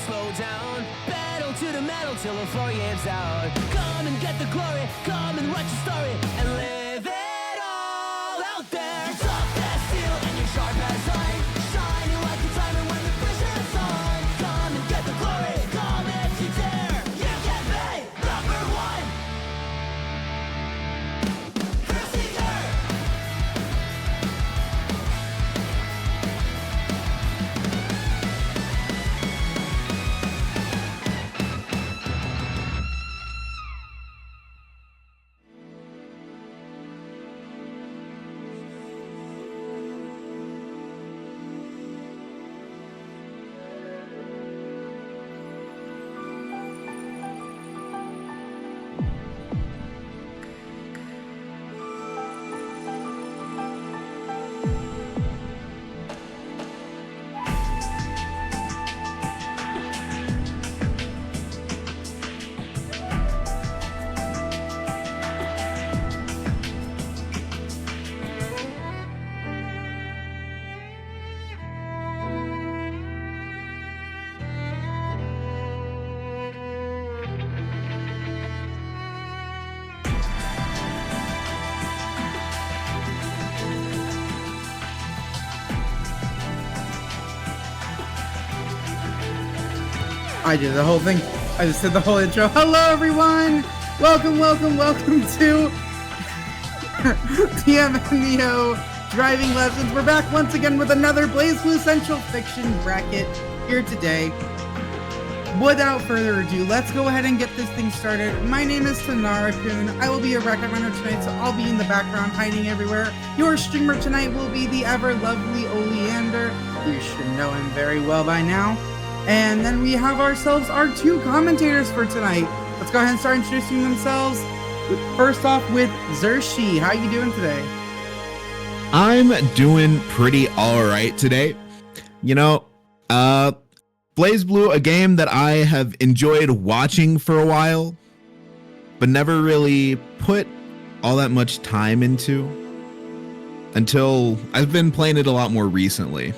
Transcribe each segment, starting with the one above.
slow down. Pedal to the metal till the floor gives out. Come and get the glory, come and write your story, and live it all out there. You're tough as steel and you're sharp as iron, shining like a diamond when the pressure's on. Come and get the glory, come if you dare. You can be number one. Crusader. I did the whole thing. I just did the whole intro. Hello, everyone. Welcome to TMN Neo driving lessons. We're back once again with another BlazBlue Central Fiction bracket here today. Without further ado, let's go ahead and get this thing started. My name is Tanara-kun. I will be your bracket runner tonight, so I'll be in the background hiding everywhere. Your streamer tonight will be the ever lovely Oleander. You should know him very well by now. And then we have ourselves our two commentators for tonight. Let's go ahead and start introducing themselves. First off with Zershi. How you doing today? I'm doing pretty alright today. You know, BlazBlue, a game that I have enjoyed watching for a while, but never really put all that much time into until I've been playing it a lot more recently.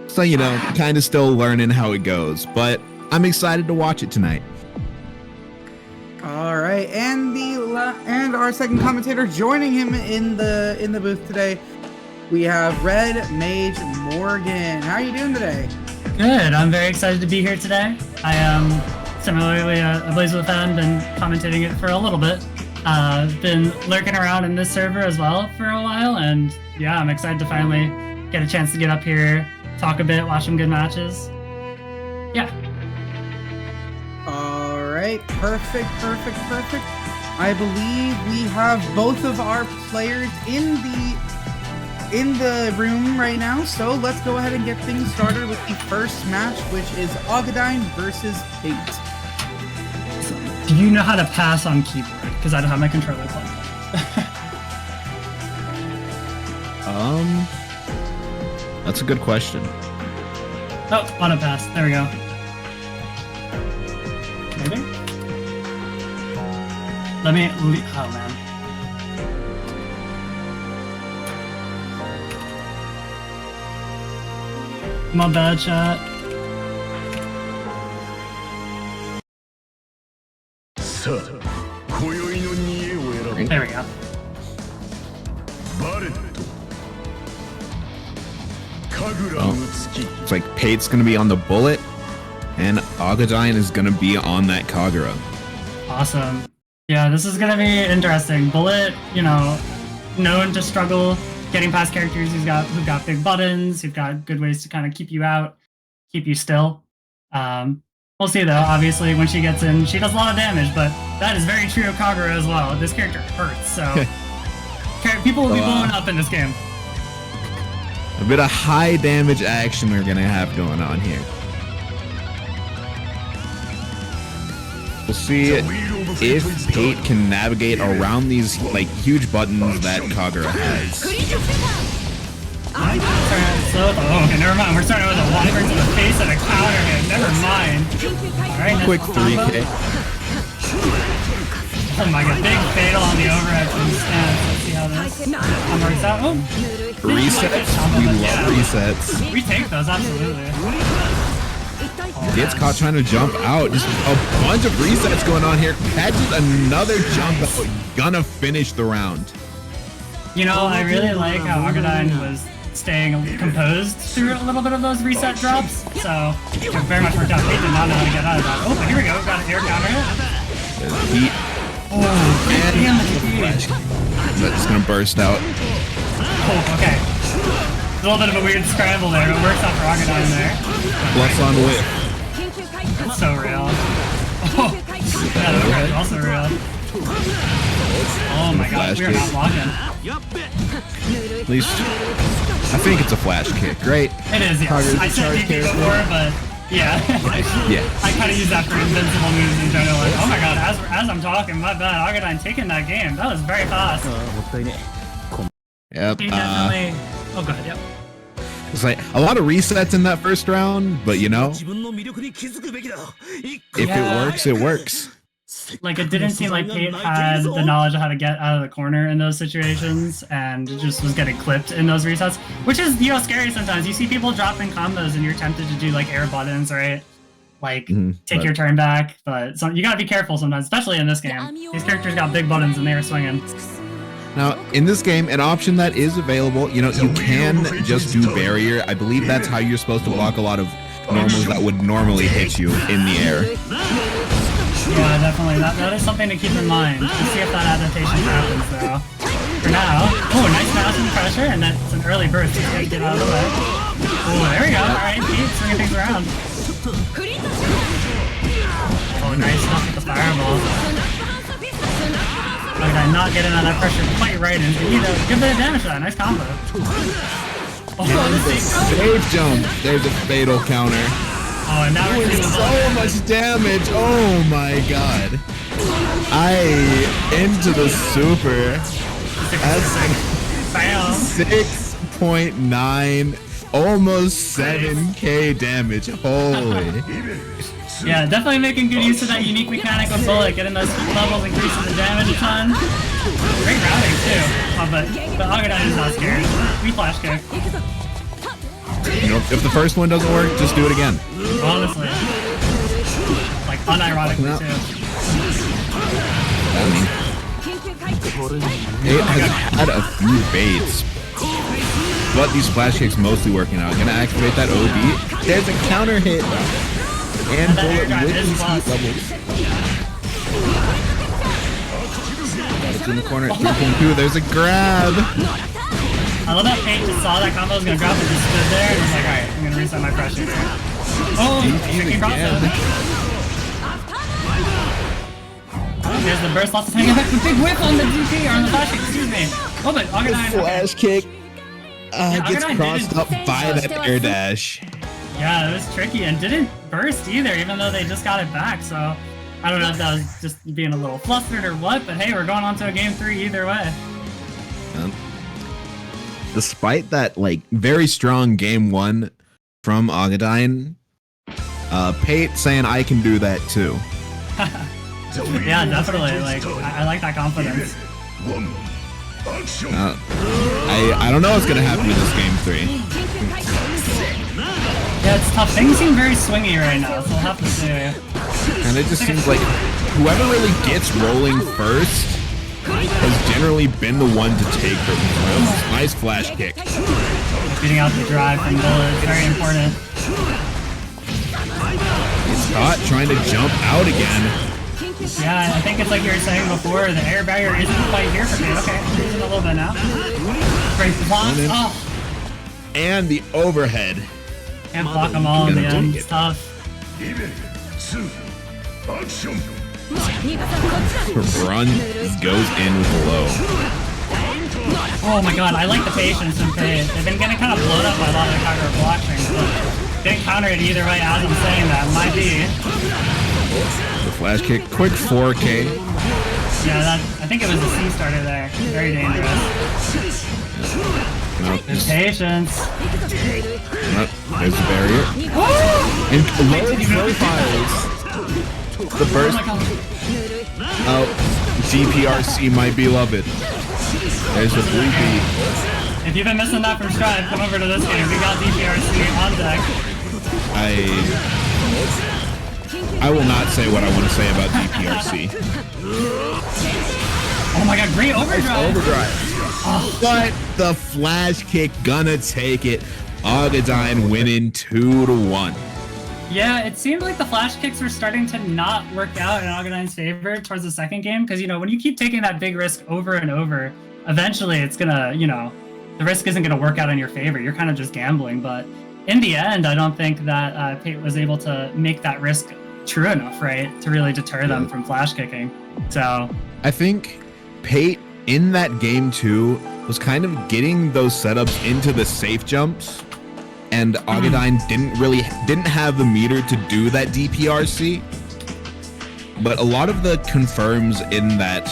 So, you know, kind of still learning how it goes, but I'm excited to watch it tonight. All right, and our second commentator joining him in the booth today, we have Red Mage Morgan. How are you doing today? Good. I'm very excited to be here today. I am similarly a BlazBlue fan, been commentating it for a little bit. Been lurking around in this server as well for a while, and yeah, I'm excited to finally get a chance to get up here, talk a bit, watch some good matches. Yeah. All right, perfect. I believe we have both of our players in the room right now, so let's go ahead and get things started with the first match, which is Augodyne versus Peight. So, do you know how to pass on keyboard? Because I don't have my controller plugged in. That's a good question. Oh, auto pass. There we go. Maybe? Let me... Oh, man. My bad, chat. There we go. Oh, it's like Peight's gonna be on the bullet, and Augodyne is gonna be on that Kagura. Awesome. Yeah, this is gonna be interesting. Bullet, you know, known to struggle getting past characters who've got big buttons, who've got good ways to kind of keep you out, keep you still. We'll see though. Obviously, when she gets in, she does a lot of damage, but that is very true of Kagura as well. This character hurts, so people will be blowing up in this game. A bit of high damage action we're gonna have going on here. We'll see if Peight can navigate around these like huge buttons that Kagura has. Oh, okay, never mind. We're starting with a wyvern to the face and a counter hit. Never mind. Alright, Quick 3K. Oh my god, big fatal on the overhead from stance. Let's see how this works out. Oh, Resets. We love resets. We take those, absolutely. Gets caught trying to jump out. Just a bunch of resets going on here. Catches another jump out. Gonna finish the round. You know, I really like how Augodyne was staying composed through a little bit of those reset drops. So, it very much worked out. Peight did not know how to get out of that. Oh, but here we go. We've got an air counter hit. There's heat. Oh, damn it. That's gonna burst out. Oh, okay. A little bit of a weird scramble there, but it works out for Augodyne there. Plus on whip. That's so real. Oh, yeah, that's also real. Oh my god, we are not walking. At least, I think it's a flash kick, right? It is, yeah. I said DP before, but yeah. Yeah. I kind of use that for invincible moves in general. Like, oh my god, as I'm talking, my bad, Augodyne taking that game. That was very fast. Yep. He definitely... Oh, go ahead, yep. It's like a lot of resets in that first round, but you know, if it works, it works. Like, it didn't seem like Peight had the knowledge of how to get out of the corner in those situations, and just was getting clipped in those resets, which is, you know, scary sometimes. You see people dropping combos and you're tempted to do, like, air buttons, right? Like, take your turn back, but you gotta be careful sometimes, especially in this game. These characters got big buttons and they are swinging. Now, in this game, an option that is available, you know, you can just do barrier. I believe that's how you're supposed to block a lot of normals that would normally hit you in the air. Yeah, definitely. That is something to keep in mind. Let's see if that adaptation happens, though. For now, oh, nice mouse and pressure, and that's an early burst. He's gonna get out of the way. Oh, there we go. All right, Peight swinging things around. Oh, nice stuff with the fireball. Augodyne not getting out of that pressure quite right, and you need a good bit of damage to that. Nice combo. Oh, Safe jump. There's a fatal counter. Oh, and now we're doing so much damage. Oh my god. Into the super. That's 6.9, almost 7k damage. Holy. Yeah, definitely making good use of that unique mechanic with Bullet, getting those heat levels, increasing the damage a ton. Great routing too. Oh, but Augodyne is not scared. We flash kick. You know, if the first one doesn't work, just do it again. Honestly. Like, unironically too. I mean, it has had a few baits, but these flash kicks mostly working out. Gonna activate that OD. There's a counter hit. And Bullet with these heat levels. It's in the corner at 3.2. There's a grab. I love that Peight just saw that combo was gonna drop and just stood there and was like, alright, I'm gonna reset my pressure here. Oh, tricky crossover. Oh, there's the burst, lots of hanging back. The big whip on the DP, or on the flash kick, excuse me. Oh, but Augodyne. Flash kick gets Augodyne crossed up by that air dash. Yeah, it was tricky and didn't burst either, even though they just got it back. So I don't know if that was just being a little flustered or what, but hey, we're going on to a game 3 either way. Despite that, like, very strong game 1 from Augodyne, Peight saying I can do that too. Yeah, definitely. Like, I like that confidence. I don't know what's gonna happen in this game 3. Yeah, it's tough. Things seem very swingy right now, so we'll have to see. And it just seems like whoever really gets rolling first has generally been the one to take the nice flash kick. Beating out the drive from Bullet is very important. It's caught trying to jump out again. Yeah, I think it's like you were saying before, the air barrier isn't quite here for me. Okay, I'm using a little bit now. Great block. Oh. And the overhead. Can't block them all in the end. It's tough. Run goes in with the low. Oh my god, I like the patience in Peight. They've been getting kind of blown up by a lot of the counter blocking, but didn't counter it either way as I'm saying that. Might be. The flash kick, quick 4K. Yeah, I think it was a C starter there. Very dangerous. No, patience. No, there's the barrier. And low profiles. The burst. Oh, DPRC, my beloved. There's the blue beat. If you've been missing that from Strive, come over to this game. We got DPRC on deck. I will not say what I want to say about DPRC. Oh my god, great overdrive. But the flash kick gonna take it. Augodyne winning 2-1. Yeah, it seemed like the flash kicks were starting to not work out in Augodyne's favor towards the second game, because, you know, when you keep taking that big risk over and over, eventually it's gonna, you know, the risk isn't gonna work out in your favor. You're kind of just gambling, but in the end, I don't think that Peight was able to make that risk true enough, right, to really deter them from flash kicking. So I think Peight in that game too was kind of getting those setups into the safe jumps, and Augodyne didn't have the meter to do that DPRC. But a lot of the confirms in that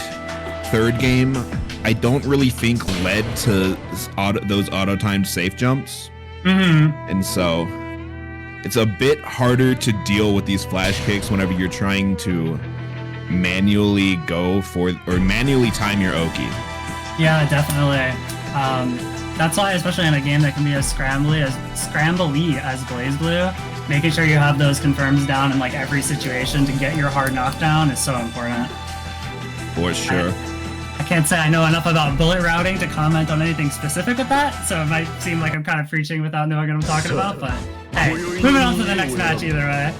third game, I don't really think led to those auto-timed safe jumps. And so it's a bit harder to deal with these flash kicks whenever you're trying to manually go for or manually time your Oki. yeah, definitely. That's why, especially in a game that can be as scrambly as BlazBlue, making sure you have those confirms down in like every situation to get your hard knockdown is so important. For sure. I can't say I know enough about bullet routing to comment on anything specific with that, so it might seem like I'm kind of preaching without knowing what I'm talking about, but hey, moving on to the next match either way.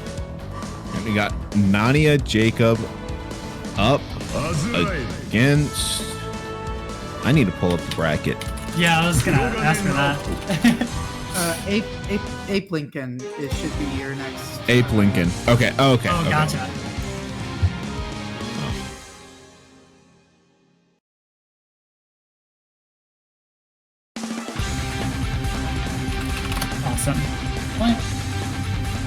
And we got Nanaya Jacob up against... I need to pull up the bracket. Yeah, I was gonna ask for that. Ape Lincoln should be your next. Ape Lincoln. Okay. Oh, Okay. gotcha. Awesome.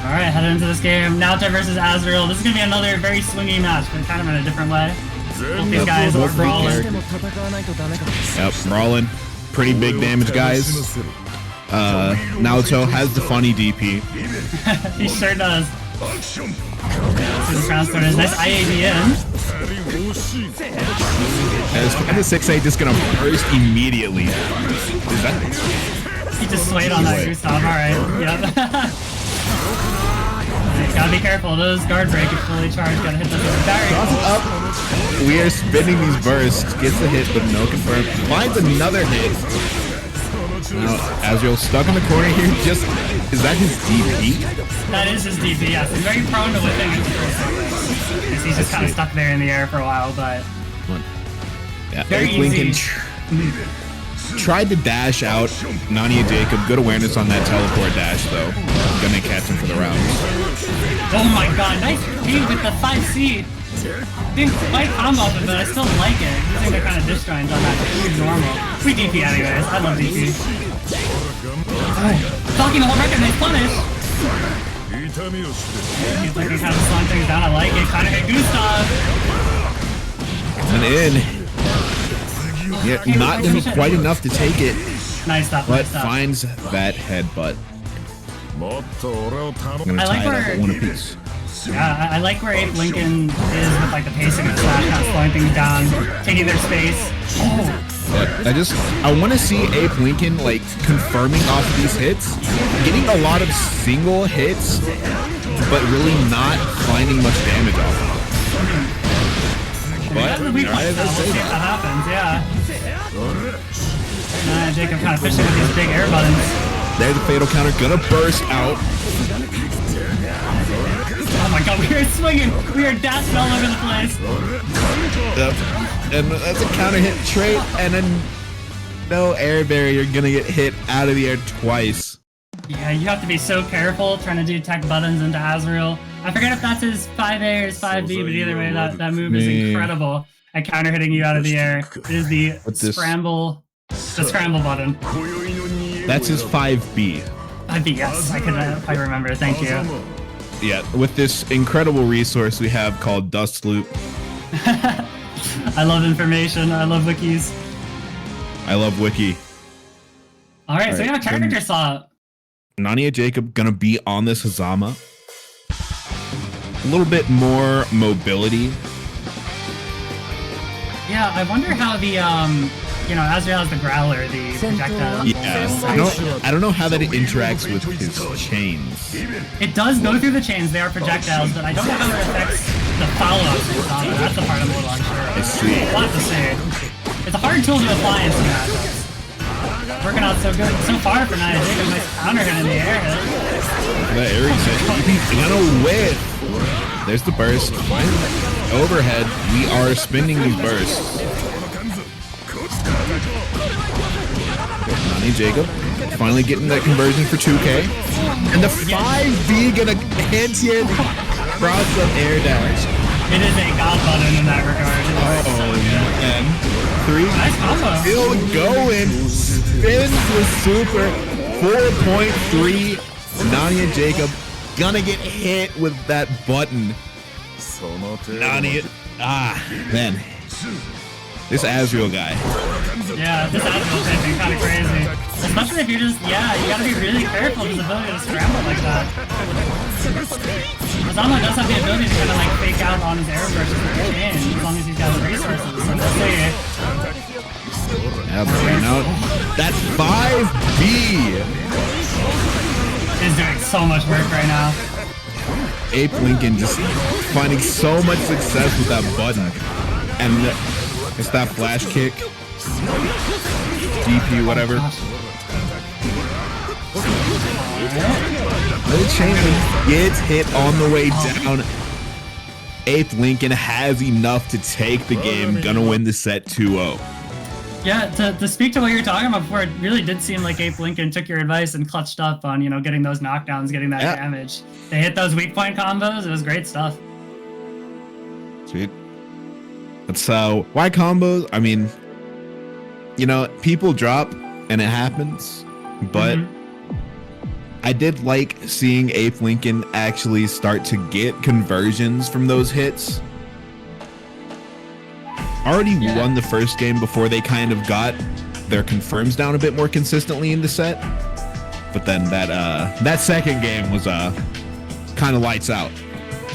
Alright, heading into this game. Naota versus Azrael. This is going to be another very swingy match, but kind of in a different way. Both these guys are brawling. Yep, brawling. Pretty big damage, guys. Naoto has the funny DP. He sure does. Nice IAD in. As the 6-8 just gonna burst immediately. Is that... He just swayed on that Gustav. Alright, yep. Gotta be careful, those guard break is fully charged, gotta hit those very up. We are spinning these bursts, gets the hit but no confirm. Finds another hit. Now Azrael stuck in the corner here, just is that his DP? That is his DP, yes. He's very prone to whipping his first. He's just kind of stuck there in the air for a while, but yeah, very Ape Lincoln easy. tried to dash out Nanaya Jacob. Good awareness on that teleport dash though. Gonna catch him for the round. Oh my god, nice Peight with the 5C. Didn't quite combo it, but I still like it. Using the kind of disjoints on that is normal. We DP anyways, I love DP. Talking the whole record, nice punish. He's looking kind of slowing things down, I like it. Kind of hit Gustav. And in. Yeah, not quite enough to take it. Nice stuff, but nice stuff. finds that headbutt. I'm gonna I like tie it up where- at one apiece. Yeah, I like where Ape Lincoln is with like the pacing of Slash, kind of slowing things down, taking their space. Oh. I want to see Ape Lincoln like confirming off of these hits, getting a lot of single hits, but really not finding much damage off of them. That's the weak point, so we'll see if that happens, yeah. Jacob kind of fishing with these big air buttons. There's the fatal counter, gonna burst out. Oh my god, we are swinging! We are dashing all over the place! Yep. And that's a counter hit trait, and then no air barrier, gonna get hit out of the air twice. Yeah, you have to be so careful trying to do tech buttons into Azrael. I forget if that's his 5A or his 5B, but either way, that move is incredible at counter hitting you out of the air. It is the scramble button. That's his 5B. 5B, yes, I could quite remember, thank you. Yeah, with this incredible resource we have called Dust Loop. I love information, I love wikis. I love Wiki. Alright, so we have a character slot. Nanaya Jacob gonna be on this Hazama. A little bit more mobility. Yeah, I wonder how the you know, Azrael has the growler, the projectile. Yeah, I don't know how that interacts with his chains. It does go through the chains, they are projectiles, but I don't know how it affects the follow-ups in combat. That's the part I'm a little unsure of. I see. We'll have to see. It's a hard tool to apply in some matchups. Working out so good so far for Nanaya. Jacob, nice counter hit in the air hit. That Eric said he's gonna whiff. There's the burst. Overhead, we are spinning these bursts. Nanaya Jacob finally getting that conversion for 2K. And the 5B gonna anti-air cross up air dash. It is a god button in that regard. And 3. Nice combo. Still going. Spins with super. 4.3. Nanaya Jacob gonna get hit with that button. Nanaya. Man. This Azrael guy. Yeah, this Azrael's been kind of crazy. Especially if you're just, you gotta be really careful with his ability to scramble like that. Azama does have the ability to kind of like fake out on his air bursts with the chain, as long as he's got the resources. So we'll see. Yeah, but right now, that 5B is doing so much work right now. Ape Lincoln just finding so much success with that button. And it's that flash kick. DP, whatever. The chain gets hit on the way down. Ape Lincoln has enough to take the game. Gonna win the set 2-0. Yeah, to speak to what you were talking about before, it really did seem like Ape Lincoln took your advice and clutched up on, you know, getting those knockdowns, getting that damage. They hit those weak point combos. It was great stuff. Sweet. That's why combos? I mean, you know, people drop and it happens, but I did like seeing Ape Lincoln actually start to get conversions from those hits. Already won the first game before they kind of got their confirms down a bit more consistently in the set. But then that second game was kind of lights out.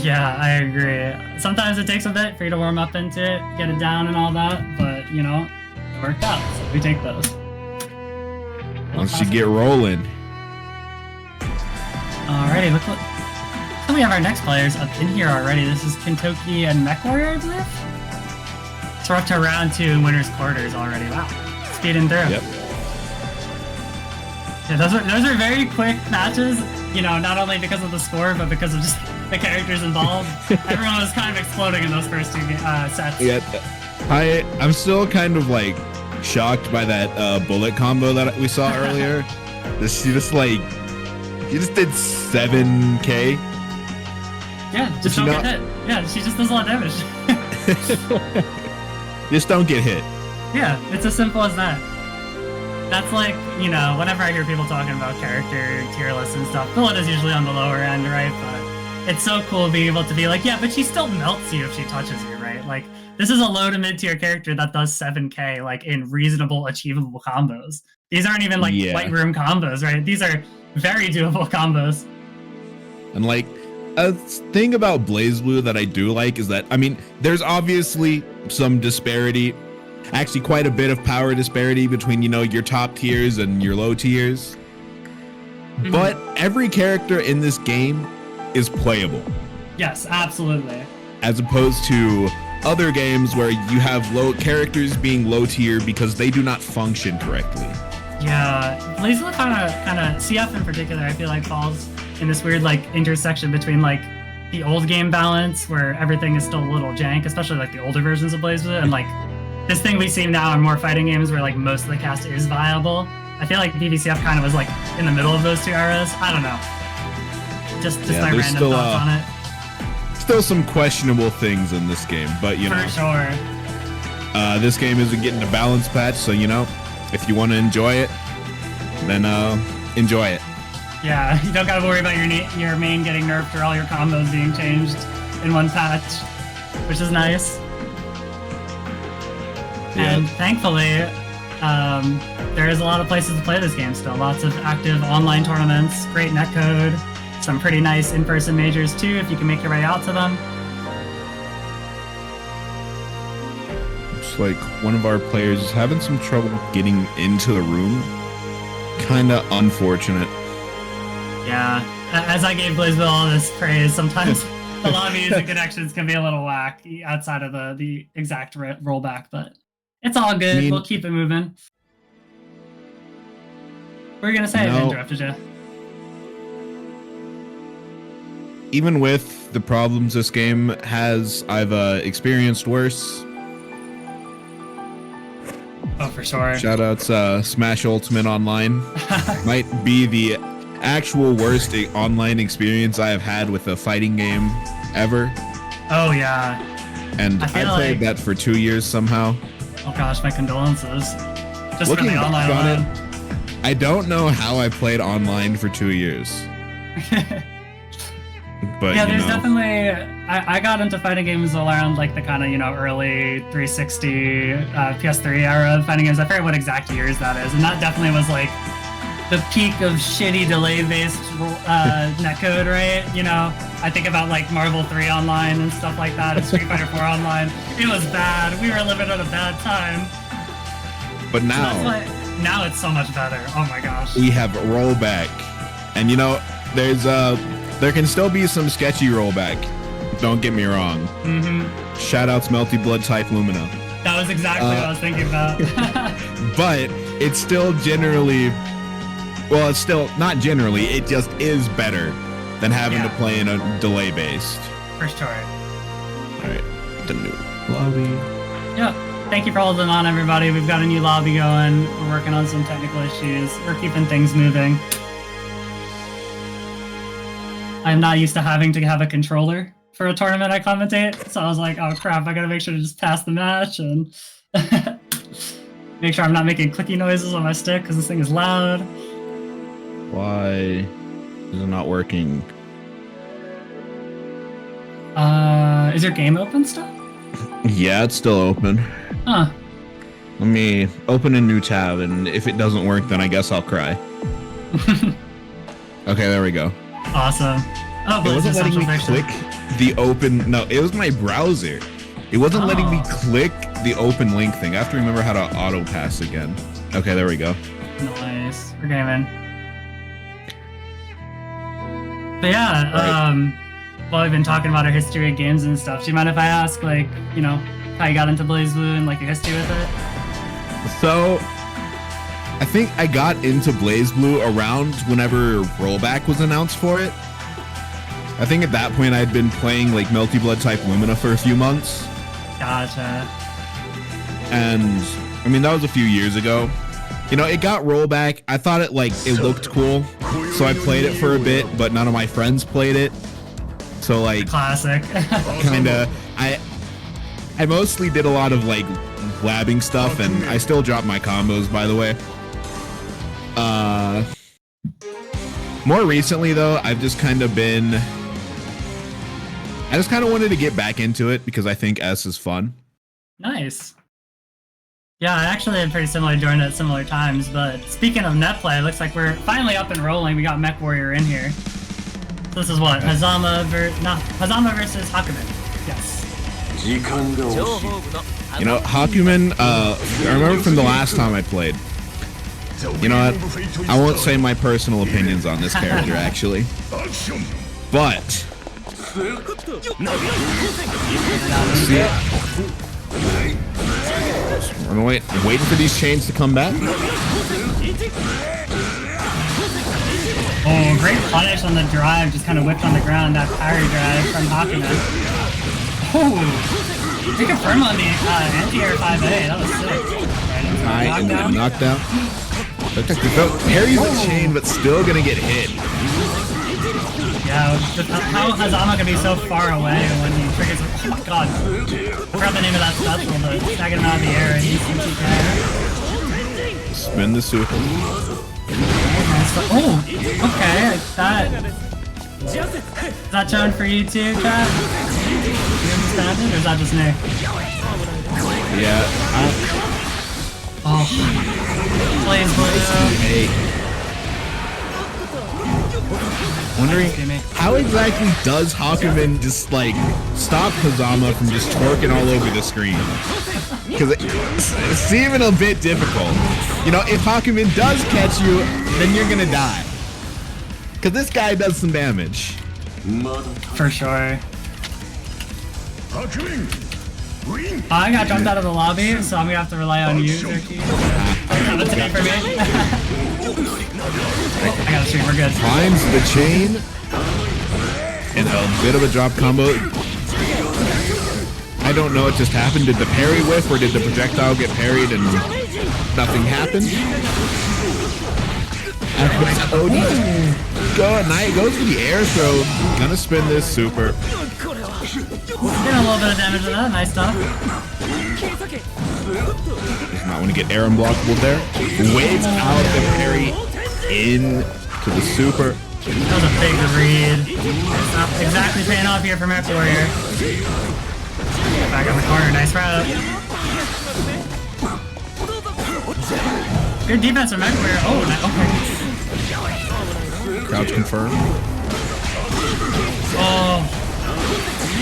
Yeah, I agree. Sometimes it takes a bit for you to warm up into it, get it down and all that, but you know, it worked out, so we take those. Once you get rolling. Alrighty, look. So we have our next players up in here already. This is Kentoki and MechWarrior, I believe? So we're up to round 2 in winner's quarters already. Wow. Speeding through. Yep. Yeah, those are very quick matches, you know, not only because of the score, but because of just the characters involved. Everyone was kind of exploding in those first 2 sets. Yeah, I'm still kind of like shocked by that bullet combo that we saw earlier. She just did 7K. Yeah, just don't get hit. Yeah, she just does a lot of damage. Just don't get hit. Yeah, it's as simple as that. That's like, you know, whenever I hear people talking about character tier lists and stuff, bullet is usually on the lower end, right? But it's so cool being able to be like, yeah, but she still melts you if she touches you, right? Like, this is a low to mid tier character that does 7K, like, in reasonable, achievable combos. These aren't even like white room combos, right? These are very doable combos. And like, a thing about BlazBlue that I do like is that, I mean, there's obviously some disparity, actually quite a bit of power disparity between, you know, your top tiers and your low tiers. But every character in this game is playable. Yes, absolutely. As opposed to other games where you have low characters being low tier because they do not function correctly. Yeah, BlazBlue kind of CF in particular, I feel like falls in this weird like intersection between like the old game balance where everything is still a little jank, especially like the older versions of BlazBlue, and like this thing we see now in more fighting games where like most of the cast is viable. I feel like BBCF kind of was like in the middle of those 2 eras. I don't know. Just my random still, thoughts on it. Still some questionable things in this game, but you know. For sure. This game isn't getting a balance patch, so you know, if you want to enjoy it, then enjoy it. Yeah, you don't gotta worry about your main getting nerfed or all your combos being changed in one patch, which is nice. Yeah. And thankfully, there is a lot of places to play this game still. Lots of active online tournaments, great netcode, some pretty nice in-person majors too, if you can make your way out to them. looks like one of our players is having some trouble getting into the room. Kinda unfortunate. Yeah, as I gave Blazeville all this praise, sometimes the lobbies and connections can be a little whack outside of the exact rollback, but it's all good. I mean, we'll keep it moving. What were you gonna say? I interrupted you. Even with the problems this game has, I've experienced worse. Oh, for sure. Shoutouts Smash Ultimate Online. Might be the actual worst online experience I have had with a fighting game ever. Oh yeah. And I played that for 2 years somehow. Oh gosh, my condolences. Just Looking for the online back on one. it, I don't know how I played online for 2 years. But yeah, there's definitely. I got into fighting games around like the kind of early 360 PS3 era of fighting games. I forget what exact years that is, and that definitely was like the peak of shitty delay-based netcode, right? I think about like Marvel 3 Online and stuff like that, and Street Fighter 4 Online. It was bad. We were living at a bad time. But now, so that's why, now it's so much better. Oh my gosh. We have rollback, and there's there can still be some sketchy rollback. Don't get me wrong. Shoutouts Melty Blood Type Lumina. That was exactly what I was thinking about. But it's still generally, well, it's still not generally, it just is better than having to play in a delay based. For sure. Alright, the new lobby. Yeah. Thank you for holding on, everybody. We've got a new lobby going. We're working on some technical issues. We're keeping things moving. I'm not used to having to have a controller for a tournament I commentate, so I was like, oh crap, I gotta make sure to just pass the match and make sure I'm not making clicky noises on my stick because this thing is loud. Why is it not working? Is your game open still? Yeah, it's still open. Huh. Let me open a new tab, and if it doesn't work, then I guess I'll cry. Okay, there we go. Awesome. Oh, it wasn't letting me click the open. No, it was my browser. It wasn't letting me click the open link thing. I have to remember how to auto pass again. Okay, there we go. Nice. We're gaming. But yeah, while we've been talking about our history of games and stuff, do you mind if I ask, like, how you got into BlazBlue and like your history with it? So, I think I got into BlazBlue around whenever rollback was announced for it. I think at that point I'd been playing like Melty Blood Type Lumina for a few months. Gotcha. And I mean, that was a few years ago. It got rollback. I thought it looked cool. So I played it for a bit, but none of my friends played it. So like classic. Kinda I mostly did a lot of like labbing stuff, and I still drop my combos, by the way. More recently though, I've just kind of been, I just kind of wanted to get back into it because I think S is fun. Nice. Yeah, I actually had pretty similar joined at similar times, but speaking of net play, it looks like we're finally up and rolling. We got MechWarrior in here. So this is what? Hazama versus Hakumen. Yes. Hakumen, I remember from the last time I played. You know what? I won't say my personal opinions on this character, actually. But I'm waiting for these chains to come back. Oh, great punish on the drive, just kind of whipped on the ground, that parry drive from Hakumen. Oh, you confirm on the anti-air 5A, that was sick. Right into knockdown. Parries the chain, but still gonna get hit. Yeah, how Hazama can be so far away when he triggers. Oh my god. I forgot the name of that special, but snagging him out of the air and he's TK. Spin the super. Oh, okay. Is that shown for you too, Chad? You understand it, or is that just me? Yeah. Please, wondering how exactly does Hakumen just like stop Hazama from just twerking all over the screen? Because it's even a bit difficult. You know, if Hakumen does catch you, then you're gonna die. Because this guy does some damage. For sure. I got jumped out of the lobby, so I'm gonna have to rely on you, Turkey. That's it for me. I got a stream, we're good. Finds the chain. And a bit of a drop combo. I don't know what just happened. Did the parry whiff or did the projectile get parried and nothing happened? Naya goes for the air throw. Gonna spin this super. Getting a little bit of damage with that. Nice stuff. Does not want to get air unblockable there. Waves out the parry into the super. That was a big read. It's not exactly paying off here for MechWarrior. Back on the corner. Nice route. Good defense from MechWarrior. Oh, okay. Crouch confirmed. Oh.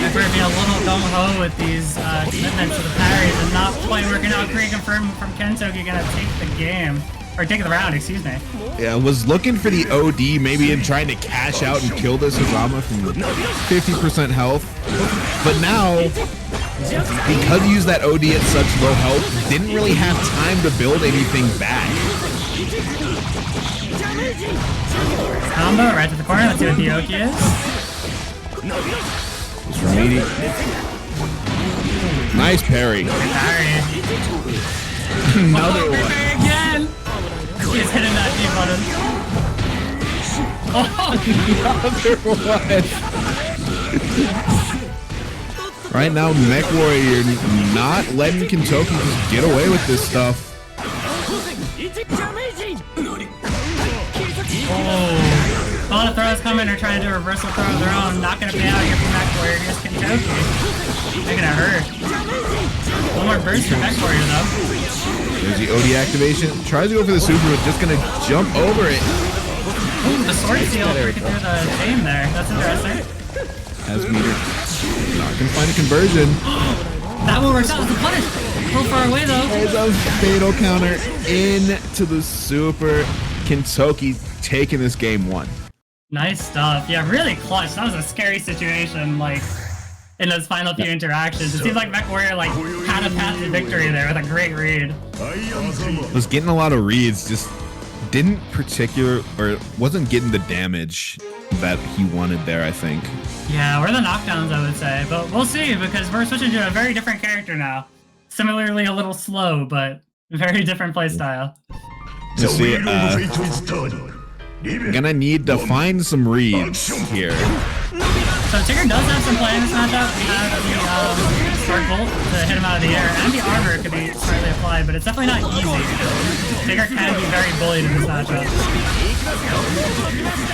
MechWarrior being a little gung-ho with these commitments to the parries and not quite working out. Confirmed from Kentoki gonna take the game. Or take the round, excuse me. Yeah, was looking for the OD maybe and trying to cash out and kill this Hazama from 50% health. But now, because he used that OD at such low health, didn't really have time to build anything back. Combo right to the corner. Let's see what the Oki is. Just remedy. Nice parry. Parry. Another one. Again. He's hitting that D button. Another one. Right now, MechWarrior not letting Kentoki just get away with this stuff. Oh. A lot of throws coming. They're trying to do a reversal throw of their own. Not going to pay out here for MechWarrior. Here's Kentoki. They're going to hurt. One more burst for MechWarrior though. There's the OD activation. Tries to go for the super, but just gonna jump over it. Ooh, the sword seal breaking through the chain there. That's interesting. As meter. Not gonna find a conversion. That one works out as a punish. A little far away though. There's a fatal counter into the super. Kentoki taking this game 1. Nice stuff. Yeah, really clutch. That was a scary situation, like, in those final few interactions. It seems like MechWarrior, like, had a path to victory there with a great read. Was getting a lot of reads, just wasn't getting the damage that he wanted there, I think. Yeah, or the knockdowns, I would say. But we'll see, because we're switching to a very different character now. Similarly, a little slow, but very different playstyle. You see, gonna need to find some reads here. So Tigger does have some play in this matchup. We have the Spark Bolt to hit him out of the air, and the armor could be smartly applied, but it's definitely not easy. Tigger can be very bullied in this matchup.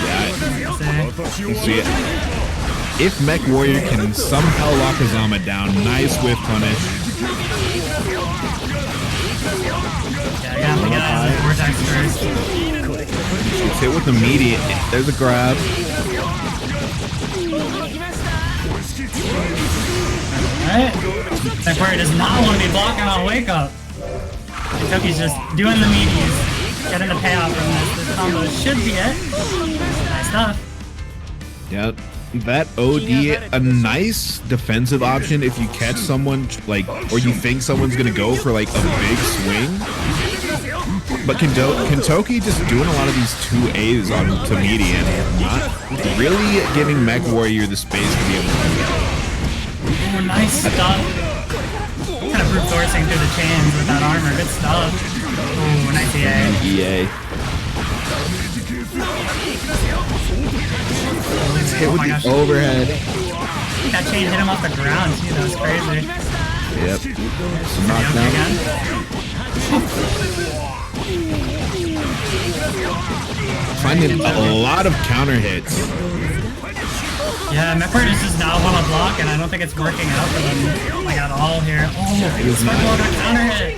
Yeah, you see it. If MechWarrior can somehow lock Hazama down, nice whiff punish. Yeah, you have to get out of the vortex first. Gets hit with immediate. There's a grab. Alright. MechWarrior does not want to be blocking on Wake Up. Kentoki's just doing the meaties. Getting the payoff from this. This combo should be it. Nice stuff. Yeah, that OD, a nice defensive option if you catch someone, like, or you think someone's gonna go for, like, a big swing. But Kentoki just doing a lot of these 2As on to median, not really giving MechWarrior the space to be able to do that. Oh, nice stuff. Kind of brute forcing through the chains with that armor. Good stuff. Oh, nice EA. EA. Let's hit with the overhead. That chain hit him off the ground too. That was crazy. Yep. Some knockdown. Finding a lot of counter hits. Yeah, MechWarrior does not want to block, and I don't think it's working out for them like at all here. Oh, Sparkle got counter hit.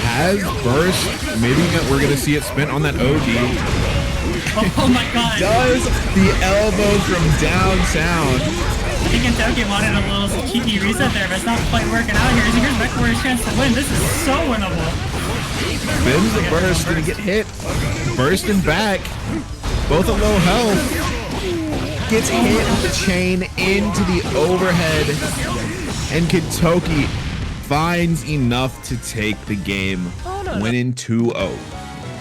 Has burst. Maybe we're gonna see it spent on that OD. Oh my god. Does the elbow from downtown. I think Kentoki wanted a little cheeky reset there, but it's not quite working out here. Here's MechWarrior's chance to win. This is so winnable. Spins the burst, gonna get hit. Bursting back. Both at low health. Gets hit with the chain into the overhead. And Kentoki finds enough to take the game, winning 2-0.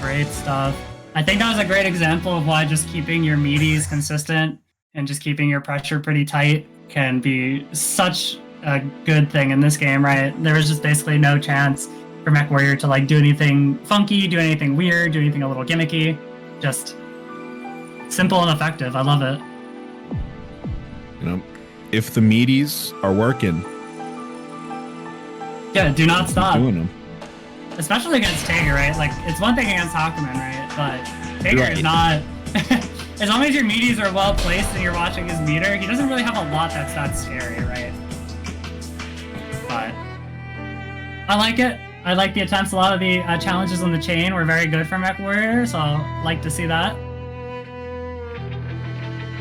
Great stuff. I think that was a great example of why just keeping your meaties consistent and just keeping your pressure pretty tight can be such a good thing in this game, right? There was just basically no chance for MechWarrior to like do anything funky, do anything weird, do anything a little gimmicky. Just simple and effective. I love it. You know, if the meaties are working, yeah, do not stop. doing them. Especially against Tager, right? Like, it's one thing against Hakuman, right? But Tager is not... As long as your meaties are well placed and you're watching his meter, he doesn't really have a lot that's that scary, right? But I like it. I like the attempts. A lot of the challenges on the chain were very good for MechWarrior, so I like to see that.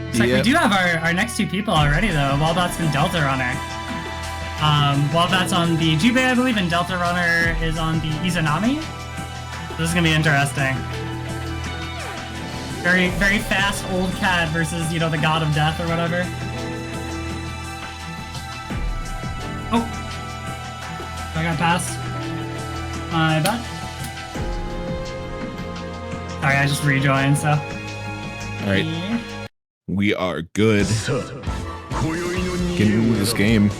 Looks like we do have our next two people already, though. Walbats and Deltarunner. Walbats on the Jubei, I believe, and Deltarunner is on the Izanami. This is gonna be interesting. Very, very fast old cat versus, you know, the god of death or whatever. Oh! I got passed. I bet. Sorry, I just rejoined, so. Alright. We are good. Getting into this game.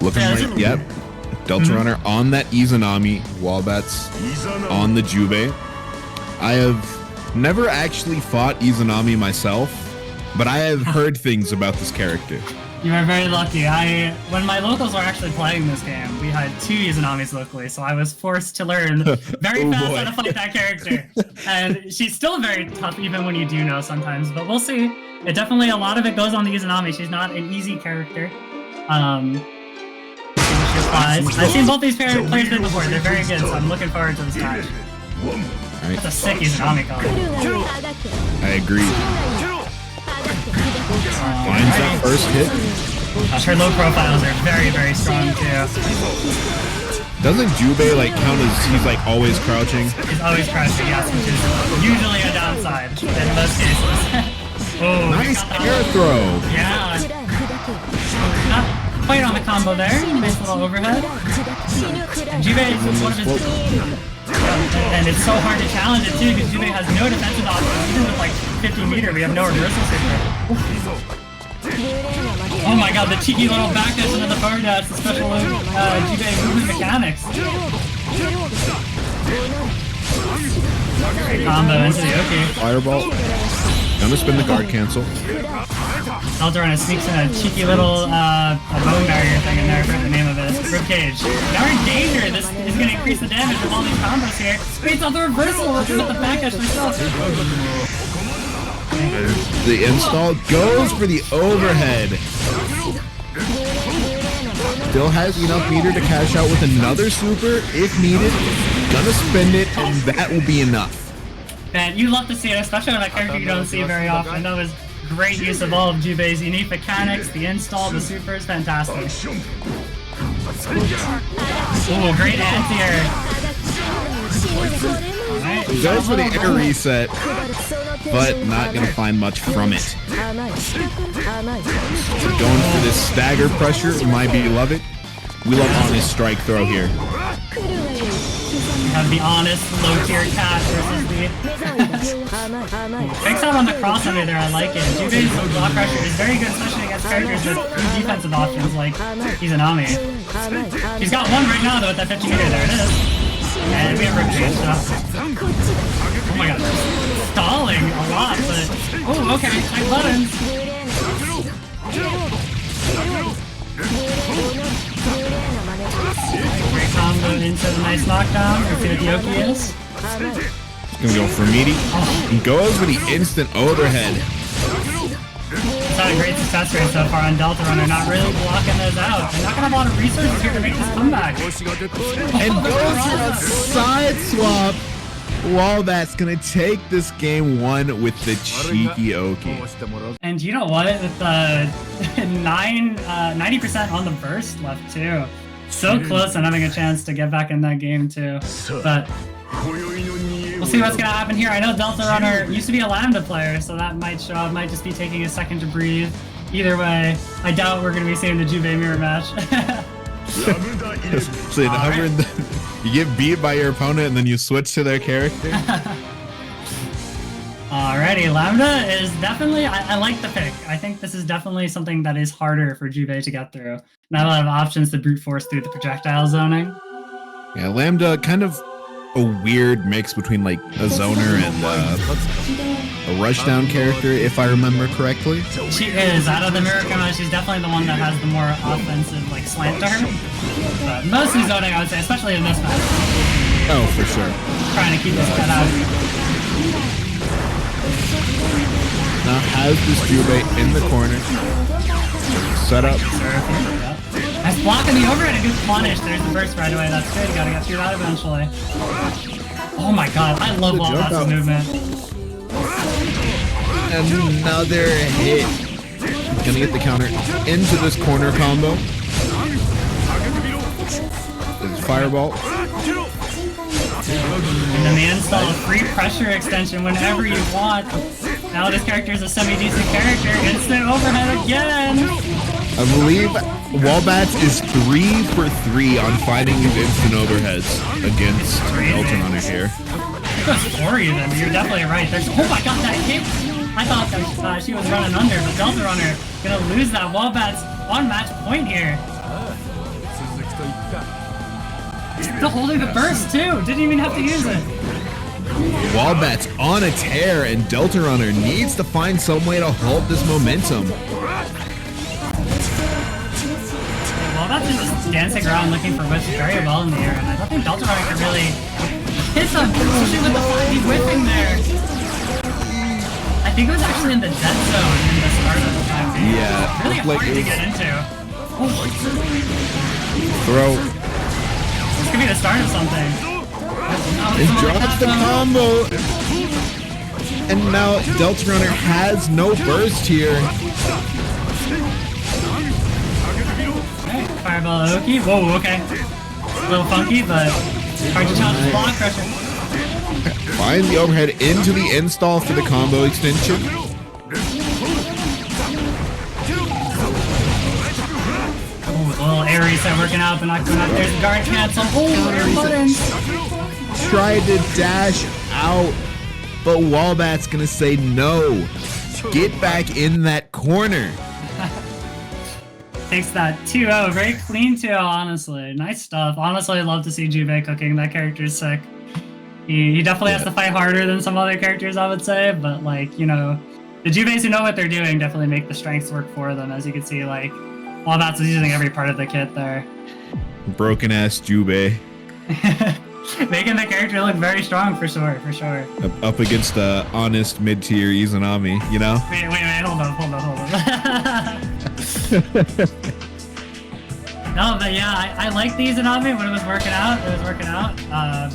Looking like, yep. Deltarunner on that Izanami. Walbats on the Jubei. I have never actually fought Izanami myself, but I have heard things about this character. You are very lucky. When my locals were actually playing this game, we had 2 Izanamis locally, so I was forced to learn very fast how to fight that character. And she's still very tough, even when you do know sometimes, but we'll see. It definitely, a lot of it goes on the Izanami. She's not an easy character. I've seen both these players play before. They're very good, so I'm looking forward to this match. Right. That's a sick Izanami card. I agree. Finds that first hit. Her low profiles are very, very strong too. Doesn't Jubei like count as he's like always crouching? He's always crouching, yes, which is usually a downside in most cases. Oh, nice air throw. Yeah. Not quite on the combo there. Nice little overhead. And Jubei is one of his... And it's so hard to challenge it too, because Jubei has no defensive options. Even with like 50 meter, we have no reversal super. Oh my god, the cheeky little backdash into the forward dash, the special Jubei movement mechanics. Great combo into the OK. Fireball. Gonna spin the guard cancel. Deltarunner sneaks in a cheeky little bone barrier thing in there, I forgot the name of it. Ribcage. Now we're in danger. This is going to increase the damage of all these combos here. Waits on the reversal with the backdash myself. The install goes for the overhead. Still has enough meter to cash out with another super if needed. Gonna spend it, and that will be enough. Man, you love to see it, especially on a character you don't see very often. That was great use of all of Jubei's unique mechanics, the install, the super is fantastic. Oh, great anti-air. Right. Goes for the air reset, but not gonna find much from it. Going for this stagger pressure, my beloved. We love honest strike throw here. Have the honest low-tier cat versus the... Picks out on the cross under there, I like it. Jubei's block pressure is very good, especially against characters with defensive options like Izanami. He's got one right now though with that 50 meter, there it is. And we have Ribcage stuff. Oh my god, stalling a lot, but... Oh, okay, check buttons. Great combo into the nice knockdown. Let's see what the Yoki is. Gonna go for meaty. He goes for the instant overhead. It's had a great success rate so far on Deltarunner, not really blocking those out. They're not gonna have a lot of resources here to make this comeback. And goes for a side swap. Walbat's gonna take this game 1 with the cheeky Oki. And you know what? With the 90% on the burst left too. So close on having a chance to get back in that game too. But we'll see what's gonna happen here. I know Deltarunner used to be a Lambda player, so that might show up. Might just be taking a second to breathe. Either way, I doubt we're gonna be seeing the Juve mirror match. So you get beat by your opponent and then you switch to their character. Alrighty, Lambda is definitely, I like the pick. I think this is definitely something that is harder for Juve to get through. Not a lot of options to brute force through the projectile zoning. Yeah, Lambda, kind of a weird mix between like a zoner and a rushdown character, if I remember correctly. She is, out of the mirror combo, she's definitely the one that has the more offensive like slant to her. But mostly zoning, I would say, especially in this match. Oh, for sure. Trying to keep this cut out. Now has this Juve in the corner. Set up. Nice block in the overhead, a good punish. There's the burst right away. That's good. Gotta get through that eventually. Oh my god, I love Walbats' movement. Another hit. Gonna get the counter into this corner combo. There's Fireball. And then they install a free pressure extension whenever you want. Now this character is a semi-decent character. Instant overhead again. I believe Walbats is 3 for 3 on fighting these instant overheads against Deltarunner here. It goes for you then. You're definitely right. There's, oh my god, that hit! I thought that she was running under, but Deltarunner gonna lose that Walbats on match point here. Still holding the burst too. Didn't even have to use it. Walbats on a tear, and Deltarunner needs to find some way to halt this momentum. Walbats is just dancing around looking for whips very well in the air, and I don't think Deltarunner can really hit them, especially with the 5D whipping there. I think it was actually in the dead zone in the start of the 5D. Yeah, Really like hard to get into. Throw. This could be the start of something. It drops the combo. And now Deltarunner has no burst here. Okay, Fireball Oki. Whoa, okay. A little funky, but hard to challenge block pressure. Finds the overhead into the install for the combo extension. Oh, a little air reset working out, but not going out. There's the guard cancel. Oh, air buttons. Tried to dash out, but Walbat's gonna say no. Get back in that corner. Takes that 2-0. Very clean 2-0, honestly. Nice stuff. Honestly, I love to see Juve cooking. That character is sick. He definitely has to fight harder than some other characters, I would say, but like, you know, the Juves who know what they're doing definitely make the strengths work for them. As you can see, like, Walbats was using every part of the kit there. Broken ass Juve. Making the character look very strong for sure, for sure. Up against the honest mid-tier Izanami, you know? Wait, hold on. No, but yeah, I like the Izanami when it was working out.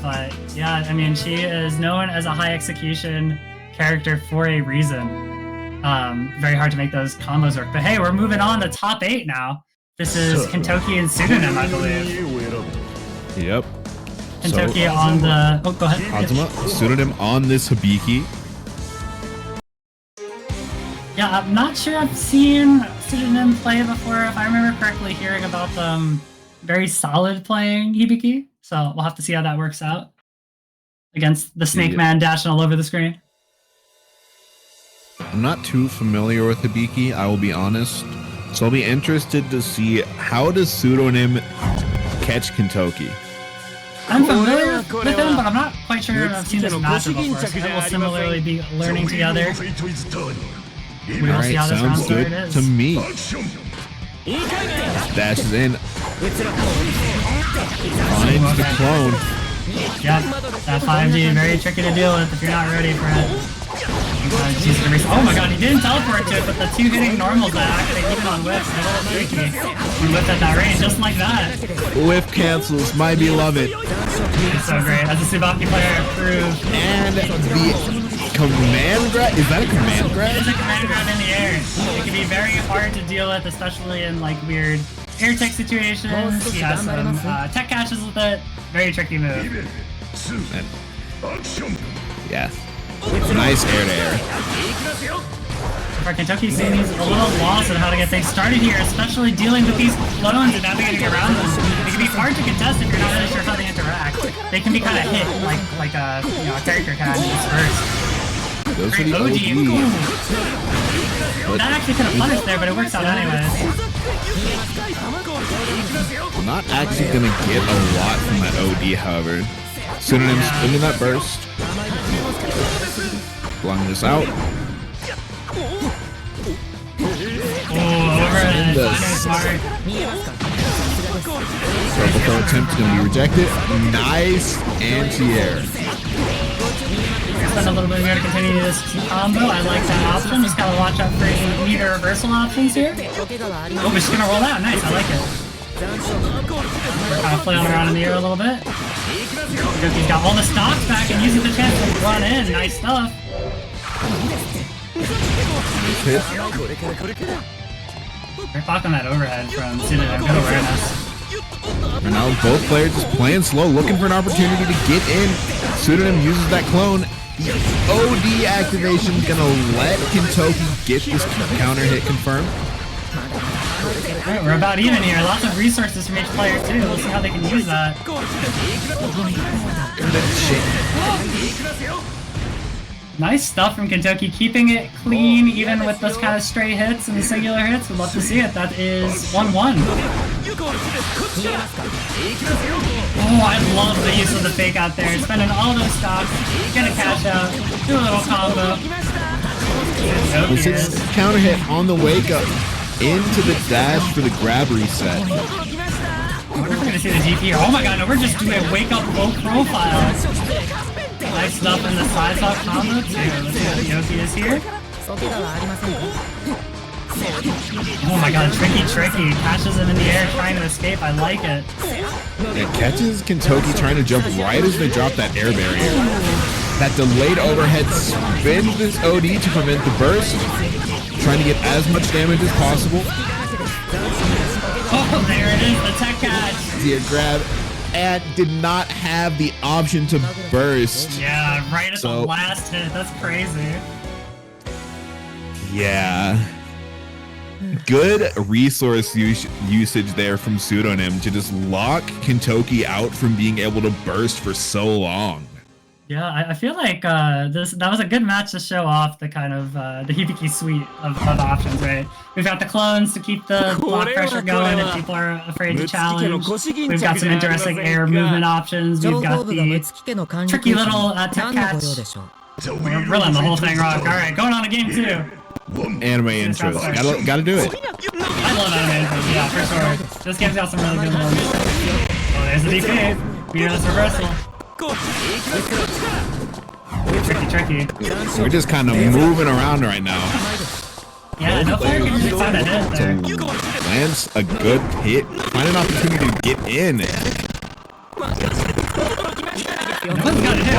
But yeah, I mean, she is known as a high execution character for a reason. Very hard to make those combos work. But hey, we're moving on to top 8 now. This is Kentoki and Pseudonym, I believe. Yep. Kentoki on the... Oh, go ahead. Azuma, Pseudonym on this Hibiki. Yeah, I'm not sure I've seen Pseudonym play before. If I remember correctly, hearing about them very solid playing Hibiki. So we'll have to see how that works out against the Snake Man dashing all over the screen. I'm not too familiar with Hibiki, I will be honest. So I'll be interested to see how does Pseudonym catch Kentoki. I'm familiar with him, but I'm not quite sure if I've seen this matchup before, so we'll similarly be learning together. We will see how this round Sounds good is. to me. Dashes in. Finds the clone. Yep, that 5D very tricky to deal with if you're not ready for it. Oh my god, he didn't teleport to it, but the 2 hitting normals that activate even on whiffs, they're a little tricky. We whipped at that range just like that. Whiff cancels, my beloved. It's so great. As a Tsubaki player, approved. And the command grab, is that a command grab? It's a command grab in the air. It can be very hard to deal with, especially in like weird air tech situations. He has some tech catches with it. Very tricky move. Yeah. Nice air to air. For Kentoki seems a little lost on how to get things started here, especially dealing with these clones and navigating around them. It can be hard to contest if you're not really sure how they interact. They can be kind of hit like a character can in this first. Those are the OD. OD. That actually could have punished there, but it works out anyways. Not actually gonna get a lot from that OD, however. Pseudonym spinning that burst. Blowing this out. Overhead. Smart. Purple throw attempt is gonna be rejected. Nice anti-air. Spend a little bit here to continue this combo. I like that option. Just gotta watch out for any meter reversal options here. Oh, we're just gonna roll out. Nice, I like it. Kind of flailing around in the air a little bit. He's got all the stocks back and using the chance to run in. Nice stuff. They're talking that overhead from Pseudonym. Good awareness. And now both players just playing slow, looking for an opportunity to get in. Pseudonym uses that clone. The OD activation gonna let Kentoki get this counter hit confirmed. Alright, we're about even here. Lots of resources from each player too. We'll see how they can use that. Nice stuff from Kentoki, keeping it clean even with those kind of stray hits and the singular hits. We'd love to see it. That is 1-1. Oh, I love the use of the fake out there. Spending all those stocks, get a cash out, do a little combo. This is counter hit on the wake up into the dash for the grab reset. I wonder if we're gonna see the GP here. Oh my god, no, we're just doing a wake up low profile. Nice stuff in the side top combo too. Let's see what Yoki is here. Oh my god, tricky. Catches him in the air trying to escape. I like it. It catches Kentoki trying to jump right as they drop that air barrier. That delayed overhead spins this OD to prevent the burst. Trying to get as much damage as possible. Oh, there it is, the tech catch. The grab and did not have the option to burst. Yeah, right at the last hit. That's crazy. Yeah. Good resource usage there from Pseudonym to just lock Kentoki out from being able to burst for so long. Yeah, I feel like that was a good match to show off the kind of the Hibiki suite of options, right? We've got the clones to keep the block pressure going if people are afraid to challenge. We've got some interesting air movement options. We've got the tricky little tech catch. We're reeling the whole thing rock. All right, going on to game 2. Anime intros. Gotta do it. I love anime intros, yeah, for sure. This game's got some really good ones. Oh, there's the DP. Fearless reversal. Tricky. We're just kind of moving around right now. Yeah, no player can really find a hit there. Lands a good hit. Find an opportunity to get in. Nobody's got a hit.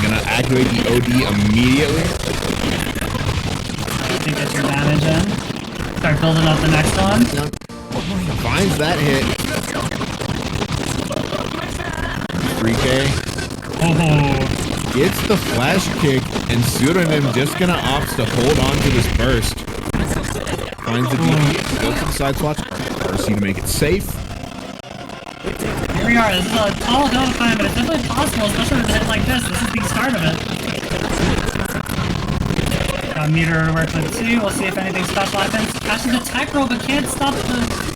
Gonna activate the OD immediately. I think that's your advantage in. Start building up the next one. Finds that hit. 3K. Oh. Gets the flash kick, and Pseudonym just gonna opt to hold on to this burst. Finds the DP, goes to the side swatch. RC to make it safe. Here we are. This is a tall hill to climb, but it's definitely possible, especially with a hit like this. This is the start of it. Got meter to work with too. We'll see if anything special happens. Catches the tech roll, but can't stop the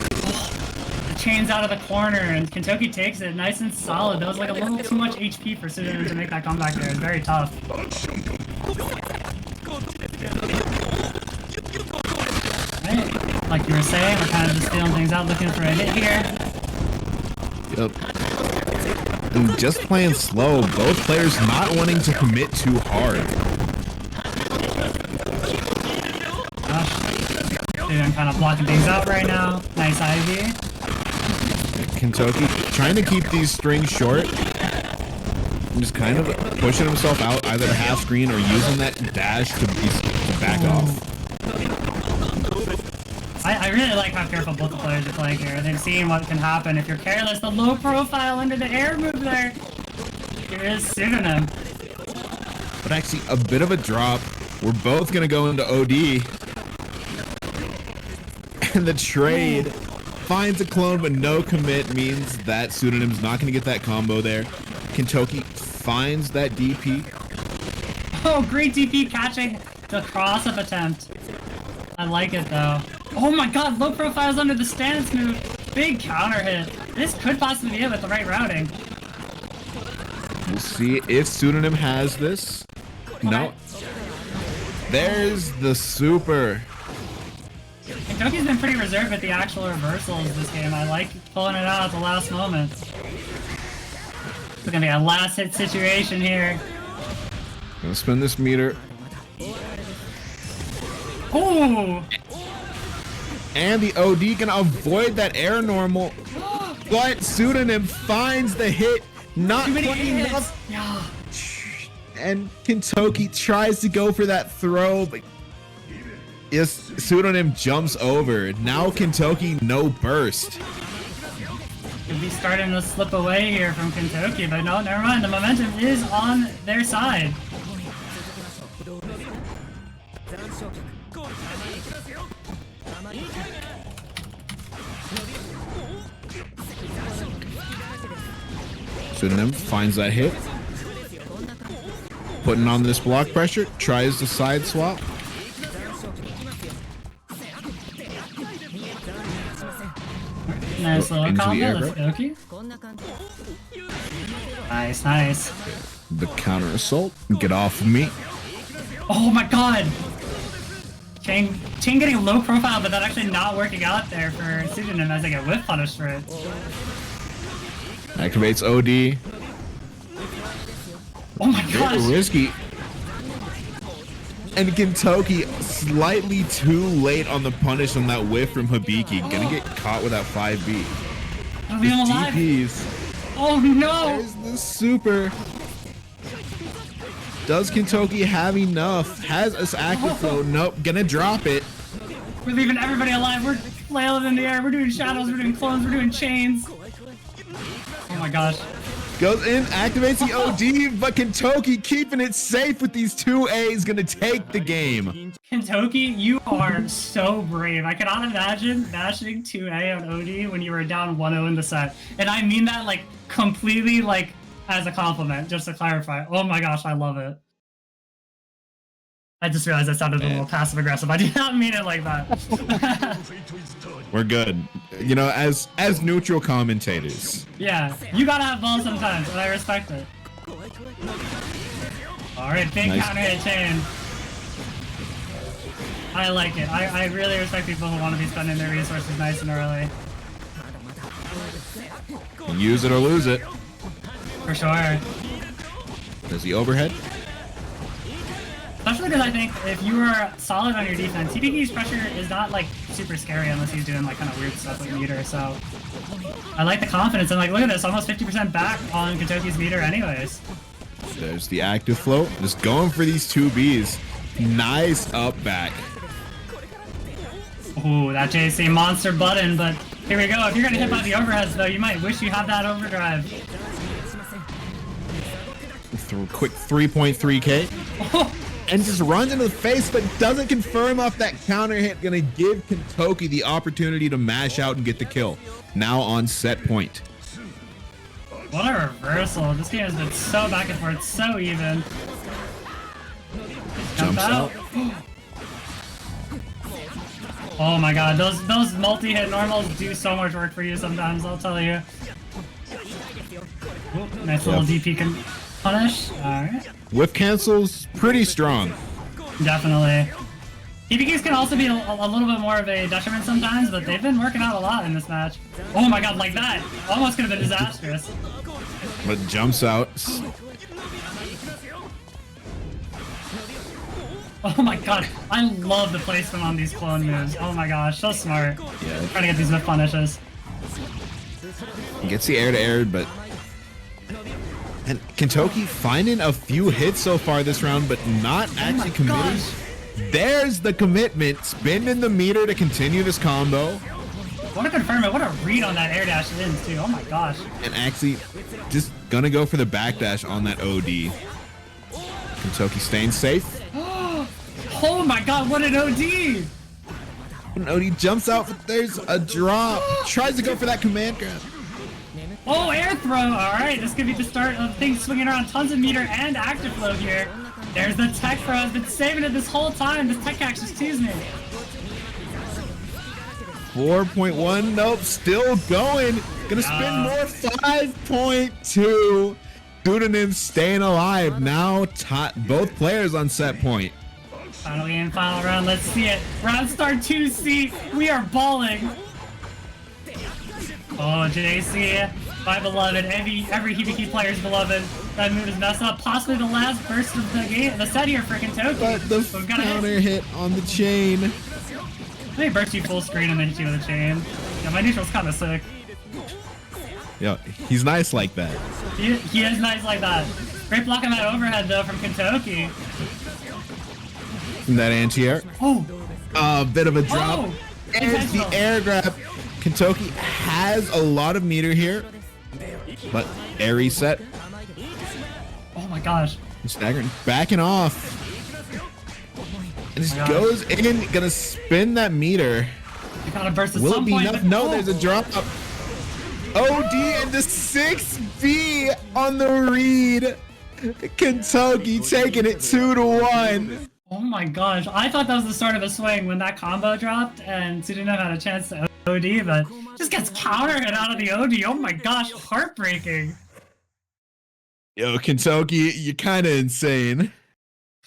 chains out of the corner, and Kentoki takes it nice and solid. That was like a little too much HP for Pseudonym to make that comeback there. It's very tough. Right. Like you were saying, we're kind of just feeling things out, looking for a hit here. Yep. And just playing slow, both players not wanting to commit too hard. I'm kind of blocking things out right now. Nice Ivy. Kentoki trying to keep these strings short. And just kind of pushing himself out either to half screen or using that dash to back off. I really like how careful both the players are playing here. They've seen what can happen if you're careless. The low profile under the air move there. Here is Pseudonym. But actually a bit of a drop. We're both going to go into OD. And the trade finds a clone, but no commit means that Pseudonym's not going to get that combo there. Kentoki finds that DP. Oh, great DP catching the cross-up attempt. I like it though. Oh my god, low profile's under the stance move. Big counter hit. This could possibly be it with the right routing. We'll see if Pseudonym has this. No. There's the super. Kentoki's been pretty reserved with the actual reversals this game. I like pulling it out at the last moment. It's gonna be a last hit situation here. Gonna spin this meter. Ooh! And the OD can avoid that air normal. But Pseudonym finds the hit. Not Too many quite hits. enough. Yeah. And Kentoki tries to go for that throw, but yes, Pseudonym jumps over. Now Kentoki no burst. Could be starting to slip away here from Kentoki, but no, never mind. The momentum is on their side. Pseudonym finds that hit. Putting on this block pressure, tries to side swap. Nice little Into the combo, air let's grab. go. Nice, nice. The counter assault. Get off of me. Oh my god! Chain getting low profile, but that actually not working out there for Pseudonym as they get whip punished for it. Activates OD. Oh my Bit gosh! risky. And Kentoki slightly too late on the punish on that whiff from Hibiki. Gonna get caught with that 5B. I'll leave him His alive. DPs. Oh no! There's the super. Does Kentoki have enough? Has us active flow? Nope. Gonna drop it. We're leaving everybody alive. We're flailing in the air. We're doing shadows. We're doing clones. We're doing chains. Oh my gosh. Goes in, activates the OD, but Kentoki keeping it safe with these 2As, gonna take the game. Kentoki, you are so brave. I cannot imagine mashing 2A on OD when you were down 1-0 in the set. And I mean that like completely like as a compliment, just to clarify. Oh my gosh, I love it. I just realized that sounded a little passive aggressive. I did not mean it like that. We're good. You know, as neutral commentators. Yeah, you gotta have balls sometimes, and I respect it. Alright, big Nice. counter hit chain. I like it. I really respect people who want to be spending their resources nice and early. Use it or lose it. For sure. Does the overhead? Especially because I think if you are solid on your defense, TPK's pressure is not like super scary unless he's doing like kind of weird stuff with meter. So I like the confidence and like look at this, almost 50% back on Kentoki's meter anyways. There's the active flow. Just going for these 2Bs. Nice up back. Ooh, that JC monster button, but here we go. If you're gonna hit by the overheads though, you might wish you had that overdrive. Quick 3.3K. And just runs into the face, but doesn't confirm off that counter hit. Gonna give Kentoki the opportunity to mash out and get the kill. Now on set point. What a reversal. This game has been so back and forth, so even. Jumps out. Oh my god, those multi-hit normals do so much work for you sometimes, I'll tell you. Ooh, nice little DP can punish. Alright. Whip cancels pretty strong. Definitely. TPKs can also be a little bit more of a detriment sometimes, but they've been working out a lot in this match. Oh my god, like that! Almost could have been disastrous. But jumps out. Oh my god, I love the placement on these clone moves. Oh my gosh, so smart. Yeah. Trying to get these whiff punishes. He gets the air to air, but and Kentoki finding a few hits so far this round, but not actually committing. Gosh. There's the commitment. Spinning the meter to continue this combo. What a confirm it. What a read on that air dash in too. Oh my gosh. And actually just gonna go for the backdash on that OD. Kentoki staying safe. Oh my god, what an OD! An OD jumps out, but there's a drop. Tries to go for that command grab. Oh, air throw! Alright, this could be the start of things swinging around. Tons of meter and active flow here. There's the tech throw. I've been saving it this whole time. This tech axe just teased me. 4.1, nope, still going. Gonna spin more, 5.2. Augodyne staying alive. Now both players on set point. Final game, final round. Let's see it. Round start 2C. We are balling. Oh, JC, my beloved. Every Hibiki player's beloved. That move is messed up. Possibly the last burst of the game, the set here for Kentoki. But the counter hit on the chain. They burst you full screen and then hit you with a chain. Yeah, my neutral's kind of sick. Yeah, he's nice like that. He is nice like that. Great block on that overhead though from Kentoki. From that anti-air. Oh! A bit of a drop. Oh! There's the air grab. Kentoki has a lot of meter here, but air reset. Oh my gosh. He's staggering, backing off. And just goes in, gonna spin that meter. You gotta burst at Will some it be point. enough? But No, there's a drop. OD and the 6B on the read. Kentoki taking it 2-1. Oh my gosh. I thought that was the start of a swing when that combo dropped and Tsunoda had a chance to OD, but just gets counter hit out of the OD. Oh my gosh, heartbreaking. Yo, Kentoki, you're kind of insane.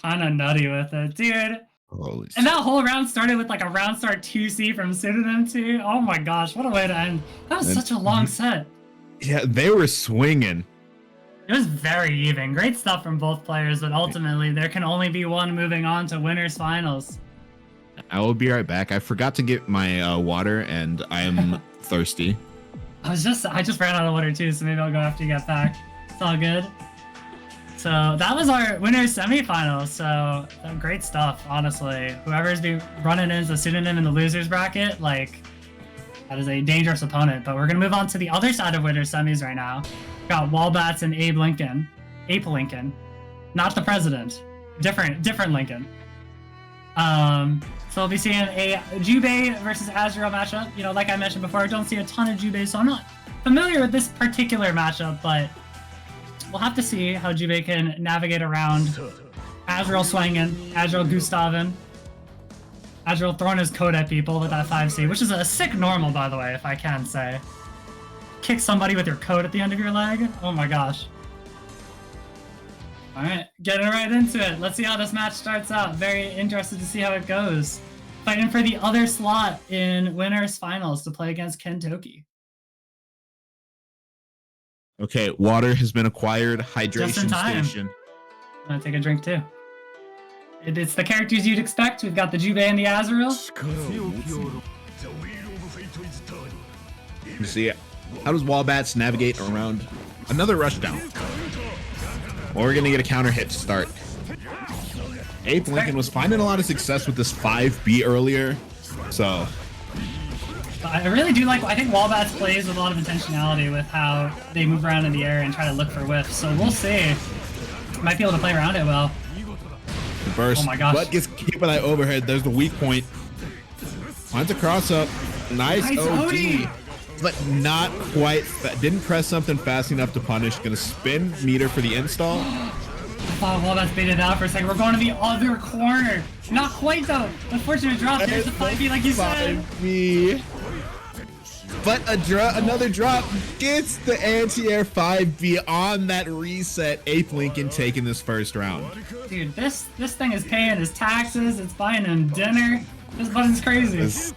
Kinda nutty with it, dude. Holy And that whole round started with like a round start 2C from Pseudonym too. Oh my gosh, what a way to end. That was such a long set. Yeah, they were swinging. It was very even. Great stuff from both players, but ultimately there can only be one moving on to winners finals. I will be right back. I forgot to get my water, and I am thirsty. I just ran out of water too, so maybe I'll go after you get back. It's all good. So that was our winners semifinal. So great stuff, honestly. Whoever's been running into Pseudonym in the losers bracket, like that is a dangerous opponent. But we're gonna move on to the other side of winners semis right now. We've got walbats and Ape Lincoln, not the president, different Lincoln. So we'll be seeing a Jubei versus Azrael matchup. You know, like I mentioned before, I don't see a ton of Jubei, so I'm not familiar with this particular matchup, but we'll have to see how Jubei can navigate around Azrael swinging, Azrael Gustavin, Azrael throwing his code at people with that 5C, which is a sick normal, by the way, if I can say. Kick somebody with your code at the end of your leg? Oh my gosh. Alright, getting right into it. Let's see how this match starts out. Very interested to see how it goes. Fighting for the other slot in winners finals to play against Kentoki. Okay, water has been acquired. Just in Hydration time. station. I'm gonna take a drink too. It's the characters you'd expect. We've got the Jubei and the Azrael. You see, how does Walbats navigate around another rushdown? Well, we're gonna get a counter hit to start. Ape Lincoln was finding a lot of success with this 5B earlier, so I really do like, I think Walbats plays with a lot of intentionality with how they move around in the air and try to look for whiffs, so we'll see. Might be able to play around it well. the burst. Oh my gosh. But gets hit by that overhead. There's the weak point. Finds a cross up. Nice OD. But not quite. Didn't press something fast enough to punish. Gonna spin meter for the install. I thought Walbats baited out for a second. We're going to the other corner. Not quite though. Unfortunate drop. There's the 5B like you said. 5B. But another drop gets the anti-air 5B on that reset. Ape Lincoln taking this first round. Dude, this thing is paying his taxes. It's buying him dinner. This button's crazy. This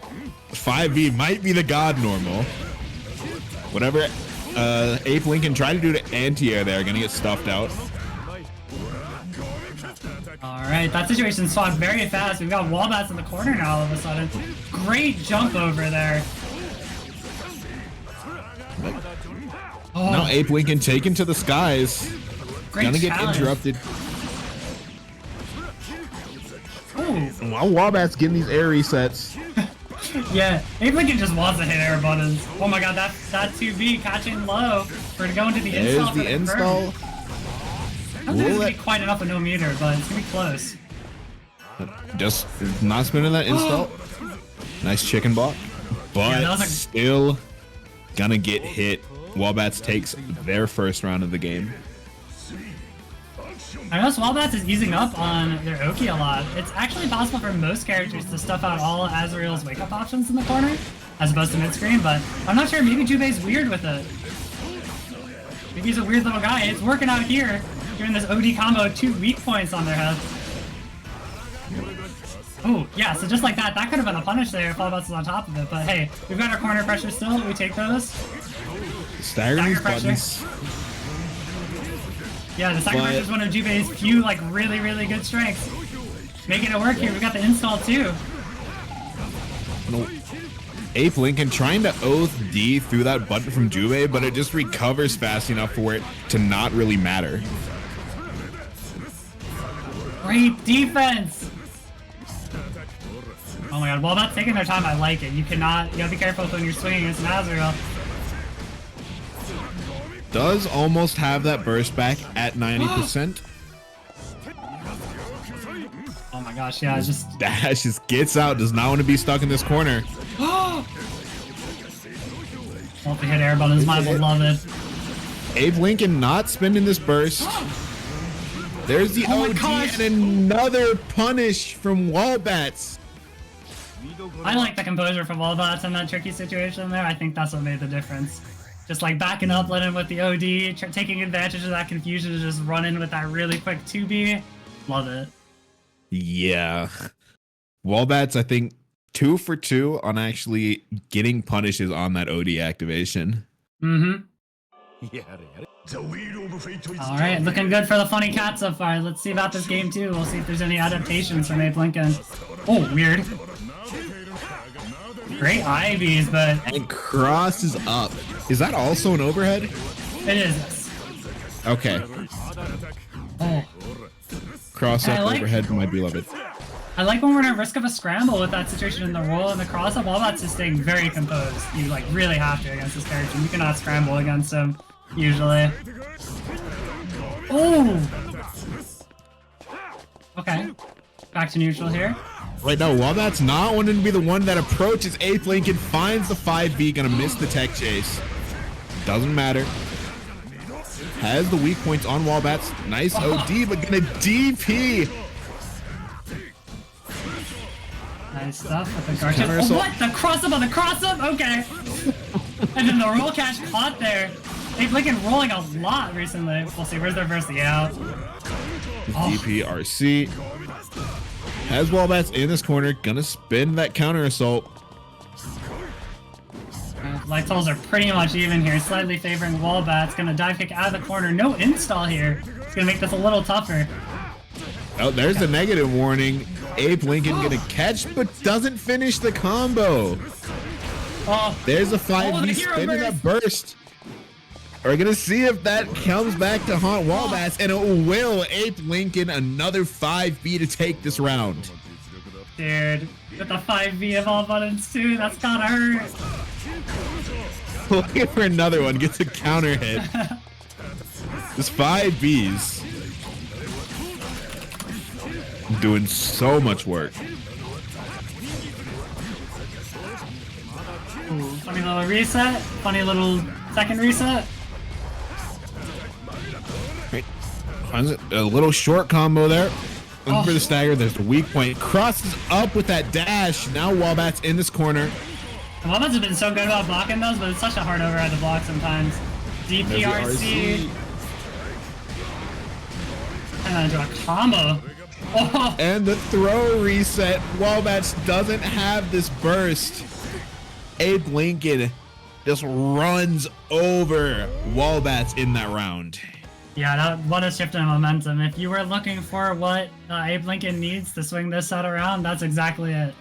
5B might be the god normal. Whatever Ape Lincoln tried to do the anti-air there, gonna get stuffed out. Alright, that situation swapped very fast. We've got walbats in the corner now all of a sudden. Great jump over there. Oh, Now Ape Lincoln taken to the skies. great Gonna get challenge. interrupted. Ooh. While Walbat's getting these air resets. Yeah, Ape Lincoln just wants to hit air buttons. Oh my god, that 2B catching low for to go into the There's install. the install. I don't think it's gonna be quite enough of no meter, but it's gonna be close. Just not spinning that install. Nice chicken block. But Yeah, that was a- still gonna get hit. Walbats takes their first round of the game. I noticed Walbats is easing up on their Oki a lot. It's actually possible for most characters to stuff out all Azrael's wake-up options in the corner, as opposed to mid-screen, but I'm not sure. Maybe Jubei's weird with it. Maybe he's a weird little guy. It's working out here, doing this OD combo, 2 weak points on their head. Oh, yeah, so just like that, that could have been a punish there if Walbats was on top of it, but hey, we've got our corner pressure still. We take those. Staggering these pressure. buttons. Yeah, the second pressure is one of Jubei's few, like, really, really good strengths. Making it work here. We got the install, too. No. Ape Lincoln trying to oath D through that button from Jubei, but it just recovers fast enough for it to not really matter. Great defense! Oh my god, while not taking their time, I like it. You gotta be careful when you're swinging against an Azrael. Does almost have that burst back at 90%. Oh my gosh, yeah, it's just... Dash just gets out, does not want to be stuck in this corner. Multi-hit air buttons, my beloved. Abe Lincoln not spending this burst. There's the Oh my OD gosh. and another punish from Walbats. I like the composure from Walbats in that tricky situation there. I think that's what made the difference. Just like backing up, letting with the OD, taking advantage of that confusion to just run in with that really quick 2B. Love it. Yeah. Walbats, I think, 2 for 2 on actually getting punishes on that OD activation. Mm-hmm. Alright, looking good for the funny cat so far. Let's see about this game too. We'll see if there's any adaptations from Ape Lincoln. Oh, weird. Great IVs, but And crosses up. Is that also an overhead? it is. Okay. Oh. Cross I up like- overhead, my beloved. I like when we're at risk of a scramble with that situation in the roll, and the cross-up Walbats is staying very composed. You like really have to against this character. You cannot scramble against him, usually. Oh! Okay. Back to neutral here. Right now, Walbats not wanting to be the one that approaches Ape Lincoln, finds the 5B, gonna miss the tech chase. Doesn't matter. Has the weak points on Walbats. Nice OD, but gonna DP. Nice stuff with the guard. Counter Oh, assault. what? The cross-up on the cross-up? Okay. And then the roll catch caught there. They've Lincoln rolling a lot recently. We'll see. Where's their verse? Yeah. DPRC. Has Walbats in this corner. Gonna spin that counter assault. Light tolls are pretty much even here. Slightly favoring Walbats. Gonna dive kick out of the corner. No install here. It's gonna make this a little tougher. Oh, there's the negative warning. Ape Lincoln gonna catch, but doesn't finish the combo. Oh, There's a Oh, 5B the hero spinning that burst. We're gonna see if that comes back to haunt Walbats, and it will. Ape Lincoln, another 5B to take this round. dude. With the 5V of all buttons too. That's gotta hurt. Looking for another one, gets a counter hit. This 5Bs doing so much work. Ooh, funny little reset. Funny little second reset. Right. Finds a little short combo there. Looking for the stagger. There's the weak point. Crosses up with that dash. Now Walbats in this corner. The Walbats have been so good about blocking those, but it's such a hard overhead to block sometimes. DPRC. And then into a combo. Oh, And the throw reset. Walbats doesn't have this burst. Abe Lincoln just runs over walbats in that round. Yeah, what a shift in momentum. If you were looking for what Abe Lincoln needs to swing this set around, that's exactly it.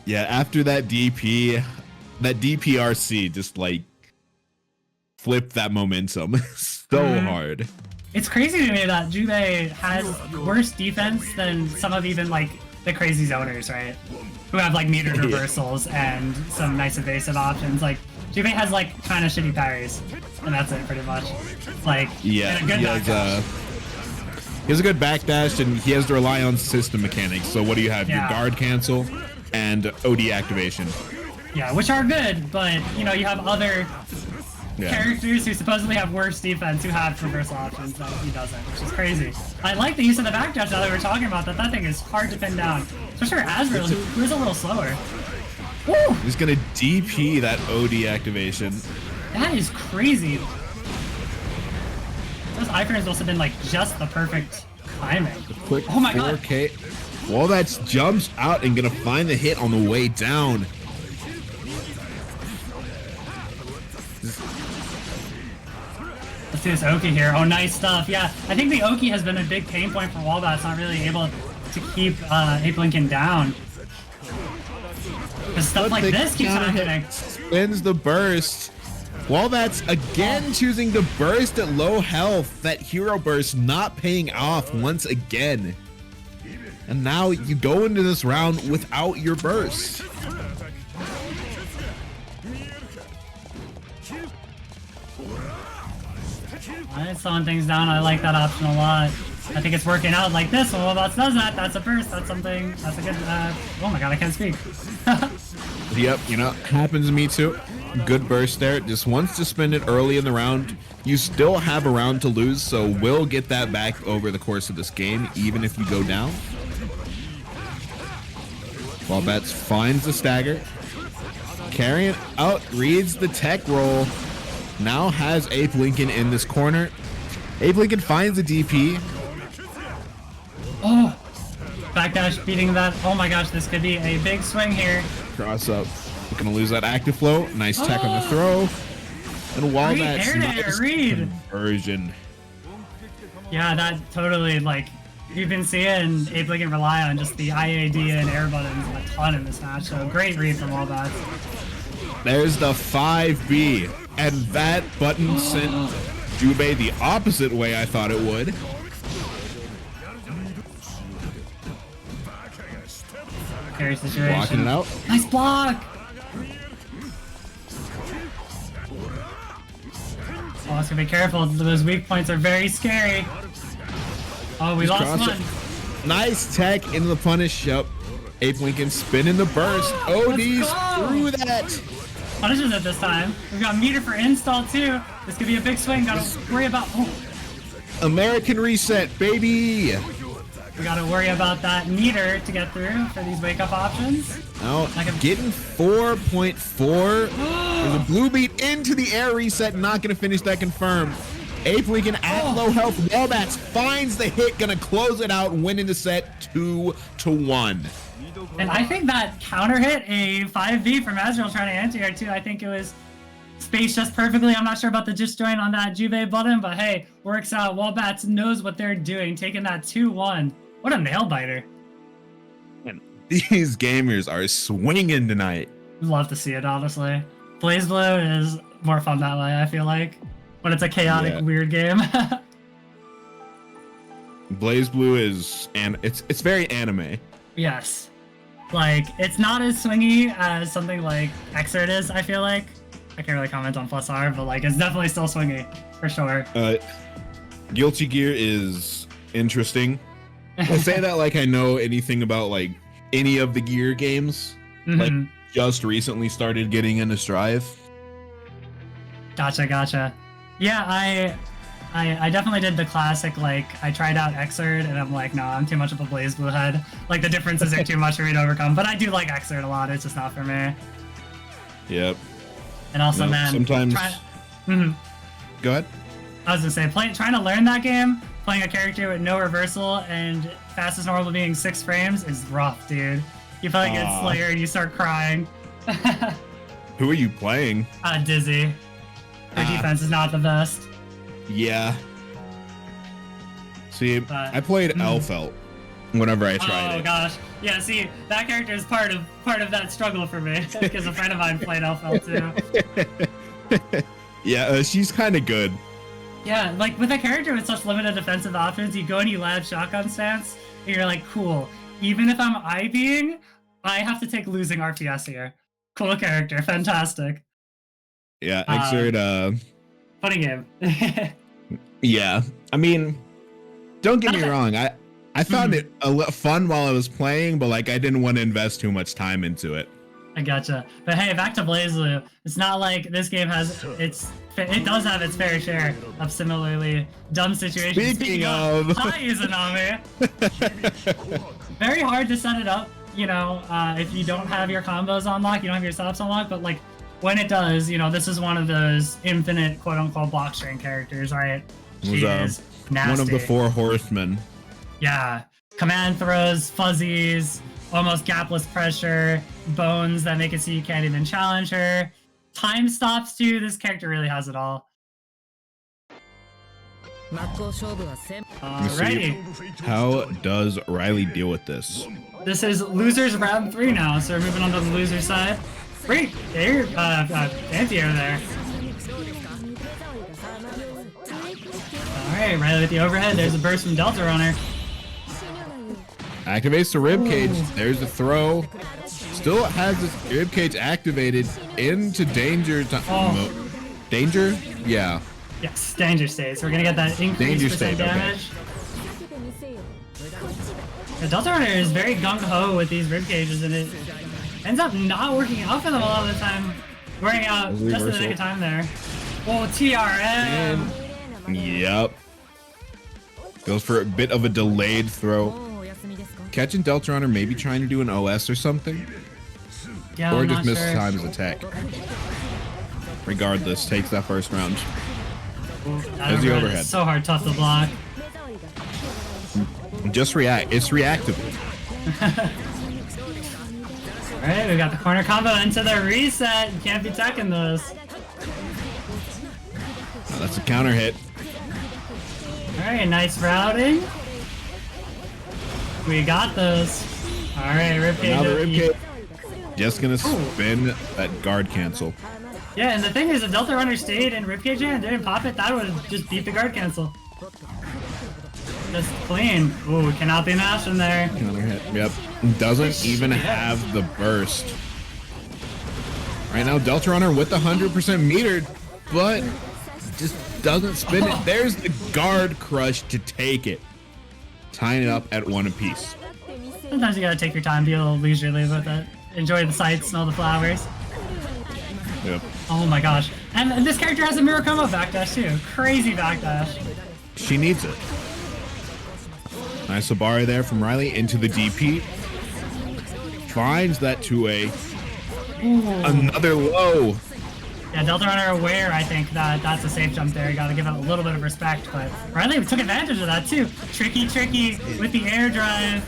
Yeah, after that DP, that DPRC just like flipped that momentum so hard. It's crazy to me that Jube has worse defense than some of even like the crazy zoners, right? Who have like metered reversals and some nice evasive options. Like Jube has like kind of shitty parries, and that's it pretty much. Like yeah, and a good he has a good backdash, and he has to rely on system mechanics. So what do you have? Yeah. Your guard cancel and OD activation. Yeah, which are good, but you know, you have other characters who supposedly have worse defense who have reversal options that he doesn't, which is crazy. I like the use of the backdash that we were talking about, that thing is hard to pin down. Especially for Azrael, who is a little slower. Woo! He's gonna DP that OD activation. That is crazy. Those iframes must have been like just the perfect timing. Quick Oh my god. 4K. Walbats jumps out and gonna find the hit on the way down. Let's do this Oki here. Oh, nice stuff. Yeah, I think the Oki has been a big pain point for Walbats, not really able to keep Ape Lincoln down. Because stuff like this keeps happening. Spins the burst. Walbats again choosing to burst at low health. That hero burst not paying off once again. And now you go into this round without your burst. Alright, slowing things down. I like that option a lot. I think it's working out like this. When Walbats does that, that's a burst. That's something. That's a good. Oh my god, I can't speak. Yep, you know, happens to me too. Good burst there. Just wants to spend it early in the round. You still have a round to lose, so we'll get that back over the course of this game, even if you go down. Walbats finds the stagger. Carrying out, reads the tech roll. Now has Ape Lincoln in this corner. Ape Lincoln finds the DP. Oh, backdash beating that. Oh my gosh, this could be a big swing here. Cross up. We're gonna lose that active flow. Nice tech on the throw. And Walbats nice conversion. Yeah, that totally, like, you've been seeing Ape Lincoln rely on just the IAD and air buttons a ton in this match, so great read from Walbats. There's the 5B, and that button sent Jube the opposite way I thought it would. Scary situation. Blocking it out. Nice block! Oh, let's be careful. Those weak points are very scary. Oh, we lost one. Nice tech into the punish. Yep. Ape Lincoln spinning the burst. ODs through that. Punishes it this time. We've got meter for install too. This could be a big swing. Gotta worry about. Oh. American reset, baby. We gotta worry about that meter to get through for these wake up options. Now getting 4.4. There's a blue beat into the air reset. Not gonna finish that confirmed. Ape Lincoln at low health. Walbats finds the hit. Gonna close it out, winning the set 2-1. And I think that counter hit a 5V from Azrael trying to anti-air too. I think it was spaced just perfectly. I'm not sure about the just join on that Juve button, but hey, works out. Walbats knows what they're doing, taking that 2-1. What a nail biter. And these gamers are swinging tonight. Love to see it, honestly. Blaze Blue is more fun that way, I feel like. When it's a chaotic, weird game. Blaze Blue is, and it's very anime. Yes. Like, it's not as swingy as something like Xrd is, I feel like. I can't really comment on Plus R, but like, it's definitely still swingy, for sure. Guilty Gear is interesting. I say that like I know anything about like any of the Gear games. Like, just recently started getting into Strive. Gotcha. Yeah, I definitely did the classic, like, I tried out Xrd, and I'm like, no, I'm too much of a Blaze Blue head. Like, the differences are too much for me to overcome, but I do like Xrd a lot, it's just not for me. Yep. And also, man, sometimes... Go ahead. I was gonna say, trying to learn that game, playing a character with no reversal, and fastest normal being 6 frames is rough, dude. You probably get Slayer and you start crying. Who are you playing? Dizzy. Her defense is not the best. Yeah. See, I played Elfelt whenever I tried it. Oh gosh. Yeah, see, that character is part of that struggle for me because a friend of mine played Elfelt too. Yeah, she's kind of good. Yeah, like with a character with such limited defensive options, you go and you land shotgun stance, and you're like, cool. Even if I'm IBing, I have to take losing RPS here. Cool character, fantastic. Yeah, Exert, Funny game. yeah, I mean, don't get me wrong. I found it fun while I was playing, but like I didn't want to invest too much time into it. I gotcha. But hey, back to BlazBlue. It's not like this game has it does have its fair share of similarly dumb situations. Speaking of, hi Izanami. Very hard to set it up, you know, if you don't have your combos on lock, you don't have your setups on lock, but like when it does, you know, this is one of those infinite quote unquote block string characters, right? She is nasty. One of the 4 horsemen. Yeah. Command throws, fuzzies, almost gapless pressure, bones that make it so you can't even challenge her. Time stops too. This character really has it all. Alrighty. How does Riley deal with this? This is losers round 3 now, so we're moving on to the loser side. Great, there, anti-air there. Alright, Riley with the overhead. There's a burst from Deltarunner. Activates the ribcage. There's the throw. Still has this ribcage activated into danger. Danger? Yeah. Yes, danger state. So we're gonna get that increased percent damage. The Deltarunner is very gung-ho with these ribcages, and it ends up not working out for them a lot of the time. Wearing out just in the nick of time there. Oh, TRM! Yep. Goes for a bit of a delayed throw. Catching Deltarunner, maybe trying to do an OS or something. Yeah, or I'm just not misses sure. time his attack. Regardless, takes that first round. There's the overhead. It's so hard, tough to block. Just react. It's reactive. Alright, we got the corner combo into the reset. You can't be teching those. Oh, that's a counter hit. Alright, nice routing. We got those. Alright, ribcage. Another ribcage. Just gonna spin that guard cancel. Yeah, and the thing is, if Deltarunner stayed in ribcage and didn't pop it, that would have just beat the guard cancel. Just clean. Ooh, cannot be mashed in there. Counter hit. Yep. Doesn't even have the burst. Right now, Deltarunner with 100% metered, but just doesn't spin it. There's the guard crush to take it. Tying it up at 1 apiece. Sometimes you gotta take your time, be a little leisurely with it. Enjoy the sights, smell the flowers. Yep. Oh my gosh. And this character has a mirror combo backdash too. Crazy backdash. She needs it. Nice Sabari there from Riley into the DP. Finds that 2A. Another low. Yeah, Deltarunner aware, I think, that that's a safe jump there. You gotta give it a little bit of respect, but Riley took advantage of that too. Tricky with the air drive.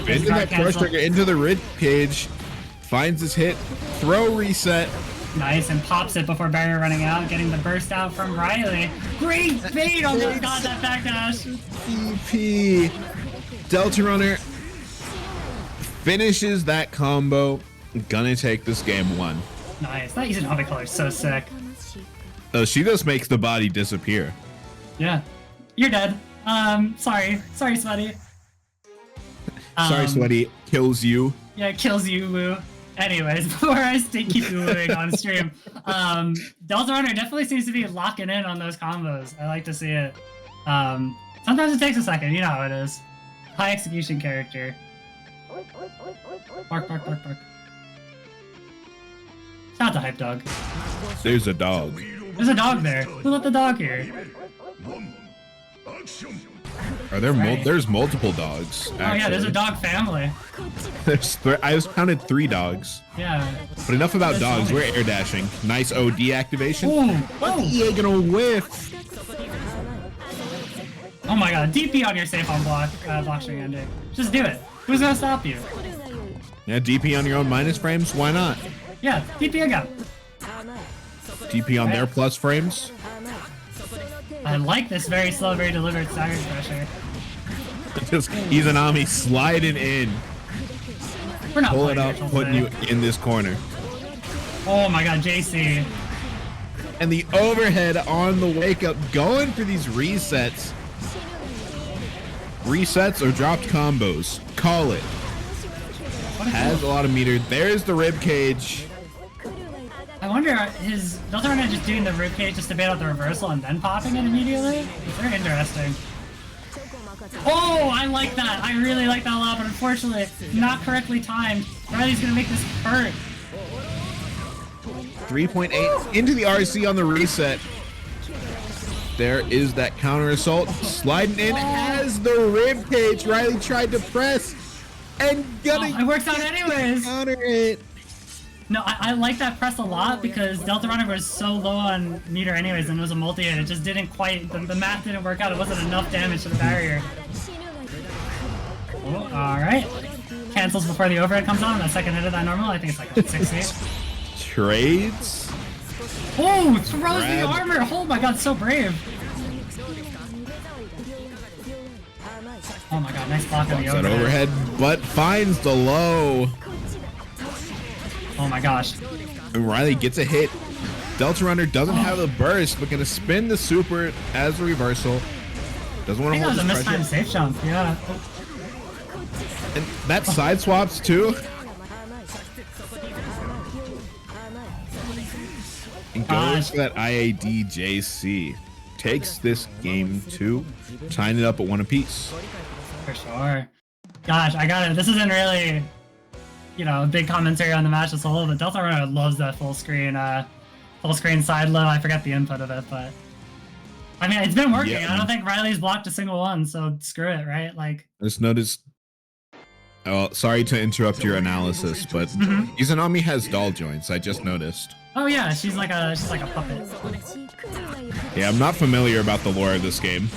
Into that crush trigger, into the rib cage. Finds his hit. Throw reset. Nice, and pops it before barrier running out, getting the burst out from Riley. Great bait! Almost got that backdash. DP. Deltarunner finishes that combo. Gonna take this game 1. Nice. That using Hobby Color is so sick. Oh, she just makes the body disappear. Yeah. You're dead. Sorry, Sweaty. Sorry, Sweaty. Kills you. Yeah, it kills you, Woo. Anyways, before I keep you wooing on stream, Deltarunner definitely seems to be locking in on those combos. I like to see it. Sometimes it takes a second, you know how it is. High execution character. Bark. Shout out to Hype Dog. There's a dog. There's a dog there. Who let the dog here? Are there there's multiple dogs, actually. Oh yeah, there's a dog family. I just counted 3 dogs. Yeah. But enough about dogs. We're air dashing. Nice OD activation. Ooh, But EA gonna whiff. Oh my god, DP on your safe on block string ending. Just do it. Who's gonna stop you? Yeah, DP on your own minus frames. Why not? Yeah, DP again. DP on their plus frames. I like this very slow, very deliberate stagger pressure. Just Izanami sliding in. We're not Pull it playing up, neutral putting today. you in this corner. Oh my god, JC. And the overhead on the wake up, going for these resets. Resets or dropped combos. Call it. Has a lot of meter. There's the rib cage. I wonder, is Deltarunner just doing the ribcage just to bait out the reversal and then popping it immediately? It's very interesting. Oh, I like that. I really like that a lot, but unfortunately, not correctly timed. Riley's gonna make this hurt. 3.8 into the RC on the reset. There is that counter assault. Sliding in as the rib cage. Riley tried to press and gonna It works out anyways. counter it. No, I like that press a lot because Deltarunner was so low on meter anyways, and it was a multi-hit. It just didn't quite, the math didn't work out. It wasn't enough damage to the barrier. Oh, alright. Cancels before the overhead comes on. That second hit of that normal, I think it's like a 60. Trades. Oh, throws the Grab. armor. Oh my god, so brave. Oh my god, nice block on the That overhead. overhead, but finds the low. Oh my gosh. And Riley gets a hit. Deltarunner doesn't have the burst, but gonna spin the super as a reversal. Doesn't I want to think that hold was a this pressure. mistimed safe jump, yeah. And that side swaps too. And goes for that IAD JC. Takes this game too. Tying it up at 1 apiece. For sure. Gosh, I got it. This isn't really, you know, a big commentary on the match as a whole, but Deltarunner loves that full screen side low. I forget the input of it, but I mean, it's been working. Yeah. I don't think Riley's blocked a single one, so screw it, right? Like, I just noticed. Oh, sorry to interrupt your analysis, but Mm-hmm. Izanami has doll joints. I just noticed. oh yeah, she's like a puppet. Yeah, I'm not familiar about the lore of this game.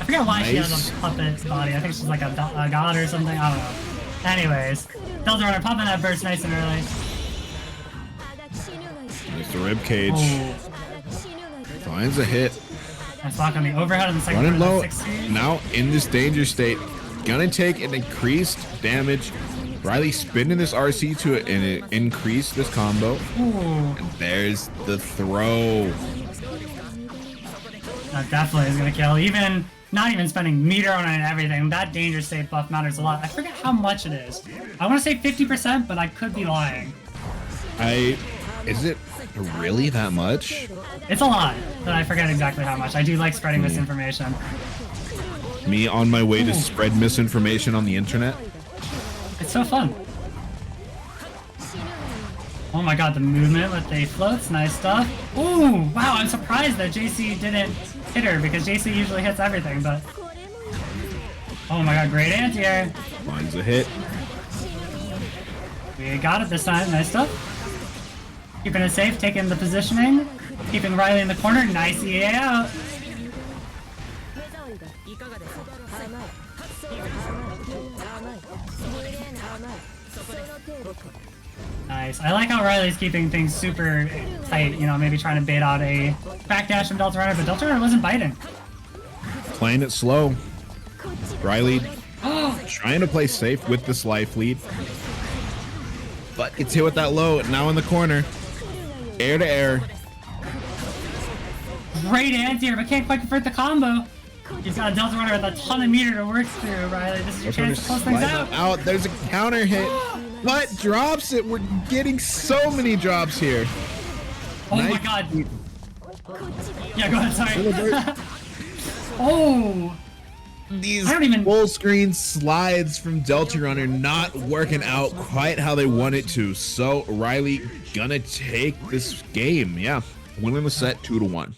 I forget why she has Nice. a puppet body. I think she's like a god or something. I don't know. Anyways, Deltarunner popping that burst nice and early. There's the rib cage. Oh, Finds a hit. nice block on the overhead on the second Running part of low. the 60. Now in this danger state. Gonna take an increased damage. Riley spinning this RC to it and increase this combo. Ooh, And there's the throw. that definitely is gonna kill. Even not even spending meter on it and everything. That danger state buff matters a lot. I forget how much it is. I want to say 50%, but I could be lying. Is it really that much? It's a lot, but I forget exactly how much. I do like spreading misinformation. Me on my way to Ooh. spread misinformation on the internet. It's so fun. Oh my god, the movement with the floats, nice stuff. Ooh, wow, I'm surprised that JC didn't hit her because JC usually hits everything, but... Oh my god, great anti-air. Finds a hit. We got it this time, nice stuff. Keeping it safe, taking the positioning. Keeping Riley in the corner, nice EA out. Nice. I like how Riley's keeping things super tight, you know, maybe trying to bait out a backdash from Deltarunner, but Deltarunner wasn't biting. Playing it slow. Riley trying to play safe with this life lead. But gets hit with that low. Now in the corner. Air to air. Great anti-air, but can't quite convert the combo. He's got a Deltarunner with a ton of meter to work through, Riley. This is your chance to close things Sliding out. There's a counter hit. But drops it. We're getting so many drops here. Oh my Nice. god. Yeah, go ahead, sorry. Oh! These I don't even- full screen slides from Deltarunner not working out quite how they want it to. So Riley gonna take this game. Yeah, winning the set 2-1.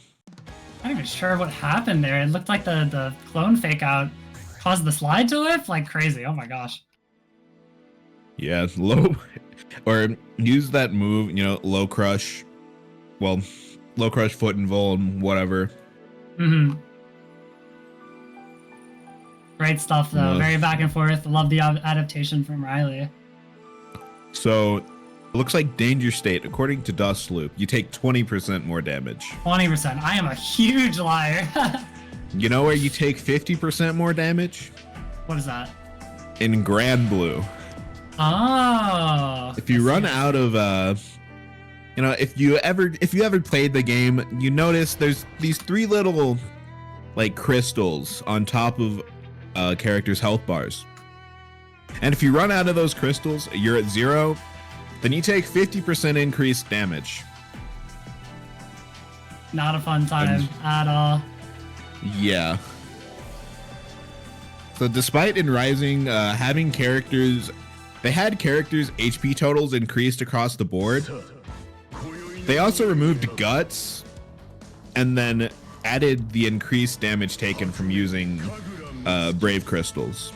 I'm not even sure what happened there. It looked like the clone fake out caused the slide to lift like crazy. Oh my gosh. Yeah, low or use that move. You know, low crush. Well, low crush foot and vol and whatever. Mm-hmm. Great stuff though. Very back and forth. Love the adaptation from Riley. So, it looks like Danger State, according to Dust Loop, you take 20% more damage. 20%. I am a huge liar. You know where you take 50% more damage? What is that? In Grand Blue. Oh. If you run out of you know, if you ever played the game, you notice there's these 3 little like crystals on top of characters' health bars. And if you run out of those crystals, you're at 0, then you take 50% increased damage. Not a fun time at all. Yeah. So despite in Rising having characters, they had characters' HP totals increased across the board. They also removed guts and then added the increased damage taken from using Brave Crystals.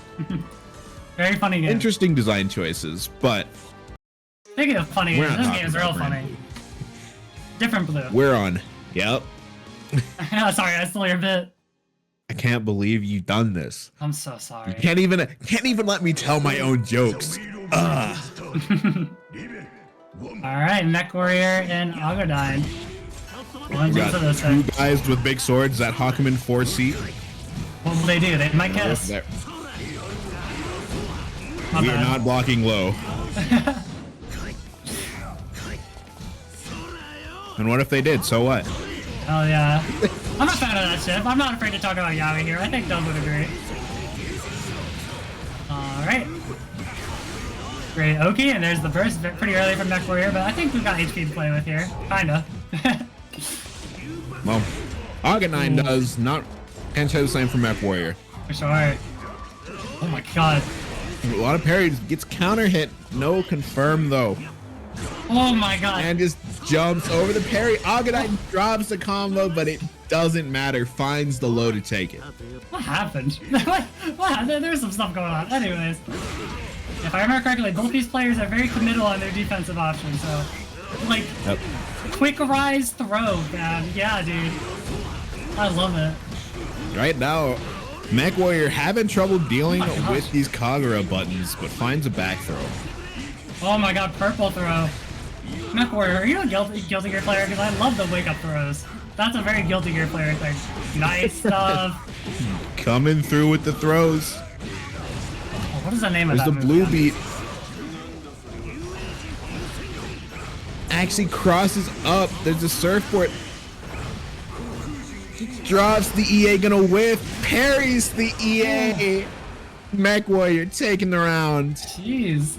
Very funny game. Interesting design choices, but Speaking of funny games, this game is real funny. Different blue. We're on. Yep. Sorry, I stole your bit. I can't believe you've done this. I'm so sorry. You can't even let me tell my own jokes. Ugh. Alright, MechWarrior and Augodyne. We got 2 guys with big swords that Hakumen 4C. What will they do? They might kiss. We are not blocking low. And what if they did? So what? Oh yeah. I'm a fan of that ship. I'm not afraid to talk about Yaoi here. I think Dove would agree. Alright. Great Oki, and there's the burst pretty early from MechWarrior, but I think we've got HP to play with here. Kinda. Well, Augodyne does not. Can't say the same for MechWarrior. For sure. Oh my god. A lot of parries, gets counter hit, no confirm though. Oh my god. And just jumps over the parry. Augodyne drops the combo, but it doesn't matter. Finds the low to take it. What happened? What happened? There's some stuff going on. Anyways. If I remember correctly, both these players are very committal on their defensive options, so like quick rise throw, man. Yeah, dude. I love it. Right now, MechWarrior having trouble dealing with these Kagura buttons, but finds a back throw. Oh my god, purple throw. MechWarrior, are you a Guilty Gear player? Because I love the wake up throws. That's a very Guilty Gear player thing. Nice stuff. Coming through with the throws. What is the name of that There's the blue movie? beat. Actually crosses up. There's a surfboard. Drops the EA, gonna whiff. Parries the EA. MechWarrior taking the round. Jeez.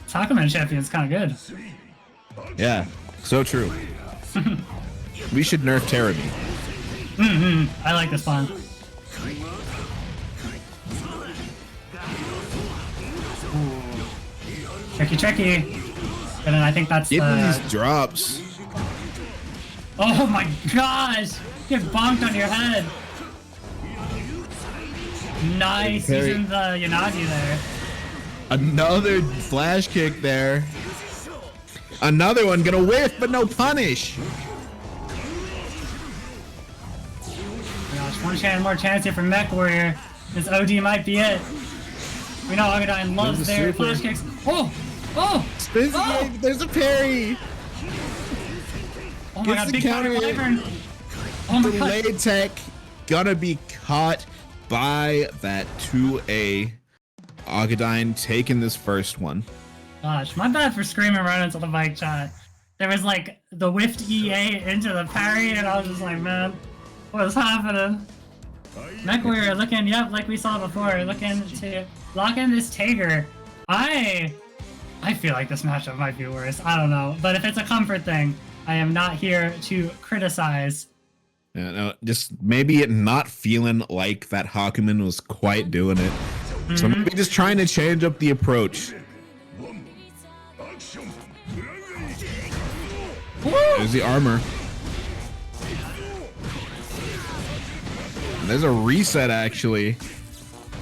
Hakumen champion's kind of good. Yeah, so true. We should nerf Terramy. I like this one. Tricky. And then I think that's Give me these drops. Oh my gosh! Get bonked on your head. Nice, using the Yanagi there. Another flash kick there. Another one gonna whiff, but no punish. Gosh, more chance here for MechWarrior. This OD might be it. We know Augodyne loves their flash kicks. Oh! There's a parry. Oh my god, big counter wyvern. Oh my god. Delayed tech gonna be caught by that 2A. Augodyne taking this first one. Gosh, my bad for screaming right into the mic chat. There was like the whiffed EA into the parry, and I was just like, man, what is happening? MechWarrior looking, yep, like we saw before, looking to lock in this Tager. I feel like this matchup might be worse. I don't know, but if it's a comfort thing, I am not here to criticize. Yeah, no, just maybe it not feeling like that Hakumen was quite doing it. So maybe just trying to change up the approach. There's the armor. There's a reset, actually.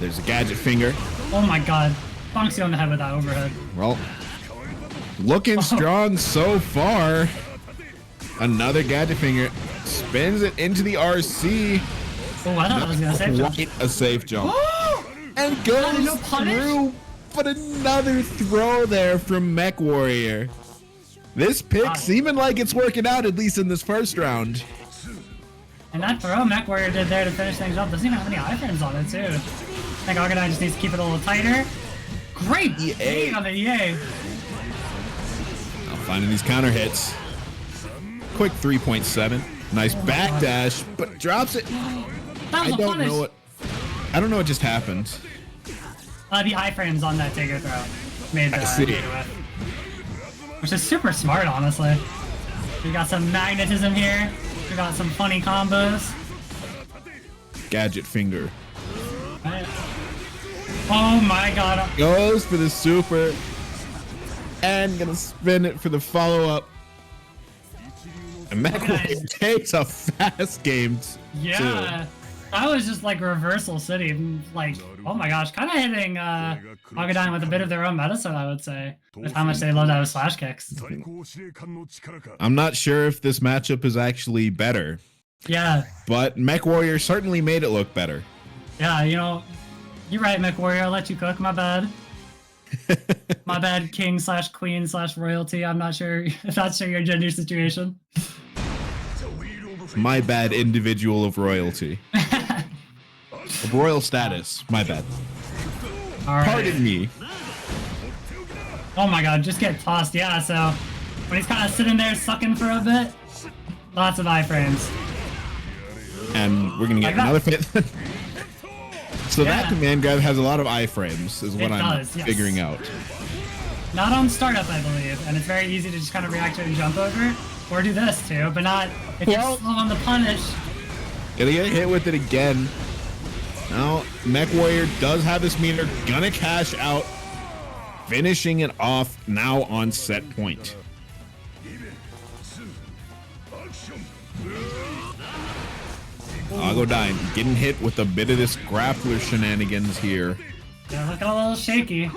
There's a gadget finger. Oh my god. Bonks you on the head with that overhead. Well, looking strong so far. Another gadget finger. Spins it into the RC. Oh, I thought I was gonna save jump. Quite a safe jump. And goes no punish? through, but another throw there from MechWarrior. This pick seeming like it's working out, at least in this first round. And that throw MechWarrior did there to finish things up doesn't even have any iframes on it, too. I think Augodyne just needs to keep it a little tighter. Great EA on the EA. Now finding these counter hits. Quick 3.7. Nice backdash, but drops it. That was a punish. I don't know what just happened. The iframes on that Tiger throw made the whiff. Which is super smart, honestly. We got some magnetism here. We got some funny combos. Gadget finger. Oh my god. Goes for the super. And gonna spin it for the follow-up. And MechWarrior takes a fast game. Yeah. Too. That was just like reversal city. Like, oh my gosh, kind of hitting Augodyne with a bit of their own medicine, I would say, with how much they love those slash kicks. I'm not sure if this matchup is actually better. Yeah. But MechWarrior certainly made it look better. Yeah, you know, you're right, MechWarrior. I'll let you cook. My bad. My bad, king slash queen slash royalty. I'm not sure if that's your gender situation. My bad, individual of royalty. Of royal status. My bad. All right. Pardon me. Oh my god, just get tossed. Yeah, so when he's kind of sitting there sucking for a bit, lots of iframes. And we're going to get another fit. So that command grab has a lot of iframes, is what I'm figuring out. Not on startup, I believe, and it's very easy to just kind of react to it and jump over it, or do this too, but not if you're slow on the punish. Gonna get hit with it again. Now, MechWarrior does have this meter, gonna cash out, finishing it off now on set point. Augodyne getting hit with a bit of this grappler shenanigans here. Yeah, looking a little shaky.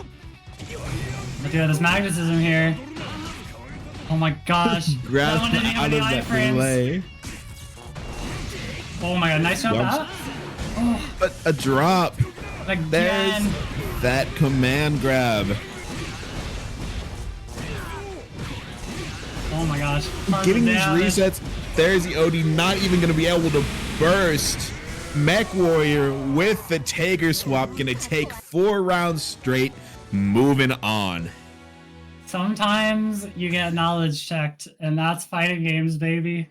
But yeah, this magnetism here. Oh my gosh. Grabs out of that delay. Oh my god, nice jump out. Oh. But a drop. Again. There's that command grab. Oh my gosh. Getting these resets. There's the OD not even going to be able to burst. MechWarrior with the Tiger swap going to take 4 rounds straight. Moving on. Sometimes you get knowledge checked, and that's fighting games, baby.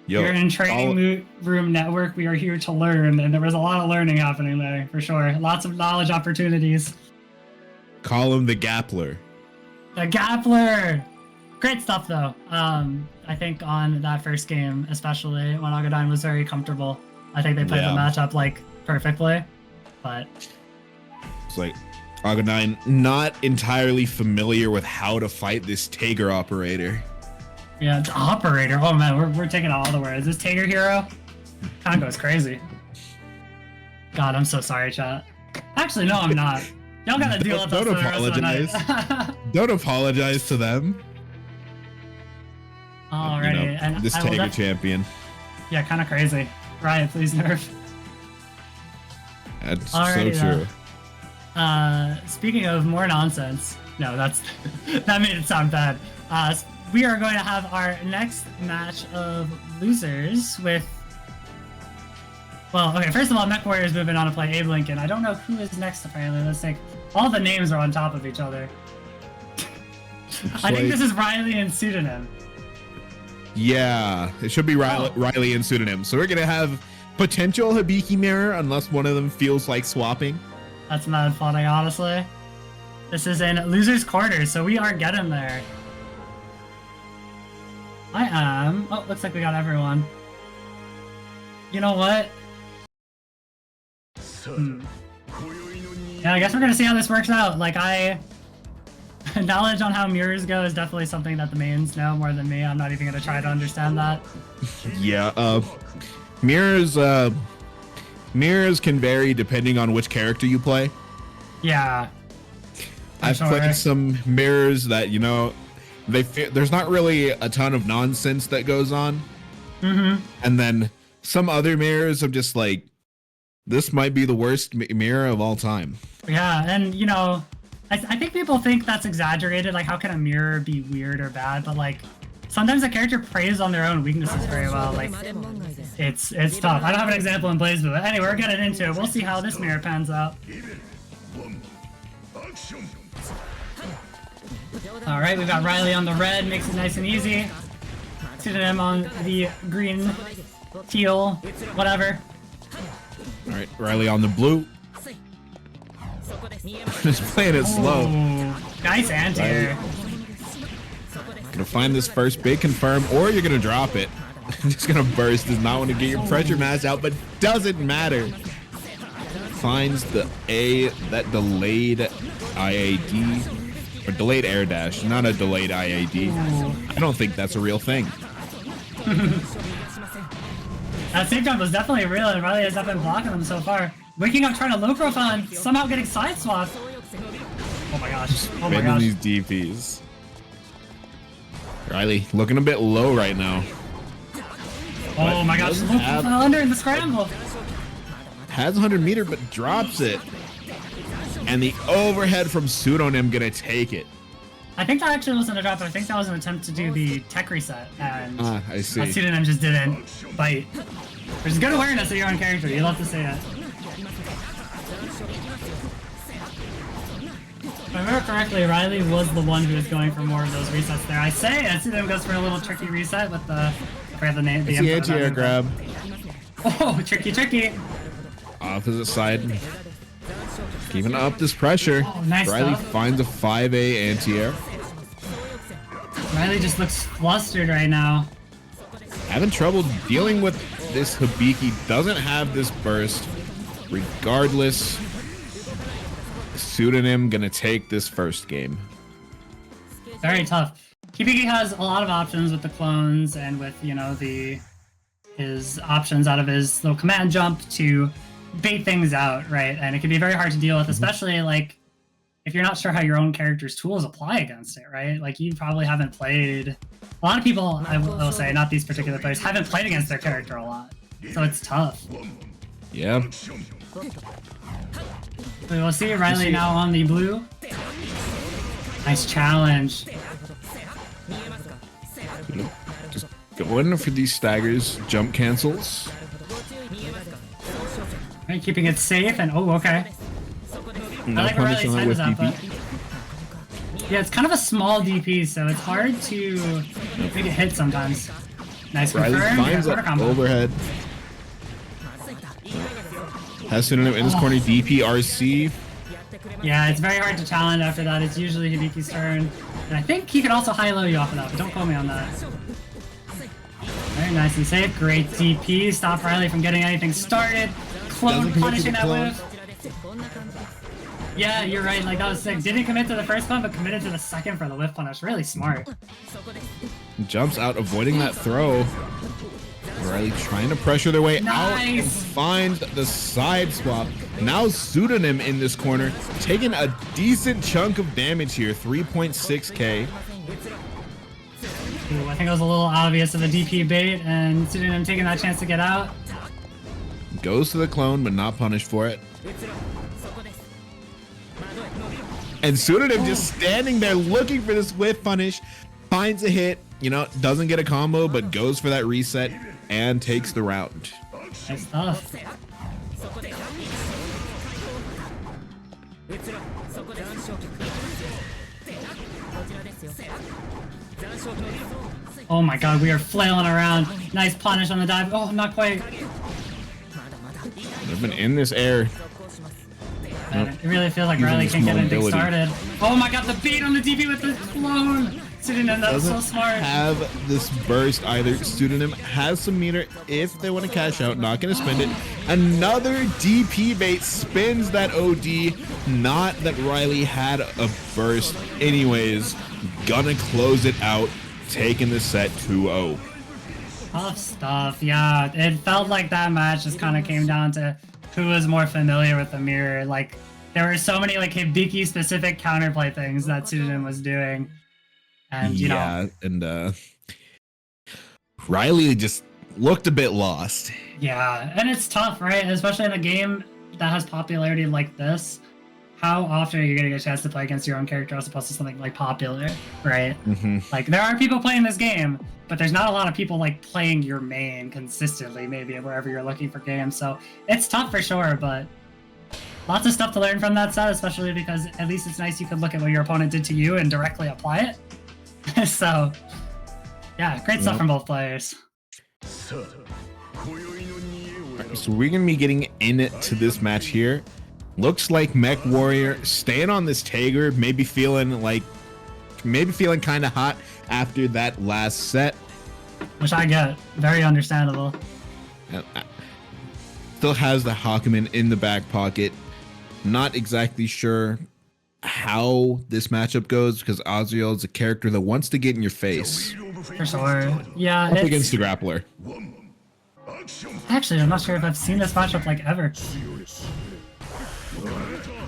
Yo, You're in training room network. We are here to learn, and there was a lot of learning happening there, for sure. Lots of knowledge opportunities. Call him the Gappler. The Gappler! Great stuff, though. I think on that first game, especially, when Augodyne was very comfortable. I think they played the matchup, like, perfectly. But it's like Augodyne not entirely familiar with how to fight this Tiger operator. yeah, the operator. Oh man, we're taking all the words. This Tiger hero kind of goes crazy. God, I'm so sorry, chat. Actually, no, I'm not. Y'all gotta deal with us for the rest of the night. Don't apologize to them. Alrighty, You know, and this Tiger champion. Yeah, kind of crazy. Riot, please nerf. That's Alrighty, so true. Speaking of more nonsense, no, that made it sound bad. We are going to have our next match of losers with. Well, okay. First of all, MechWarrior is moving on to play Abe Lincoln. I don't know who is next. Apparently, let's think. All the names are on top of each other. I think this is Riley and Pseudonym. Yeah, it should be Riley and Pseudonym. So we're gonna have potential Hibiki mirror unless one of them feels like swapping. That's mad funny, honestly. This is in losers' quarters, so we are getting there. I am. Oh, looks like we got everyone. You know what? Yeah, I guess we're gonna see how this works out. Like, knowledge on how mirrors go is definitely something that the mains know more than me. I'm not even gonna try to understand that. Yeah, mirrors can vary depending on which character you play. Yeah. I've played some mirrors that, you know, there's not really a ton of nonsense that goes on. Mm-hmm. And then some other mirrors are just like, This might be the worst mirror of all time. Yeah, and you know, I think people think that's exaggerated. Like, how can a mirror be weird or bad? But like, sometimes a character preys on their own weaknesses very well. Like, it's tough. I don't have an example in Blaze, but anyway, we're getting into it. We'll see how this mirror pans out. All right, we've got Riley on the red, makes it nice and easy. Pseudonym on the green, teal, whatever. All right, Riley on the blue. Just playing it slow. Ooh, nice anti-air. Gonna find this first big confirm, or you're gonna drop it. Just gonna burst. Does not want to get your pressure mass out, but doesn't matter. Finds the A, that delayed IAD, or delayed air dash, not a delayed IAD. I don't think that's a real thing. That save jump was definitely real, and Riley has not been blocking them so far. Waking up trying to low profile and somehow getting side swapped. Oh my gosh. Oh my gosh. These DPs. Riley looking a bit low right now. Oh my gosh. Low profile under in the scramble. Has 100 meter, but drops it. And the overhead from Pseudonym gonna take it. I think that actually wasn't a drop. I think that was an attempt to do the tech reset, and I see. Pseudonym just didn't bite. There's good awareness of your own character. You love to say that. If I remember correctly, Riley was the one who was going for more of those resets there. I say, and Pseudonym goes for a little tricky reset with the, I forgot the name. The anti-air grab. Oh, tricky. Opposite side. Keeping up this pressure. Oh, nice Riley stuff. finds a 5A anti-air. Riley just looks flustered right now. Having trouble dealing with this Hibiki. Doesn't have this burst. Regardless, Pseudonym gonna take this first game. Very tough. Hibiki has a lot of options with the clones and with, you know, his options out of his little command jump to bait things out, right? And it can be very hard to deal with, especially like if you're not sure how your own character's tools apply against it, right? Like you probably haven't played. A lot of people, I will say, not these particular players, haven't played against their character a lot, so it's tough. Yeah. We will see Riley now on the blue. Nice challenge. Just going for these staggers, jump cancels. Right, keeping it safe and oh, okay. No I like where punish Riley's on head it was with up, DP. but yeah, it's kind of a small DP, so it's hard to make it hit sometimes. Nice Riley confirm. finds Quarter that combo. overhead. Has Pseudonym in his corner, DP, RC. Yeah, it's very hard to challenge after that. It's usually Hibiki's turn. And I think he could also high-low you off of that, but don't quote me on that. Very nice and safe. Great DP. Stop Riley from getting anything started. Clone Doesn't commit to punishing the that clone. whiff. Yeah, you're right. Like, that was sick. Didn't commit to the first one, but committed to the second for the whiff punish. Really smart. Jumps out, avoiding that throw. Riley trying to pressure their way out and Nice. finds the side swap. Now Pseudonym in this corner, taking a decent chunk of damage here, 3.6k. Ooh, I think it was a little obvious of a DP bait, and Pseudonym taking that chance to get out. Goes to the clone, but not punished for it. And Pseudonym just standing there looking for this whiff punish, finds a hit, you know, doesn't get a combo, but goes for that reset and takes the round. Nice stuff. Oh my god, we are flailing around. Nice punish on the dive. Oh, not quite. They've been in this air. Man, it really feels like Using Riley this can't get anything mobility. started. Oh my god, the bait on the DP with the clone! Pseudonym, that's so Doesn't smart. have this burst either. Pseudonym has some meter if they want to cash out, not going to spend it. Another DP bait spins that OD. Not that Riley had a burst. Anyways, gonna close it out, taking the set 2-0. Tough stuff, yeah. It felt like that match just kind of came down to who was more familiar with the mirror. Like, there were so many like Hibiki specific counterplay things that Pseudonym was doing. And, you know, And Riley just looked a bit lost. Yeah, and it's tough, right? Especially in a game that has popularity like this. How often are you getting a chance to play against your own character as opposed to something like popular, right? Like, there are people playing this game, but there's not a lot of people like playing your main consistently, maybe wherever you're looking for games. So it's tough for sure, but lots of stuff to learn from that set, especially because at least it's nice you could look at what your opponent did to you and directly apply it. So, yeah, great stuff from both players. So we're gonna be getting into this match here. Looks like MechWarrior staying on this Tiger, maybe feeling kind of hot after that last set. Which I get, very understandable. Still has the Hakumen in the back pocket. Not exactly sure how this matchup goes because Azrael is a character that wants to get in your face. For sure. Yeah, Up against the grappler. Actually, I'm not sure if I've seen this matchup like ever.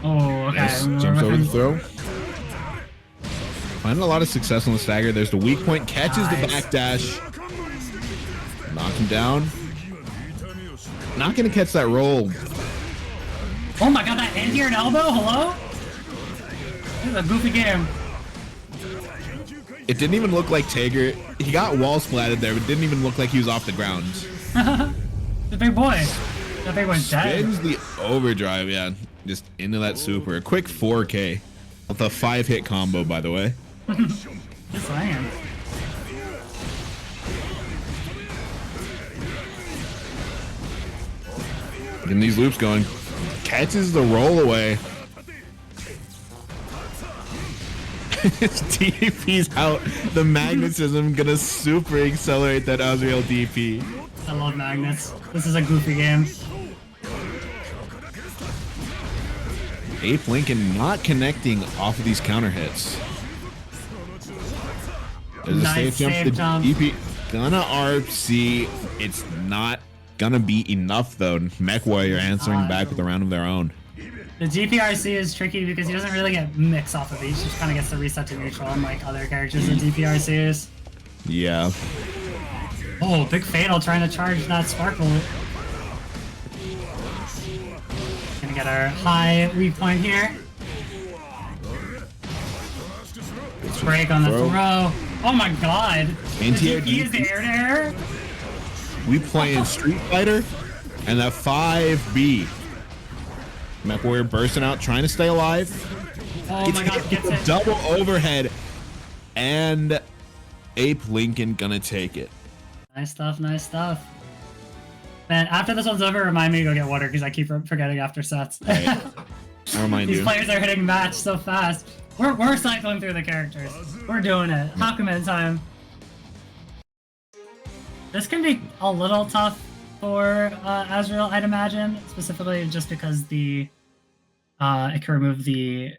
Oh, okay. Nice. Jumps over the throw. Finding a lot of success on the stagger. There's the weak point. Catches the backdash. Knock him down. Not going to catch that roll. Oh my god, that anti-air elbow? Hello? This is a goofy game. It didn't even look like Tiger. He got wall splatted there, but it didn't even look like he was off the ground. The big boy. That big one's dead. Spins the overdrive, yeah. Just into that super. A quick 4K. With a 5-hit combo, by the way. Just saying. Getting these loops going. Catches the roll away. DP's out. The magnetism gonna super accelerate that Azrael DP. I love magnets. This is a goofy game. Ape Lincoln not connecting off of these counter hits. There's Nice a safe jump. The DP gonna RC. It's not gonna be enough though. MechWarrior answering back with a round of their own. The GPRC is tricky because he doesn't really get mix off of each. He just kind of gets the reset to neutral unlike other characters in GPRCs. Yeah. Oh, big fatal trying to charge that Sparkle. Gonna get our high weak point here. Break on the throw. Oh my god. Anti-air The DP is the air-to-air? We playing Street Fighter and that 5B. MechWarrior bursting out, trying to stay alive. Oh my god, gets it. Double overhead. And Ape Lincoln gonna take it. Nice stuff, nice stuff. Man, after this one's over, remind me to go get water because I keep forgetting after sets. Right. I'll remind These you. players are hitting match so fast. We're cycling through the characters. We're doing it. Hakumen time. This can be a little tough for Azrael, I'd imagine, specifically just because it can remove the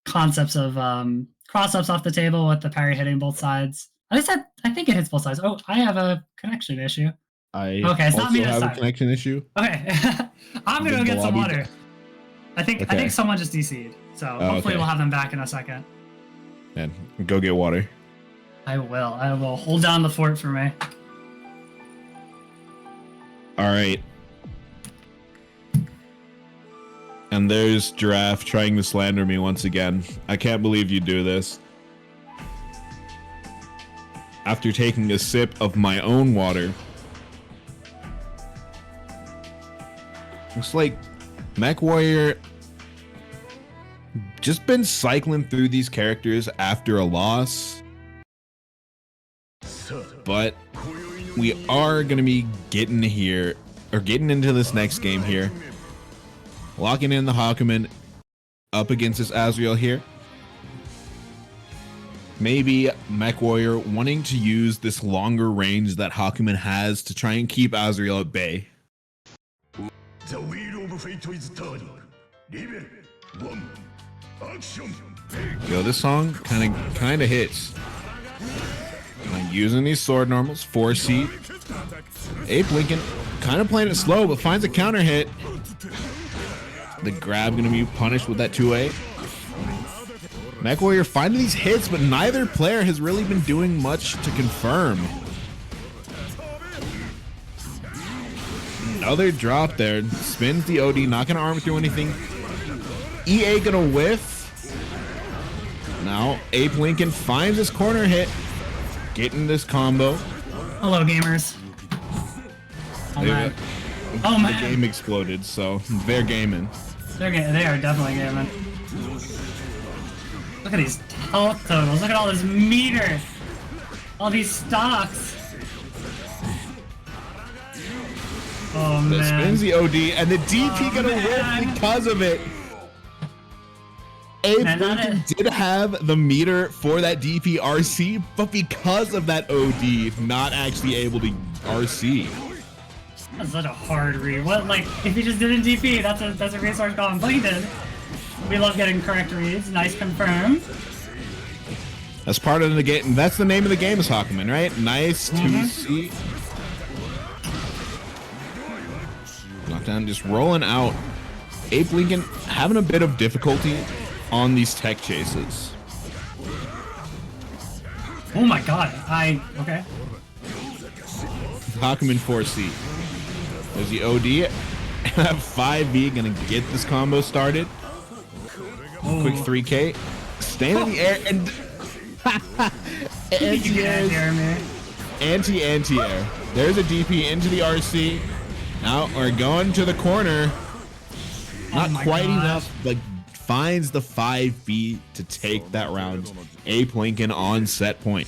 concepts of cross-ups off the table with the parry hitting both sides. At least I think it hits both sides. Oh, I have a connection issue. Okay, it's not me this have time. a connection issue. Okay, I'm gonna go get some water. I think someone just DC'd, so hopefully we'll have them back in a second. And go get water. I will. Hold down the fort for me. All right. And there's Giraffe trying to slander me once again. I can't believe you do this. After taking a sip of my own water. Looks like MechWarrior just been cycling through these characters after a loss. But we are going to be getting into this next game here. Locking in the Hakumen up against this Azrael here. Maybe MechWarrior wanting to use this longer range that Hakumen has to try and keep Azrael at bay. The wheel of fate is turning. Level 1. Action. Yo, this song kind of hits. Using these sword normals, 4C. Ape Lincoln kind of playing it slow, but finds a counter hit. The grab gonna be punished with that 2A. MechWarrior finding these hits, but neither player has really been doing much to confirm. Another drop there. Spins the OD, not gonna arm through anything. EA gonna whiff. Now Ape Lincoln finds his corner hit, getting this combo. Hello, gamers. Oh man. Oh The man. game exploded, so they're gaming. They are definitely gaming. Look at these health totals. Look at all this meter. All these stocks. Oh The man. spins the OD, and the DP gonna man. whiff because of it. Ape Man, that Lincoln did have the meter for that DP RC, but because of that OD, not actually able to RC. That's such a hard read. What, like, if you just didn't DP, that's a resource completed. We love getting correct reads. Nice confirm. That's part of the game. That's the name of the game, is Hawkman, right? Nice to see. Knockdown just rolling out. Ape Lincoln having a bit of difficulty on these tech chases. Oh my god. Okay. Hawkman 4C. There's the OD. And 5B gonna get this combo started. Quick 3K. Staying in the air and anti-air. There's a DP into the RC. Now we're going to the corner. Not quite enough, but finds the 5B to take that round. Ape Lincoln on set point.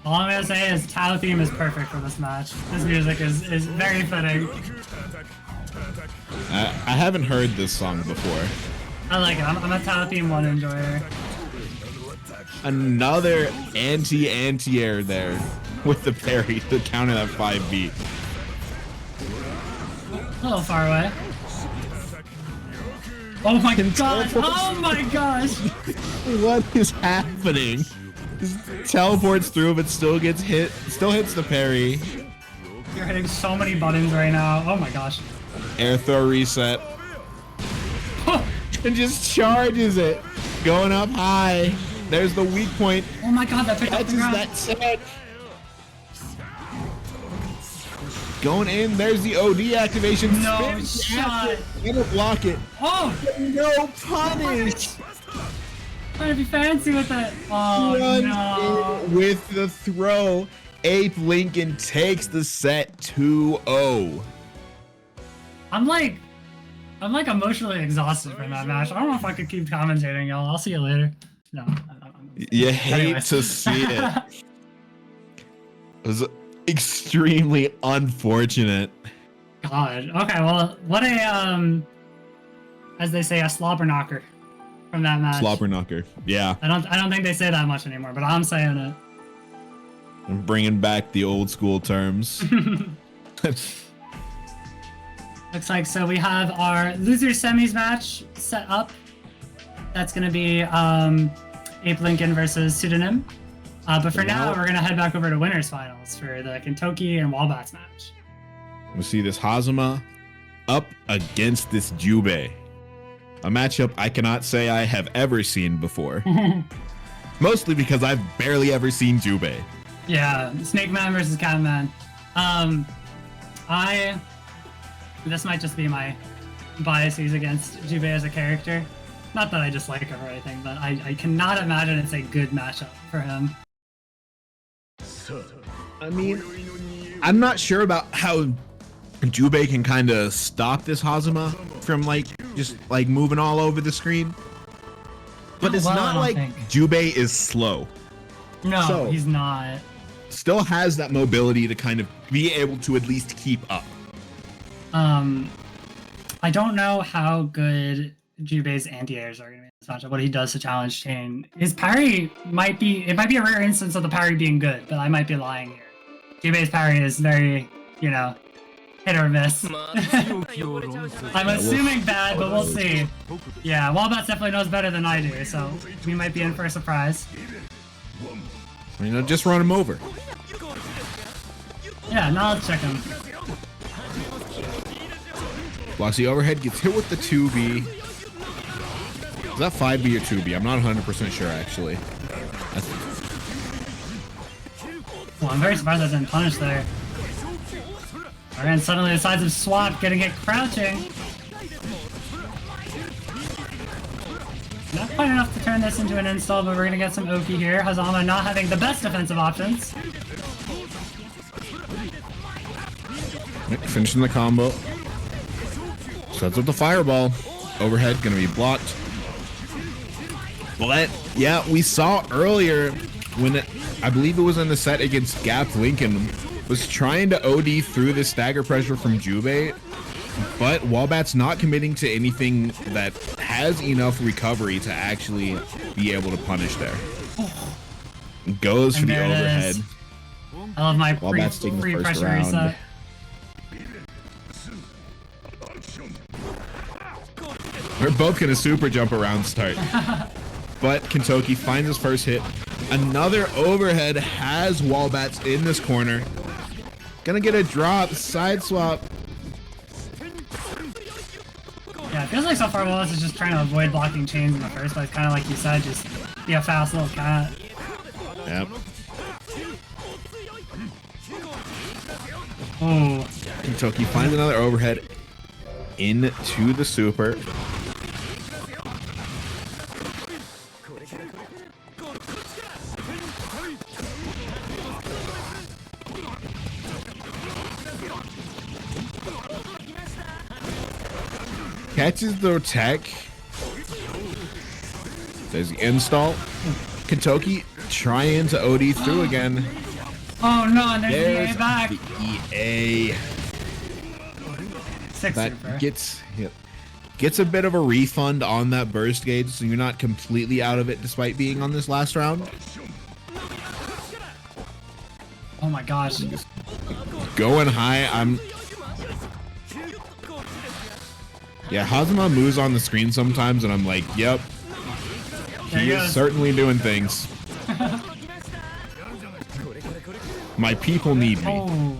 All I'm gonna say is Tao theme is perfect for this match. This music is very fitting. I haven't heard this song before. I like it. I'm a Tao theme one enjoyer. Another anti-air there with the parry to counter that 5B. A little far away. Oh my gosh! Oh my gosh! What is happening? Just teleports through, but still gets hit. Still hits the parry. You're hitting so many buttons right now. Oh my gosh. Air throw reset. And just charges it. Going up high. There's the weak point. Oh my god, that picked up the Catches ground. that set. Going in. There's the OD activation. No Spins shot. after, gonna block it. Oh! No punish. Trying to be fancy with it. Oh Runs no. in with the throw. Ape Lincoln takes the set 2-0. I'm like emotionally exhausted from that match. I don't know if I could keep commentating, y'all. I'll see you later. No. You hate Anyway. to see it. It was extremely unfortunate. God. Okay, well, what a as they say, a slobber knocker from that match. Slobber knocker. Yeah. I don't think they say that much anymore, but I'm saying it. I'm bringing back the old school terms. Looks like so we have our loser semis match set up. That's gonna be Ape Lincoln versus Pseudonym. But for now, we're gonna head back over to winners finals for the Kentoki and Walbats match. We see this Hazama up against this Jubei. A matchup I cannot say I have ever seen before. Mostly because I've barely ever seen Jubei. Yeah, Snake Man versus Cat Man. This might just be my biases against Jubei as a character. Not that I dislike him or anything, but I cannot imagine it's a good matchup for him. I mean, I'm not sure about how Jubei can kind of stop this Hazama from just moving all over the screen. But it's Well, I not don't like think. Jubei is slow. No, So- he's not. Still has that mobility to kind of be able to at least keep up. I don't know how good Jubei's anti-airs are going to be in this matchup, what he does to challenge Chain. His parry might be a rare instance of the parry being good, but I might be lying here. Jubei's parry is very, hit or miss. I'm assuming bad, but we'll see. Yeah, Walbats definitely knows better than I do, so we might be in for a surprise. Just run him over. Yeah, now let's check him. Blocks the overhead, gets hit with the 2B. Is that 5B or 2B? I'm not 100% sure, actually. Well, I'm very surprised I didn't punish there. And suddenly the sides of SWAT gonna get crouching. Not quite enough to turn this into an install, but we're gonna get some Oki here. Hazama not having the best defensive options. Finishing the combo. Sets up the fireball. Overhead gonna be blocked. But yeah, we saw earlier when I believe it was in the set against Gap Lincoln, was trying to OD through the stagger pressure from Jubei, but Walbat's not committing to anything that has enough recovery to actually be able to punish there. Goes for the overhead. I love my Walbat's taking the first pressure round. reset. We're both gonna super jump around start. But Kentoki finds his first hit. Another overhead has Walbats in this corner. Gonna get a drop, side swap. Yeah, it feels like so far Wallace is just trying to avoid blocking chains in the first place, kind of like you said, just be a fast little cat. Yep. Oh, Kentoki finds another overhead into the super. Catches the tech. There's the install. Kentoki trying to OD through again. oh no, and there's There's the EA back. the EA. Six That super. gets a bit of a refund on that burst gauge, so you're not completely out of it despite being on this last round. Oh my gosh. Going high. Yeah, Hazama moves on the screen sometimes, and I'm like, yep, There he he is goes. certainly doing things. My people need me. Oh.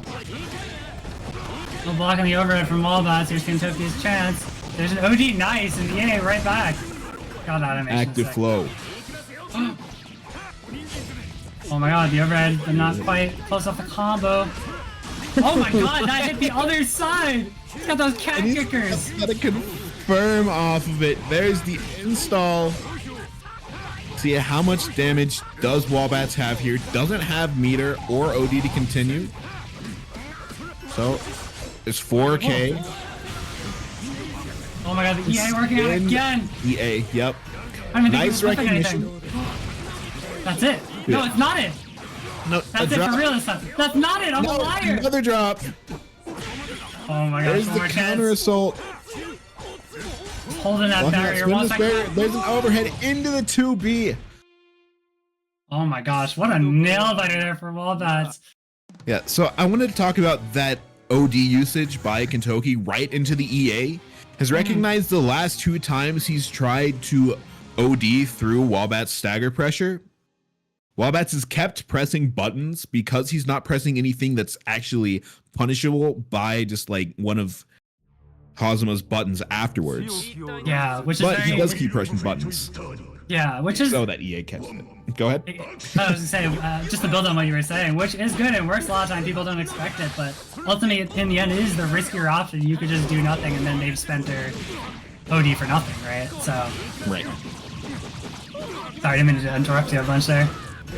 No blocking the overhead from Walbats. Here's Kentoki's chance. There's an OD, nice, and the EA right back. God, that animation. Active sick. flow. Oh my god, the overhead, but not quite close off the combo. Oh my god, that hit the other side! He's got those cat kickers! Gotta confirm off of it. There's the install. See how much damage does Walbats have here. Doesn't have meter or OD to continue. So it's 4K. Oh my god, the EA working out In again! EA, yep. I don't even think Nice he was flipping recognition. anything. That's it. No, Yeah. it's not it. No, That's it for real this time. That's not it. I'm a liar. Another drop. Oh my gosh, There's one the more counter chance. assault. Holding that Blocking that barrier. spin One this barrier. second. There's an overhead into the 2B. Oh my gosh, what a nail biter there for Walbats. Yeah, so I wanted to talk about that OD usage by Kentoki right into the EA. Has recognized the last 2 times he's tried to OD through Walbat's stagger pressure. Walbats has kept pressing buttons because he's not pressing anything that's actually punishable by just like one of Hazama's buttons afterwards. Yeah, which is But very... he does keep pressing buttons Yeah, which is... so that EA catches it. Go ahead. I was gonna say, just to build on what you were saying, which is good and works a lot of time. People don't expect it, but ultimately, in the end, it is the riskier option. You could just do nothing, and then they've spent their OD for nothing, right? So, Right. sorry, I didn't mean to interrupt you a bunch there.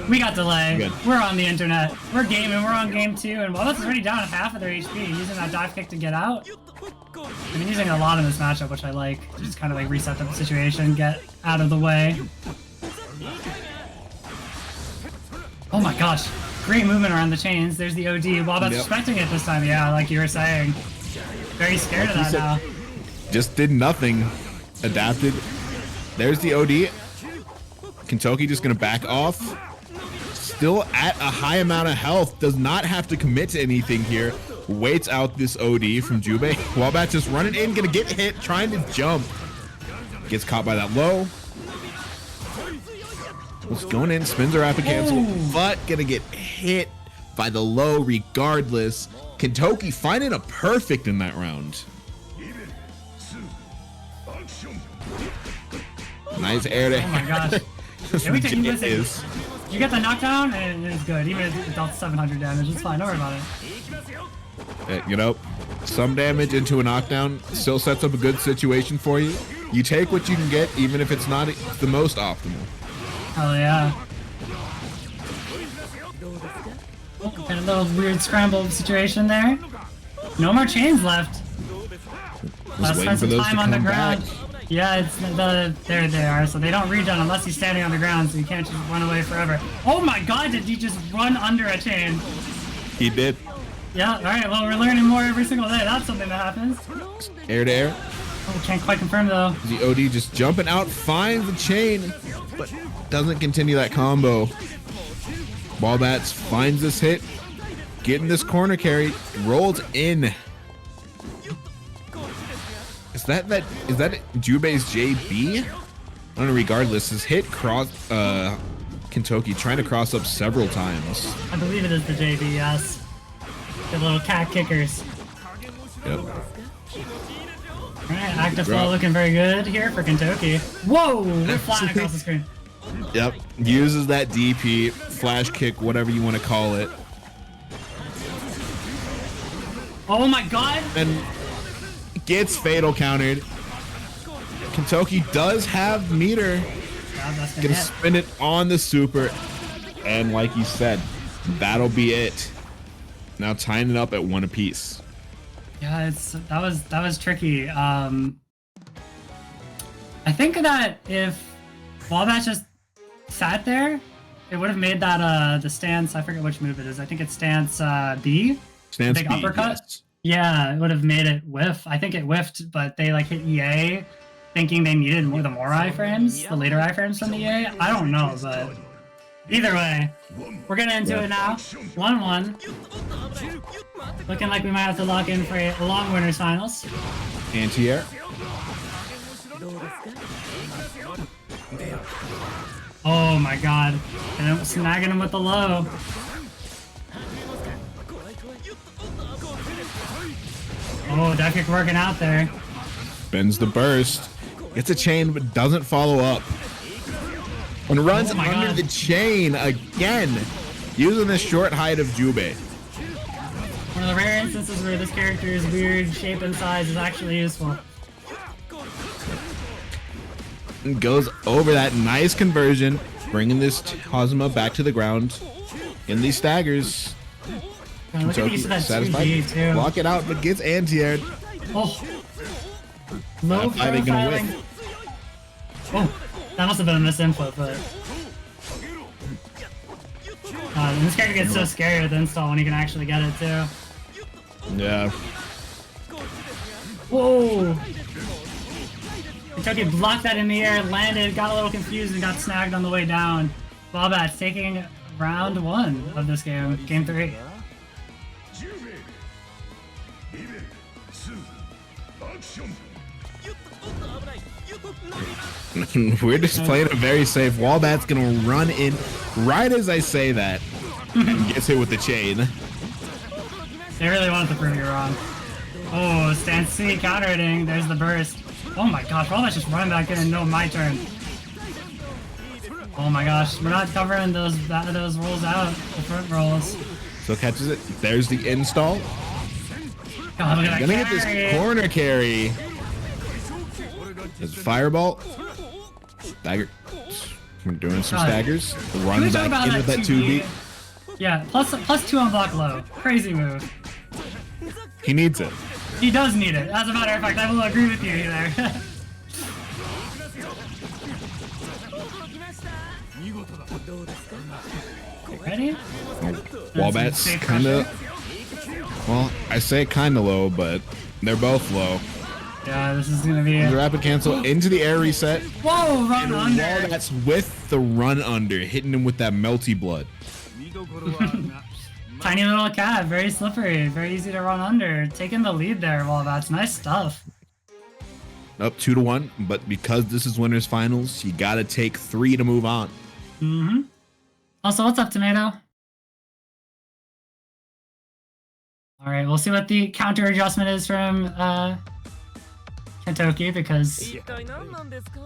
We got delay. Good. We're on the internet. We're gaming. We're on game 2, and Walbats is already down at half of their HP, using that dive kick to get out. I've been using it a lot in this matchup, which I like. Just kind of like reset the situation, get out of the way. Oh my gosh, great movement around the chains. There's the OD. Walbats expecting it this time. Yeah, like you were saying. Very scared of that now. Just did nothing. Adapted. There's the OD. Kentoki just gonna back off. Still at a high amount of health. Does not have to commit to anything here. Waits out this OD from Jubei. Walbat just running in, gonna get hit, trying to jump. Gets caught by that low. Was going in, spins a rapid cancel, but gonna get hit by the low regardless. Kentoki finding a perfect in that round. Nice air to Oh my gosh. This Every time you legit listen, is. You get the knockdown, and it's good. Even if it dealt 700 damage, it's fine. Don't worry about it. You know, some damage into a knockdown still sets up a good situation for you. You take what you can get, even if it's not the most optimal. Hell yeah. Oh, got a little weird scramble situation there. No more chains left. Let's spend some time on the ground. Yeah, it's there they are. So they don't regen unless he's standing on the ground, so you can't just run away forever. Oh my god, did he just run under a chain? He did. Yeah, alright, well we're learning more every single day. That's something that happens. Air to air. Oh, can't quite confirm though. The OD just jumping out, finds the chain, but doesn't continue that combo. Walbats finds this hit, getting this corner carry, rolls in. Is that Jubei's JB? I don't know, regardless, his hit cross Kentoki trying to cross up several times. I believe it is the JB, yes. The little cat kickers. Yep. Alright, active flow looking very good here for Kentoki. Whoa! We're flying across the screen. Yep. Uses that DP, flash kick, whatever you want to call it. Oh my god! And gets fatal countered. Kentoki does have meter. Yeah, that's Gonna spin it on the super. And like you said, that'll be it. Now tying it up at 1 apiece. Yeah, that was tricky. I think that if Walbats just sat there, it would have made that the stance. I forget which move it is. I think it's stance B. Stance big B, uppercut. yes. Yeah, it would have made it whiff. I think it whiffed, but they like hit EA, thinking they needed the more iframes, the later iframes from the EA. I don't know, but either way, we're getting into it now. 1-1. Looking like we might have to lock in for a long winners finals. Anti-air. Oh my god. And I'm snagging him with the low. Oh, that kick working out there. Bends the burst. Gets a chain but doesn't follow up. And runs Oh my under God. the chain again. Using the short height of Jubei. One of the rare instances where this character's weird shape and size is actually useful. And goes over that nice conversion. Bringing this Cosmo back to the ground. In these staggers. Man, look at the use of that Satisfied. 2G too. Block it out but gets anti-aired. Oh. Low How are they gonna profiling. win? Oh, that must have been a misinput, but. This character gets so scary with install when he can actually get it too. Yeah. Whoa! Kentoki blocked that in the air, landed, got a little confused, and got snagged on the way down. Walbats taking round 1 of this game, game 3. We're just playing it very safe. Walbat's gonna run in right as I say that and gets hit with the chain. They really wanted to prove you wrong. Oh, stance C counter hitting. There's the burst. Oh my gosh, Walbat's just running back in and no, my turn. Oh my gosh, we're not covering those rolls out, the front rolls. So catches it. There's the install. God, look at that Gonna get this carry. corner carry. There's a fireball. Stagger. We're doing some God. staggers. Can we Run talk back about into that 2B. Yeah, plus 2 on block low. Crazy move. He needs it. He does need it. As a matter of fact, I will agree with you there. Ready? Walbats Safe kind of. pressure. Well, I say kind of low, but they're both low. Yeah, this is gonna be The it. rapid cancel into the air reset. Whoa, run under. Walbats with the run under, hitting him with that melty blood. Tiny little cat, very slippery, very easy to run under. Taking the lead there, Walbats. Nice stuff. Up 2-1, but because this is winners finals, you gotta take 3 to move on. Mm-hmm. Also, what's up, Tomato? All right, we'll see what the counter adjustment is from Kentoki because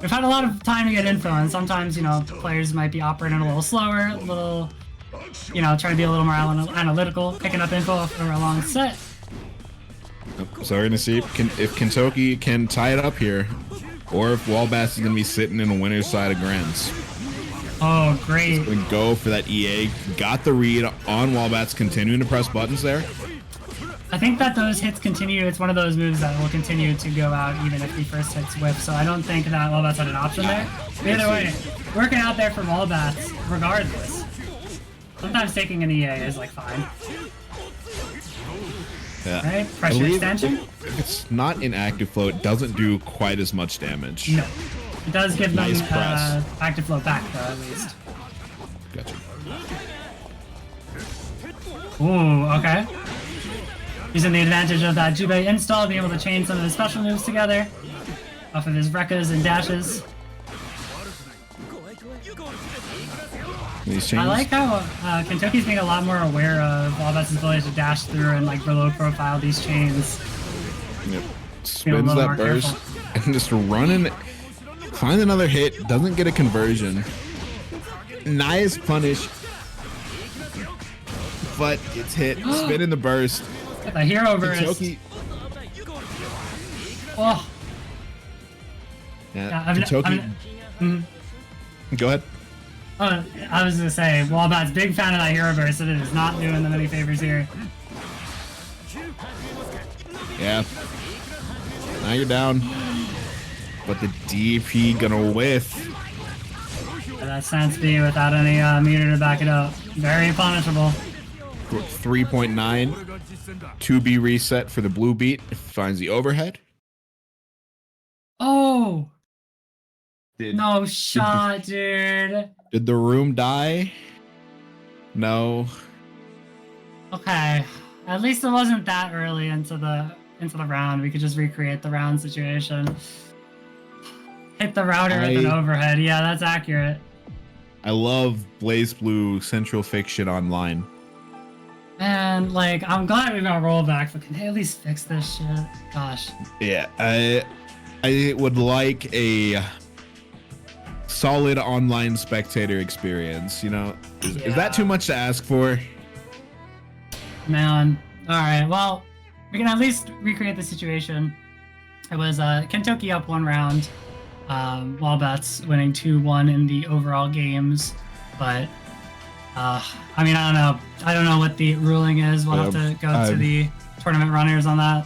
we've had a lot of time to get info, and sometimes, you know, players might be operating a little slower, a little, you know, trying to be a little more analytical, picking up info for a long set. So we're gonna see if Kentoki can tie it up here, or if Walbats is gonna be sitting in the winner's side of Grants. Oh, great. He's gonna go for that EA. Got the read on Walbats, continuing to press buttons there. I think that those hits continue. It's one of those moves that will continue to go out even if the first hits whiff, so I don't think that Walbats had an option there. But either way, working out there for Walbats, regardless. Sometimes taking an EA is like fine. Yeah. Right? Pressure extension? If it's not in active flow, it doesn't do quite as much damage. No. It does give them Nice press. active flow back though, at least. Gotcha. Ooh, okay. Using the advantage of that Jubei install, being able to chain some of his special moves together off of his Rekkas and dashes. These chains. I like how Kentoki's being a lot more aware of Walbats' ability to dash through and like below profile these chains. Yep. Being a Spins little that more burst careful. and just running. Finds another hit. Doesn't get a conversion. Nice punish. But it's hit. Spin in the burst. Get the hero burst. Kentoki. Oh, Yeah, yeah, Kentoki. Go ahead. I was gonna say, Walbat's big fan of that hero burst, and it is not doing them any favors here. Yeah. Now you're down. But the DP gonna whiff. And that Sense B without any meter to back it up. Very punishable. 3.9. 2B reset for the blue beat. Finds the overhead. Oh! Did, No shot, dude. Did the room die? No. Okay. At least it wasn't that early into the round. We could just recreate the round situation. Hit the router with an overhead. Yeah, that's accurate. I love Blaze Blue Central Fiction Online. And like, I'm glad we got rollback, but can they at least fix this shit? Gosh. Yeah, I would like a solid online spectator experience, you know? Is that too much to ask for? Man. Alright, well, we can at least recreate the situation. It was Kentoki up one round. Walbats winning 2-1 in the overall games, but I mean, I don't know what the ruling is. We'll have to go to the tournament runners on that,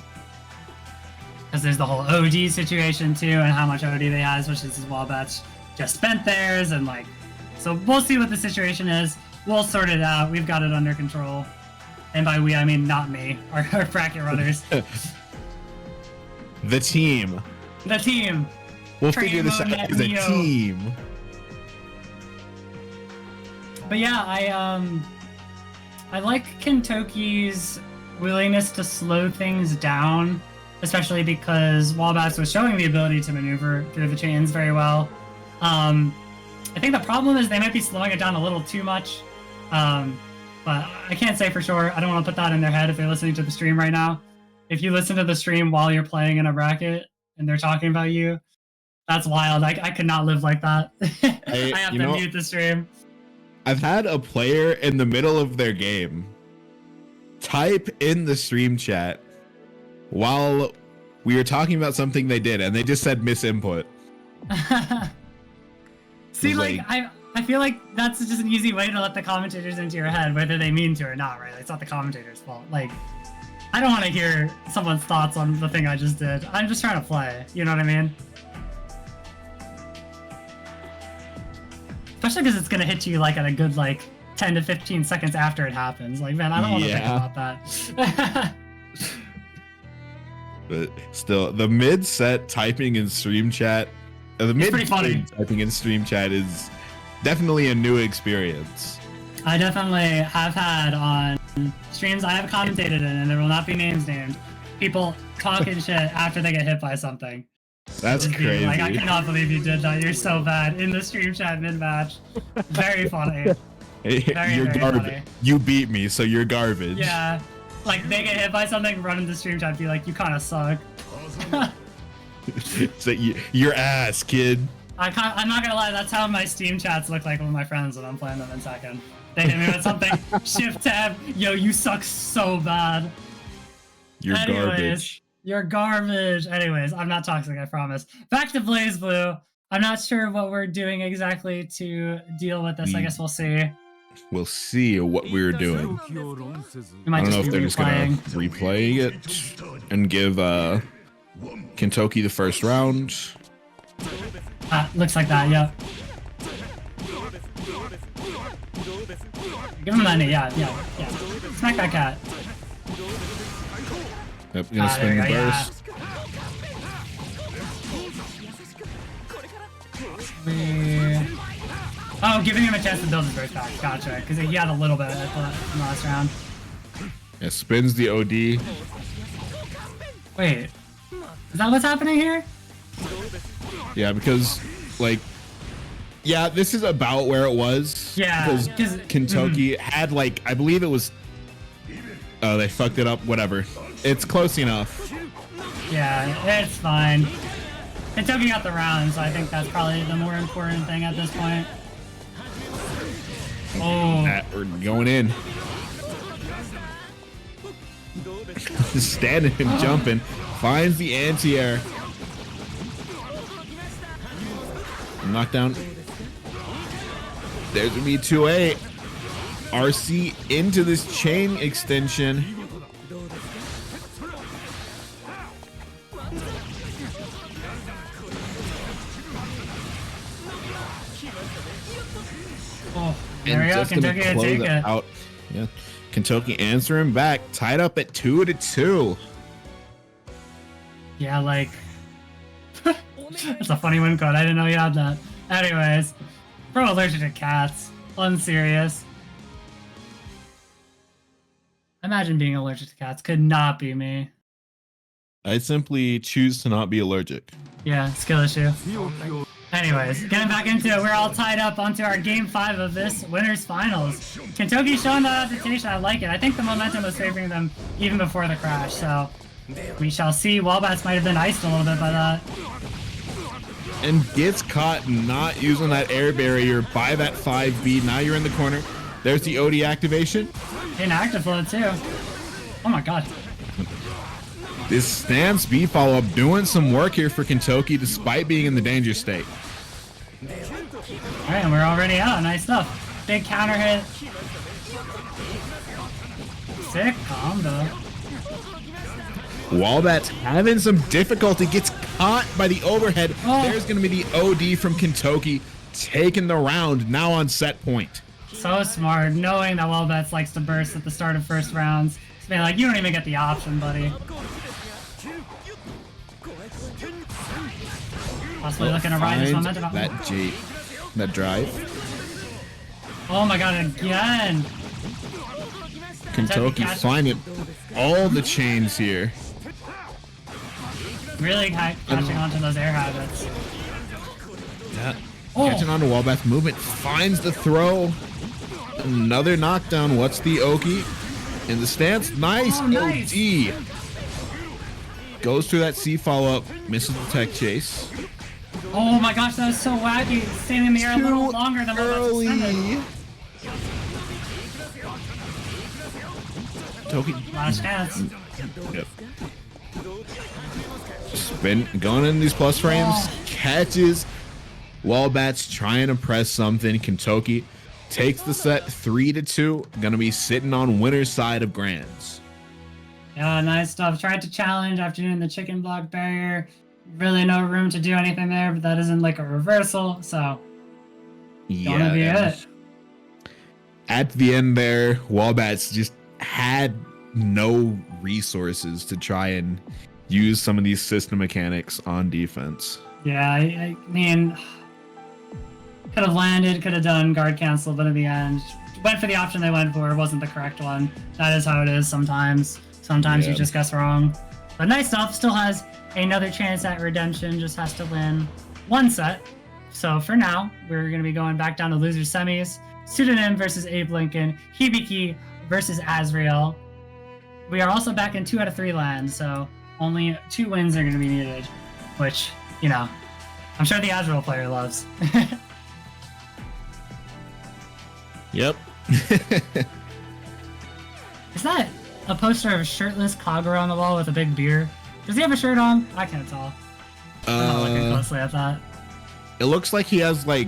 because there's the whole OD situation too, and how much OD they have, especially since Walbats just spent theirs, and like, so we'll see what the situation is. We'll sort it out. We've got it under control, and by we I mean not me, our bracket runners. The team. The team. We'll figure this out as a Neo. team. But yeah, I like Kentoki's willingness to slow things down, especially because Walbats was showing the ability to maneuver through the chains very well. I think the problem is they might be slowing it down a little too much, but I can't say for sure. I don't want to put that in their head if they're listening to the stream right now. If you listen to the stream while you're playing in a bracket and they're talking about you, that's wild. I could not live like that. I have to mute the stream. I've had a player in the middle of their game type in the stream chat while we were talking about something they did, and they just said misinput. See, like I feel like that's just an easy way to let the commentators into your head, whether they mean to or not, right? It's not the commentator's fault. Like, I don't want to hear someone's thoughts on the thing I just did. I'm just trying to play. You know what I mean? Especially because it's going to hit you like at a good like 10 to 15 seconds after it happens. Like, man, I don't want to think about that. But still, the mid-set typing in stream chat, the mid-game typing in stream chat is definitely a new experience. I definitely have had on streams I have commentated in, and there will not be names named, people talking shit after they get hit by something. That's crazy. Like, I cannot believe you did that. You're so bad in the stream chat mid-match. Very funny. You're garbage. You beat me, so you're garbage. Yeah. Like, they get hit by something, run into stream chat, be like, you kind of suck. So your ass, kid. I'm not gonna lie, that's how my Steam chats look like with my friends when I'm playing them in second. They hit me with something, shift tab, yo, you suck so bad. You're garbage. You're garbage. Anyways, I'm not toxic, I promise. Back to Blaze Blue. I'm not sure what we're doing exactly to deal with this. I guess we'll see. We'll see what we're doing. We I might don't know just if be they're just gonna replaying. replay it and give Kentoki the first round. Looks like that, yeah. Give him that knee, yeah. Smack that cat. Yep, gonna spin the burst. Oh, giving him a chance to build his burst back. Gotcha, because he had a little bit at the last round. Yeah, spins the OD. Wait, is that what's happening here? Yeah, because like, yeah, this is about where it was. Yeah, because Kentoki had like, I believe it was. Oh, they fucked it up. Whatever. It's close enough. Yeah, it's fine. Kentoki got the round, so I think that's probably the more important thing at this point. Oh, We're going in. Standing and jumping. Finds the anti-air. Knockdown. There's gonna be 2A. RC into this chain extension. oh, there we go. Kentoki can take it. Out. Yeah, Kentoki answering back. Tied up at 2-2. Yeah, like that's a funny win code. I didn't know you had that. Anyways, bro, allergic to cats. Unserious. Imagine being allergic to cats. Could not be me. I simply choose to not be allergic. Yeah, skill issue. Anyways, getting back into it, we're all tied up onto our game 5 of this winners finals. Kentoki showing that adaptation. I like it. I think the momentum was favoring them even before the crash, so we shall see. Walbats might have been iced a little bit by that. And gets caught not using that air barrier by that 5B. Now you're in the corner. There's the OD activation. Inactive flow too. Oh my god. This stance B follow-up doing some work here for Kentoki despite being in the danger state. Alright, and we're already out. Nice stuff. Big counter hit. Sick combo. Walbats having some difficulty, gets caught by the overhead. Oh. There's going to be the OD from Kentoki, taking the round, now on set point. So smart, knowing that Walbats likes to burst at the start of first rounds. Just being like, you don't even get the option, buddy. Possibly looking to ride this momentum. That drive. Oh my god, again! Kentoki finding all the chains here. Really catching onto those air habits. Yeah. Oh. Catching on to Walbat's movement, finds the throw. Another knockdown. What's the Oki? In the stance. Nice. Oh, nice. OD. Goes through that C follow-up. Misses the tech chase. Oh my gosh, that was so wacky. Staying in the air a little longer than what was Toki. Last chance. Yep. Spin going in these plus frames. Oh. Catches. Walbats trying to press something. Kentoki takes the set 3-2. Gonna be sitting on winner's side of grands. Yeah, nice stuff. Tried to challenge after doing the chicken block barrier. Really no room to do anything there, but that isn't like a reversal, so gonna be it. At the end there, Walbats just had no resources to try and use some of these system mechanics on defense. Yeah, I mean, could have landed, could have done guard cancel, but in the end, went for the option they went for. It wasn't the correct one. That is how it is sometimes. Sometimes you just guess wrong. But nice stuff. Still has another chance at redemption. Just has to win one set. So for now, we're going to be going back down to loser semis. Pseudonym versus Abe Lincoln. Hibiki versus Azrael. We are also back in 2 out of 3 lands, so only 2 wins are going to be needed. which, you know, I'm sure the Azrael player loves. Yep. Is that a poster of a shirtless Kagura on the wall with a big beer? Does he have a shirt on? I can't tell. I'm not looking closely at that. It looks like he has like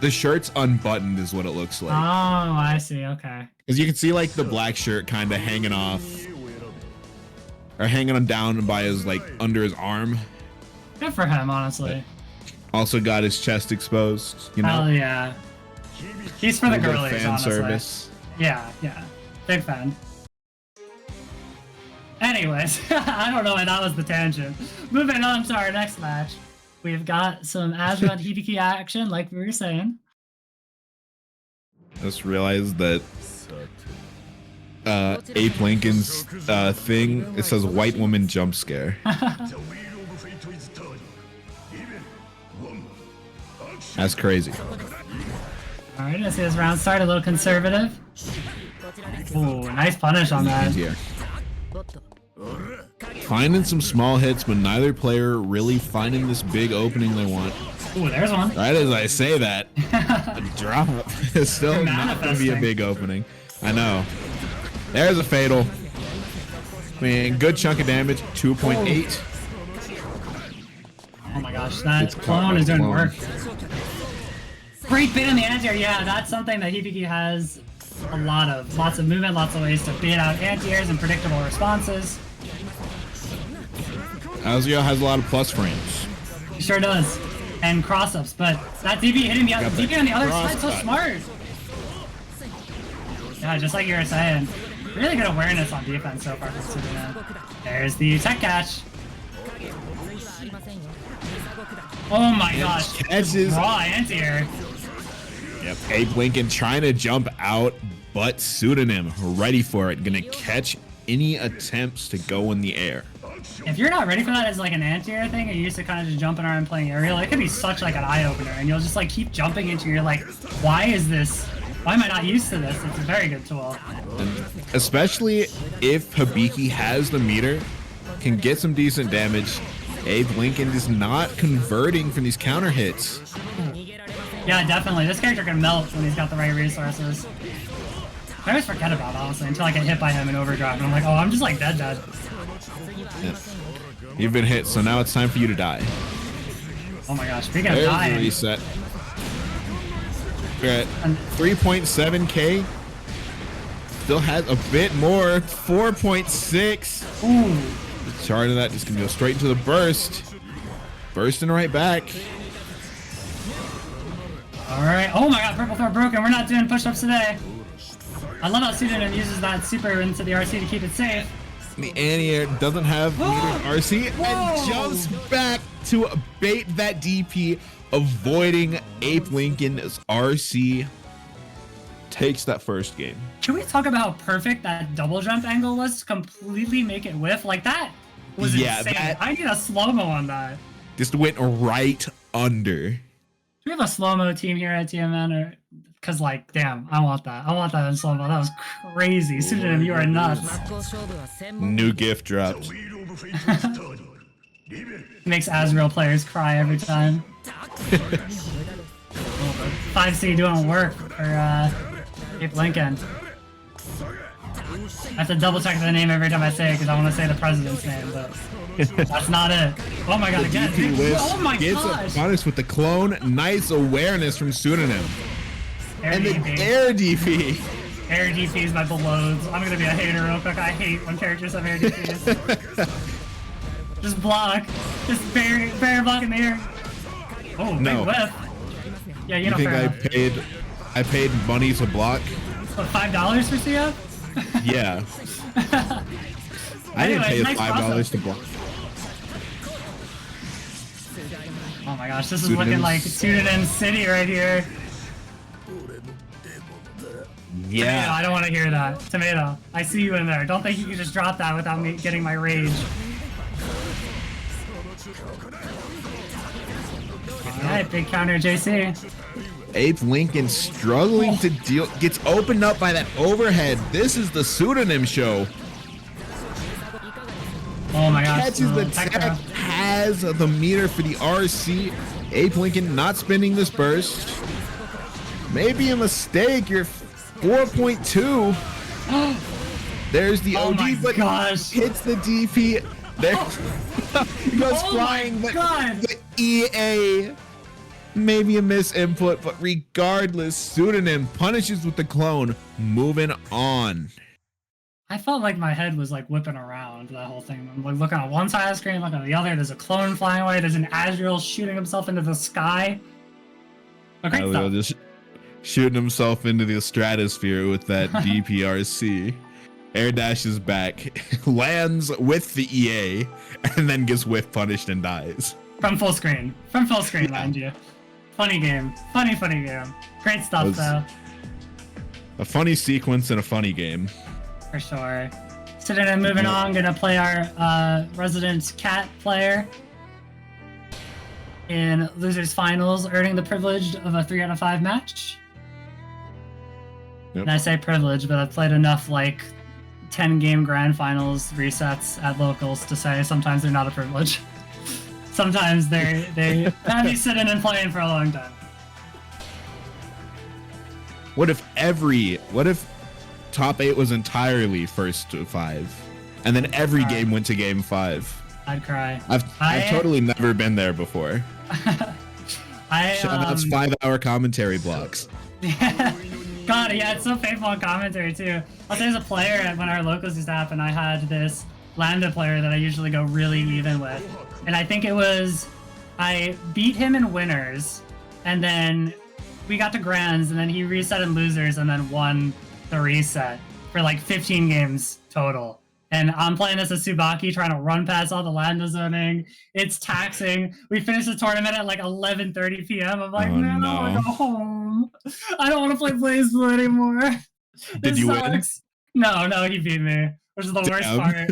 the shirt's unbuttoned is what it looks Oh, like. I see. Okay. Because you can see like the black shirt kind of hanging off or hanging on down by his like under his arm. Good for him, honestly. Also got his chest exposed, you know. Hell yeah. He's for the Little girlies, fan honestly. service. Yeah, yeah. Big fan. Anyways, I don't know why that was the tangent. Moving on to our next match. We've got some Azrael and Hibiki action, like we were saying. Just realized that Ape Lincoln's thing, it says white woman jump scare. That's crazy. Alright, let's see this round start a little conservative. Ooh, nice punish on that. Easier. Finding some small hits, but neither player really finding this big opening they want. Ooh, there's one. Right as I say that, a drop is still You're not going to be a manifesting. big opening. I know. There's a fatal. I mean, good chunk of damage, 2.8. Oh my gosh, that It's clone is doing clone. work. Great bait in the anti-air. Yeah, that's something that Hibiki has a lot of. Lots of movement, lots of ways to bait out anti-airs and predictable responses. Azrael has a lot of plus frames. He sure does. And cross-ups, but that DB hitting the other Got the DB on the other side so cross-cut. smart. Yeah, just like you were saying. Really good awareness on defense so far from Superman. There's the tech catch. Oh my gosh. Catches. Raw anti-air. Yep. Ape Lincoln trying to jump out, but Pseudonym ready for it. Gonna catch any attempts to go in the air. If you're not ready for that as like an anti-air thing and you're used to kind of just jumping around and playing aerial, it could be such like an eye-opener and you'll just like keep jumping into your like, why is this? Why am I not used to this? It's a very good tool. And especially if Hibiki has the meter, can get some decent damage. Abe Lincoln is not converting from these counter hits. Yeah, definitely. This character can melt when he's got the right resources. I always forget about it, honestly, until I get hit by him in overdrive. And I'm like, oh, I'm just like dead. Yep. You've been hit, so now it's time for you to die. Oh my gosh, speaking of There's the dying. reset. We're at 3.7k. Still has a bit more. 4.6. Ooh. The chart of that just gonna go straight into the burst. Bursting right back. Alright. Oh my god, purple throw broken. We're not doing push-ups today. I love how Pseudonym uses that super into the RC to keep it safe. The anti-air doesn't have meter RC Whoa. and jumps back to bait that DP, avoiding Ape Lincoln's RC. Takes that first game. Can we talk about how perfect that double jump angle was to completely make it whiff? Like that was insane. I need a slow-mo on that. Just went right under. Do we have a slow-mo team here at TMN? Or because like, damn, I want that. I want that in slow-mo. That was crazy. Pseudonym, you are nuts. New gift dropped. Makes Azrael players cry every time. 5C doing work for Ape Lincoln. I have to double check the name every time I say it because I want to say the president's name, but that's not it. Oh my god, again. DP list Oh my gets gosh. a punish with the clone. Nice awareness from Pseudonym. Air And the DP. air DP. Air DP is my beloved. I'm gonna be a hater real quick. I hate when characters have air DPs. Just block. Just bury block in the air. Oh, big No. whiff. Yeah, you You know, think fair enough. I paid money to block? What, $5 for CF? Yeah. I didn't Anyways, pay nice $5 to block. Oh my gosh, this is Pseudonym. looking like Pseudonym City right here. Tomato, Yeah. I don't want to hear that. Tomato, I see you in there. Don't think you can just drop that without me getting my rage. Alright, big counter JC. Ape Lincoln struggling to deal, gets opened up by that overhead. This is the Pseudonym show. Oh my gosh. Catches the tech tech, throw. has the meter for the RC. Ape Lincoln not spinning this burst. Maybe a mistake. You're 4.2. There's the Oh OG, my but gosh. hits the DP. There he goes Oh flying. my But God. the EA, maybe a misinput, but regardless, Pseudonym punishes with the clone. Moving on. I felt like my head was like whipping around that whole thing. I'm like looking at one side of the screen, looking at the other. There's a clone flying away. There's an Azrael shooting himself into the sky. But great stuff. Just shooting himself into the stratosphere with that DPRC. Air dashes back, lands with the EA, and then gets whiff punished and dies. From full screen. From full screen, mind you. Funny game. Funny game. Great stuff, though. A funny sequence and a funny game. For sure. So then moving on, gonna play our resident cat player in losers finals, earning the privilege of a 3 out of 5 match. Yep. And I say privilege, but I've played enough like 10 game grand finals resets at locals to say sometimes they're not a privilege. Sometimes they have you sitting and playing for a long time. What if top 8 was entirely first to 5, and then every game went to game 5? I'd cry. I've totally never been there before. Shoutouts 5-hour commentary blocks. God, yeah, it's so painful on commentary too. Also, there's a player when our locals used to happen. I had this Lambda player that I usually go really even with, and I think it was I beat him in winners, and then we got to grands, and then he reset in losers, and then won the reset for like 15 games total. And I'm playing as a Tsubaki, trying to run past all the Lambda zoning. It's taxing. We finished the tournament at like 11:30 p.m. I'm like, man, I want to go home. I don't want to play BlazBlue anymore. Did you win? No, he beat me, which is the worst part.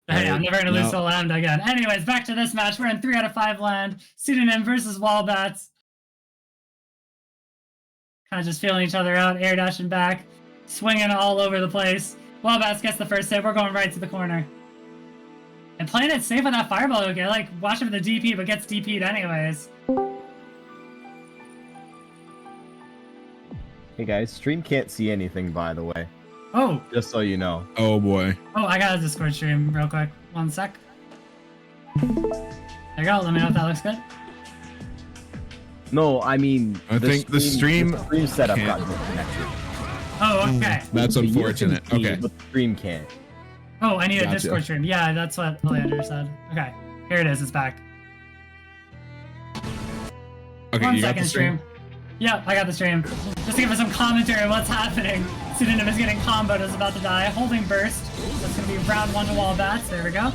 Hey, I'm never going to lose to Lambda again. Anyways, back to this match. We're in 3 out of 5 land. Pseudonym versus Walbats. Kind of just feeling each other out, air dashing back. Swinging all over the place. Walbats gets the first hit. We're going right to the corner. And playing it safe with that fireball. Okay, like watching for the DP, but gets DP'd anyways. Hey guys, stream can't see anything, by the way. Oh. Just so you know. Oh boy. Oh, I got a Discord stream real quick. 1 sec. There you go. Let me know if that looks good. No, I mean, I think the stream setup can't. got disconnected. Oh, okay. That's So you can unfortunate. see, Okay. but the stream can't. Oh, I need a Gotcha. Discord stream. Yeah, that's what Leander said. Okay, here it is. It's back. Okay, 1 you got second the stream. Yeah, I got the stream. Just to give us some commentary on what's happening. Pseudonym is getting comboed, is about to die. Holding burst. That's going to be round 1 to Walbats. There we go.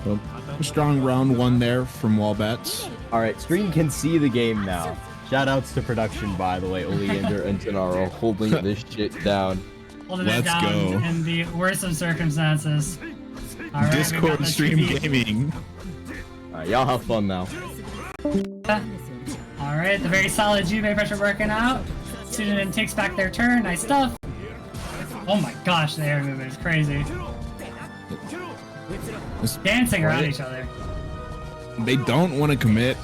Well, a strong round 1 there from Walbats. Alright, stream can see the game now. Shoutouts to production, by the way. Oleander and Gennaro holding this shit down. Holding Let's it down go. in the worst of circumstances. All right, we got Discord the stream TV. gaming. Alright, y'all have fun now. All right, the very solid Juve pressure working out. Pseudonym takes back their turn. Nice stuff. Oh my gosh, the air movement is crazy. Dancing around each other. They don't want to commit.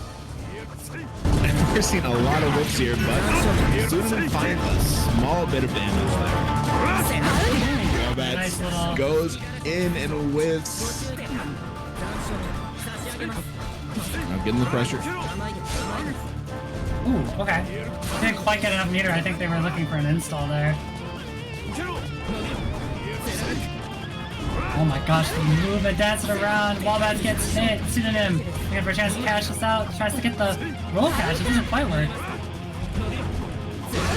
We're seeing a lot of whips here, but Pseudonym finds a small bit of damage there. Walbats Nice little- goes in and whiffs. Now getting the pressure. Ooh, okay. Didn't quite get enough meter. I think they were looking for an install there. Oh my gosh, the movement dancing around. Walbats gets hit. Pseudonym looking for a chance to cash this out. Tries to get the roll cash. It doesn't quite work.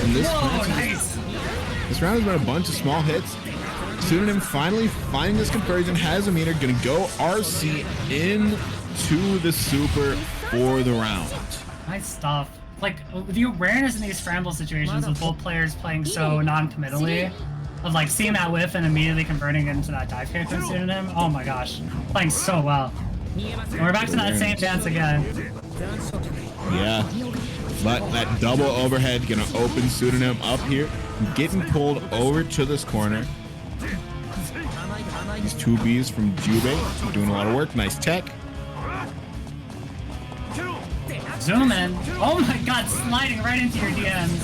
And this Whoa, match, nice. this round has been a bunch of small hits. Pseudonym finally finding this conversion, has a meter, gonna go RC into the super for the round. Nice stuff. Like, the awareness in these scramble situations with both players playing so non-committally, of like seeing that whiff and immediately converting it into that dive kick from Pseudonym. Oh my gosh, playing so well. And we're back to that same dance again. Yeah, but that double overhead gonna open Pseudonym up here, getting pulled over to this corner. These 2Bs from Jubei doing a lot of work. Nice tech. Zoom in. Oh my god, sliding right into your DMs.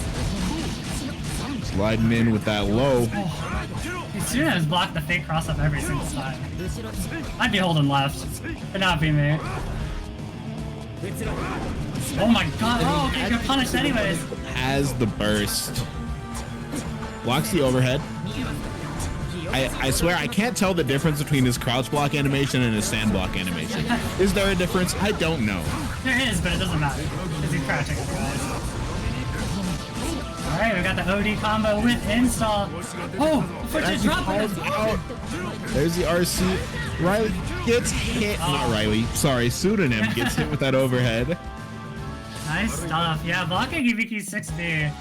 Sliding in with that low. Suna has blocked the fake cross up every single time. I'd be holding left, but not be me. Oh my god, oh, okay, you're punished anyways. Has the burst. Blocks the overhead. I swear I can't tell the difference between his crouch block animation and his sand block animation. Is there a difference? I don't know. There is, but it doesn't matter, because he's crouching. Alright, we got the OD combo with install. Oh, unfortunate drop it. There's the RC. Riley gets hit. Not Riley. Sorry, Pseudonym gets hit with that overhead. Nice stuff. Yeah, blocking EVQ 6B.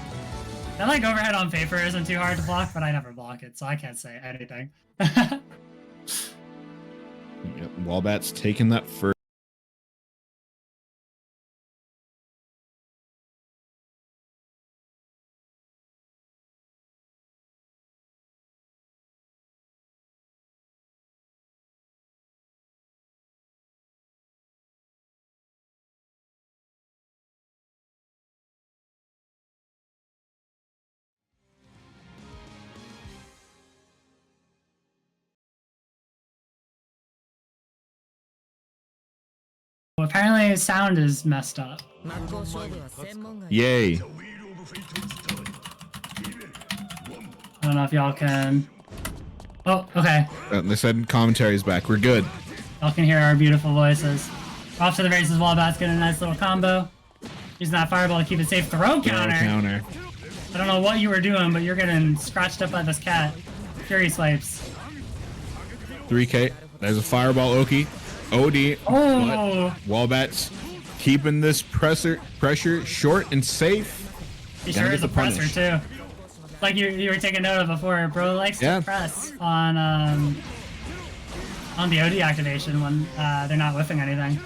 That like overhead on paper isn't too hard to block, but I never block it, so I can't say anything. Yep, Walbats taking that first. Well, apparently his sound is messed up. Yay. I don't know if y'all can... Oh, okay. They said commentary's back. We're good. Y'all can hear our beautiful voices. Off to the races, Walbats getting a nice little combo. Using that fireball to keep it safe. Throw counter. I don't know what you were doing, but you're getting scratched up by this cat. Fury swipes. 3K. There's a fireball Oki. OD. Oh! Walbats keeping this pressure short and safe. He sure is a presser too. Like you were taking note of before, bro likes to press on the OD activation when they're not whiffing anything.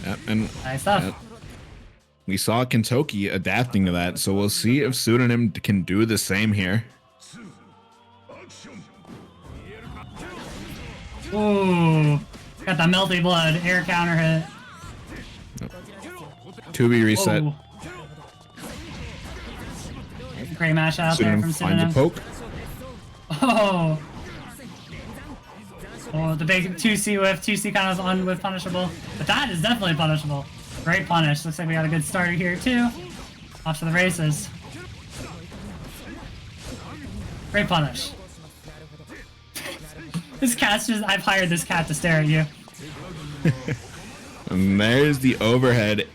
Yep, and nice stuff. Yep. We saw Kentoki adapting to that, so we'll see if Pseudonym can do the same here. Ooh, got the melty blood air counter hit. 2B reset. Ooh. Great mash out there from Pseudonym finds a poke. Oh. Oh, the big 2C whiff. 2C kind of unwhiff punishable. But that is definitely punishable. Great punish. Looks like we got a good starter here too. Off to the races. Great punish. This cat's just... I've hired this cat to stare at you. And there's the overhead.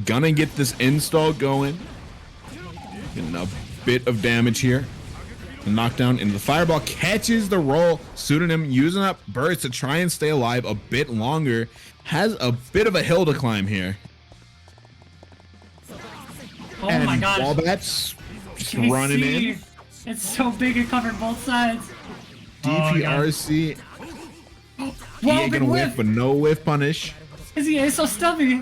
Gonna get this install going. Getting a bit of damage here. The knockdown into the fireball catches the roll. Pseudonym using up burst to try and stay alive a bit longer. Has a bit of a hill to climb here. Oh and my gosh. Walbats just running in. It's so big it covered both sides. DPRC. Oh, he ain't gonna whiff, but no whiff punish. He's so stubby.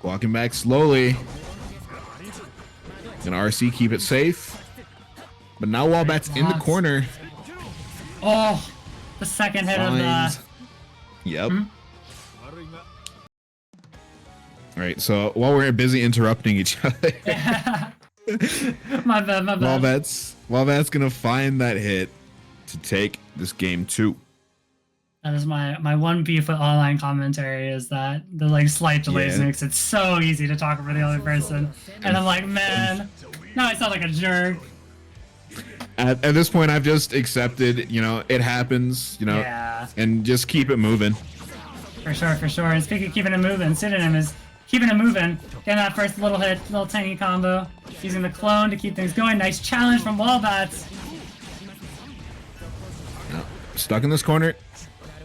Walking back slowly. Gonna RC keep it safe. But now Walbats in the corner. Oh, the second hit of the... Yep. Alright, so while we're busy interrupting each other. My bad. Walbats gonna find that hit to take this game 2. That is my one beef with online commentary is that the like slight delays makes it so easy to talk over the other person. And I'm like, man, now I sound like a jerk. At this point, I've just accepted, you know, it happens, you know, and just keep it moving. For sure. And speaking of keeping it moving, Pseudonym is keeping it moving. Getting that first little hit, little tiny combo. Using the clone to keep things going. Nice challenge from Walbats. Stuck in this corner.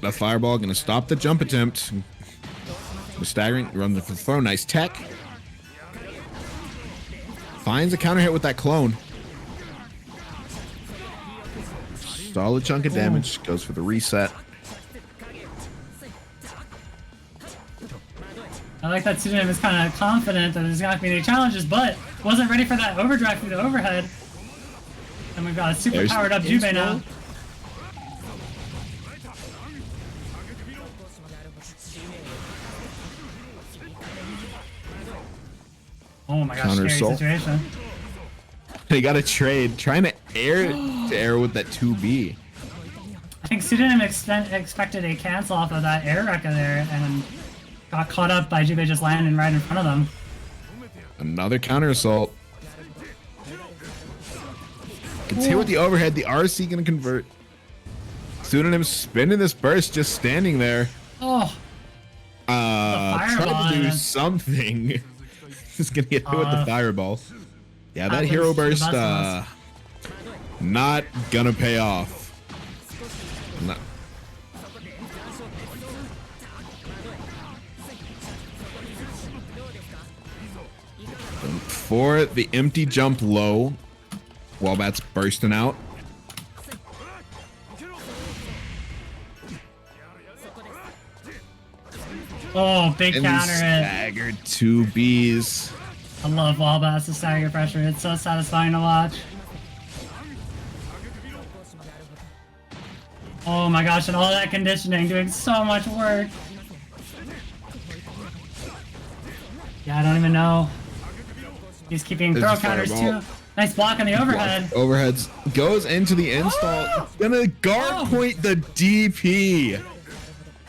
The fireball gonna stop the jump attempt. The staggering, runs for the throw. Nice tech. Finds a counter hit with that clone. Solid chunk of damage. Goes for the reset. I like that Pseudonym is kind of confident that there's not going to be any challenges, but wasn't ready for that overdrive through the overhead. And we've got a super There's powered up the Jubei now. install. Oh my gosh, Counter scary assault. situation. They got a trade, trying to air with that 2B. I think Pseudonym expected a cancel off of that air Rekka there and got caught up by Jubei just landing right in front of them. Another counter assault. Gets hit with the overhead. The RC gonna convert. Pseudonym spinning this burst, just standing there. Oh, Trying fireball, to do man. something. Just gonna get hit with the fireball. Yeah, that hero happens to the burst, best of not gonna pay off. Not- For the empty jump low, Walbats bursting out. Oh, big And counter hit. staggered 2Bs. I love Walbats' stagger pressure. It's so satisfying to watch. Oh my gosh, and all that conditioning doing so much work. Yeah, I don't even know. He's keeping There's throw a counters fireball. too. Nice block on the overhead. Overheads goes into the install. Gonna guard point the DP.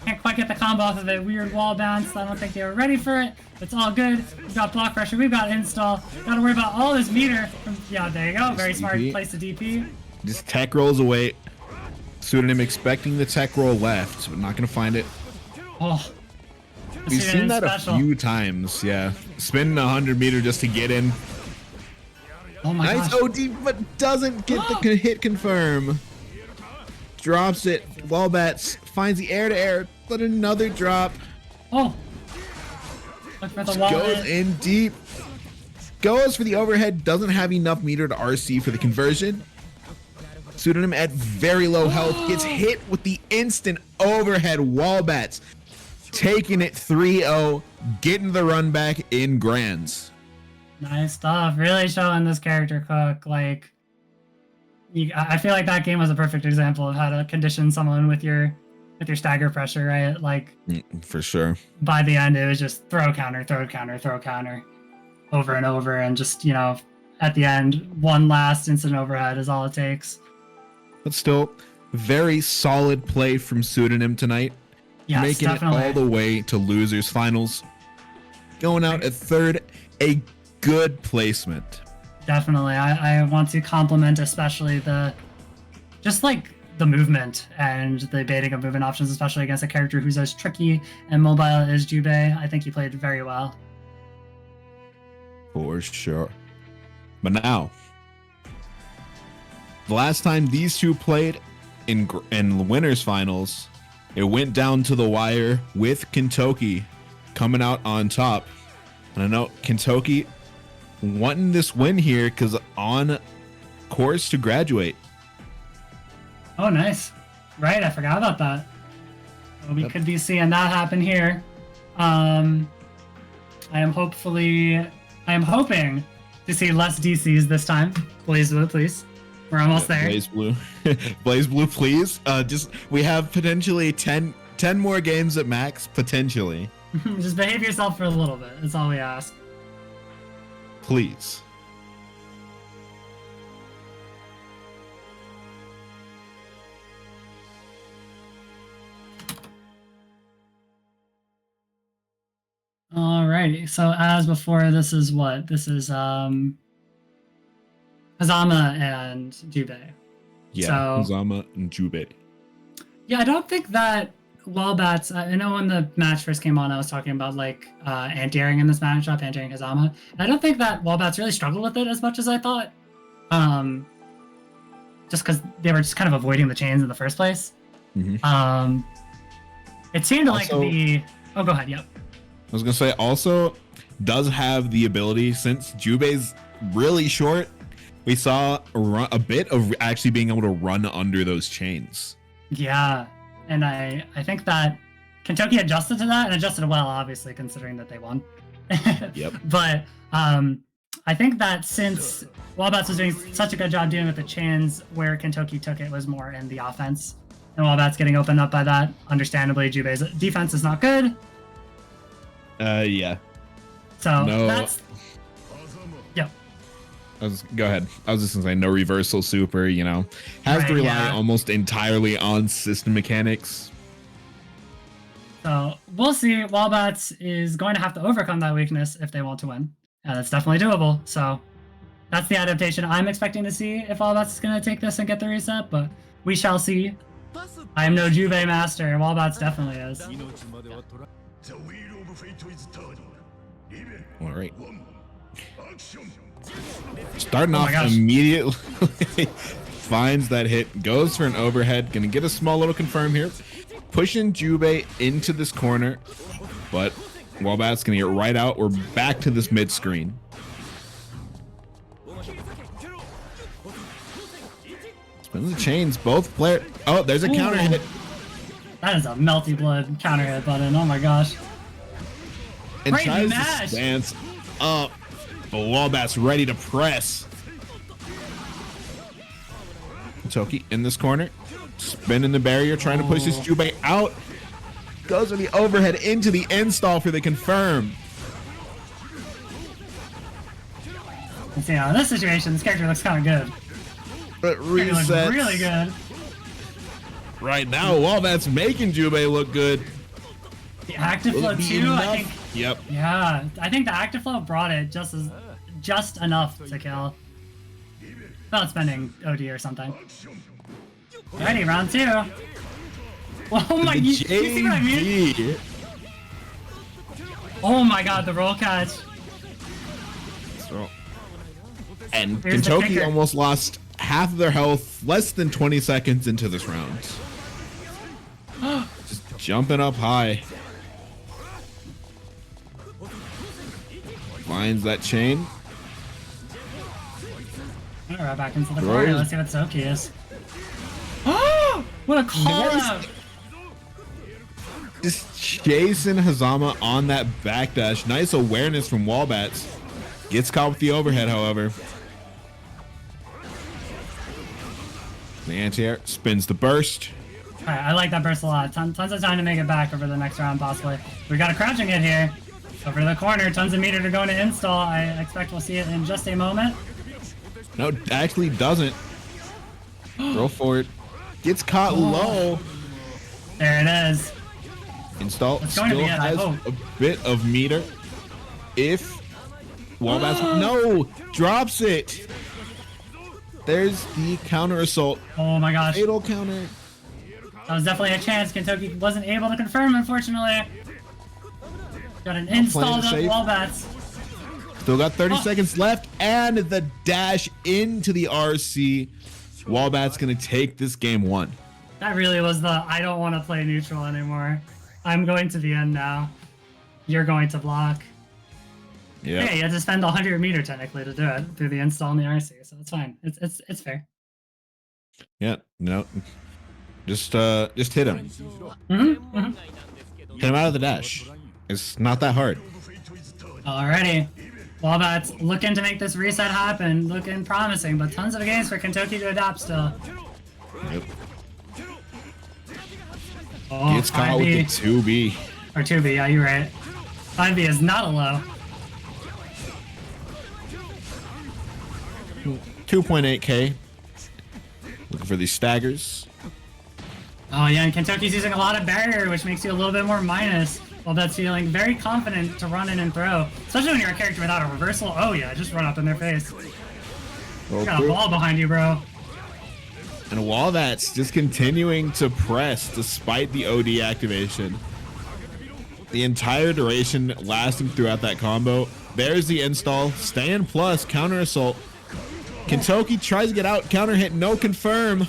Can't quite get the combo off of it. Weird wall bounce. I don't think they were ready for it. It's all good. We've got block pressure. We've got install. Gotta worry about all this meter. Yeah, there you go. Very smart DP. place to DP. Just tech rolls away. Pseudonym expecting the tech roll left, but not gonna find it. Oh. We've seen that special. a few times. Yeah, spinning 100 meter just to get in. Oh my Nice gosh. OD, but doesn't get the hit confirm. Drops it. Walbats finds the air to air, but another drop. Oh. Look for the wall. Goes in deep. Goes for the overhead. Doesn't have enough meter to RC for the conversion. Pseudonym at very low health gets hit with the instant overhead. Walbats taking it 3-0, getting the run back in grands. Nice stuff. Really showing this character cook. Like, I feel like that game was a perfect example of how to condition someone with your stagger pressure, right? Like, For sure. by the end, it was just throw counter, throw counter, throw counter, over and over, and just, you know, at the end, one last instant overhead is all it takes. But still, very solid play from Pseudonym tonight. Yes, making definitely. it all the way to losers finals. Going out at third, a good placement. Definitely. I want to compliment especially the movement and the baiting of movement options, especially against a character who's as tricky and mobile as Jubei. I think he played very well. For sure. But now, the last time these two played in the winners finals, it went down to the wire with Kentoki coming out on top. And I know Kentoki wanting this win here because on course to graduate. Oh, nice. Right, I forgot about that. Well, we could be seeing that happen here. I am hoping to see less DCs this time. Blaze Blue, please. We're almost there. Blaze Blue. Blaze Blue, please. We have potentially 10 more games at max, potentially. Just behave yourself for a little bit. That's all we ask. Please. Alrighty, so as before, this is what? This is Hazama and Jubei. Yeah, So- Zama and Jubei. Yeah, I don't think that Walbats, I know when the match first came on, I was talking about like anti-airing in this matchup, anti-airing Hazama. And I don't think that Walbats really struggled with it as much as I thought. Just because they were just kind of avoiding the chains in the first place. Mhm. It seemed to like Also- be... Oh, go ahead, yep. I was gonna say also does have the ability, since Jubei's really short, we saw a bit of actually being able to run under those chains. Yeah, and I think that Kentoki adjusted to that and adjusted well, obviously, considering that they won. Yep. But I think that since Walbats was doing such a good job dealing with the chains, where Kentoki took it was more in the offense. And Walbats getting opened up by that. Understandably, Jubei's defense is not good. Yeah. So No. that's... Yep. Go ahead. I was just gonna say no reversal super, you know. Has to Right, rely yeah. almost entirely on system mechanics. So we'll see. Walbats is going to have to overcome that weakness if they want to win. And it's definitely doable. So that's the adaptation I'm expecting to see if Walbats is going to take this and get the reset, but we shall see. I am no Jubei master. Walbats definitely is. The wheel of fate is turning. Level All right. 1. Action. Starting Oh my off gosh. immediately, finds that hit, goes for an overhead, gonna get a small little confirm here, pushing Jubei into this corner, but Walbat's gonna get right out. We're back to this mid screen. Spin the chains, both player. Oh, there's a counter Ooh. hit. That is a melty blood counter hit button. Oh my gosh. And Great tries mash. to stance up, but Walbat's ready to press. Kentoki in this corner, spinning the barrier, trying to push this Jubei out. Goes with the overhead into the install for the confirm. You see, in this situation, this character looks kind of good. But It looks resets. really good. Right now, Walbat's making Jubei look good. The active Will flow it be too, I enough? think. Yep. Yeah, I think the active flow brought it just enough to kill. Without spending OD or something. Ready, round 2. Oh my, you see what I mean? JD. Oh my god, the roll catch. So- and Here's the Kentoki kicker. almost lost half of their health less than 20 seconds into this round. Just jumping up high. Finds that chain. Alright, right back into the Throws. corner. Let's see what Soki is. Oh, what a call Nice. out! Just chasing Hazama on that backdash. Nice awareness from Walbats. Gets caught with the overhead, however. The anti-air spins the burst. Alright, I like that burst a lot. Tons of time to make it back over the next round, possibly. We got a crouching hit here. Over to the corner, tons of meter to go into install. I expect we'll see it in just a moment. No, actually doesn't. Roll forward. Gets caught low. There it is. Install It's going to still be it, I has hope. a bit of meter. If Walbats no drops it. There's the counter assault. Oh my gosh. Fatal counter. That was definitely a chance. Kentoki wasn't able to confirm, unfortunately. Got an installed up safe. Walbats. Still got 30 Oh. seconds left, and the dash into the RC. Walbat's gonna take this game 1. That really was the I don't want to play neutral anymore. I'm going to the end now. You're going to block. Yeah. Hey, you had to spend 100 meter technically to do it through the install and the RC, so it's fine. It's fair. Yeah. No. Just hit him. Hit him out of the dash. It's not that hard. Alrighty. Walbats looking to make this reset happen, looking promising, but tons of games for Kentoki to adapt still. Yep. Oh, Gets caught with the 2B. Or 2B, yeah, you're right. 5B is not a low. 2.8k. Looking for these staggers. Oh yeah, and Kentoki's using a lot of barrier, which makes you a little bit more minus. Walbats feeling very confident to run in and throw. Especially when you're a character without a reversal. Oh yeah, just run up in their face. Roll Got a through. ball behind you, bro. And Walbat's just continuing to press despite the OD activation. The entire duration lasting throughout that combo. There's the install. Stand plus, counter assault. Kentoki tries to get out, counter hit, no confirm.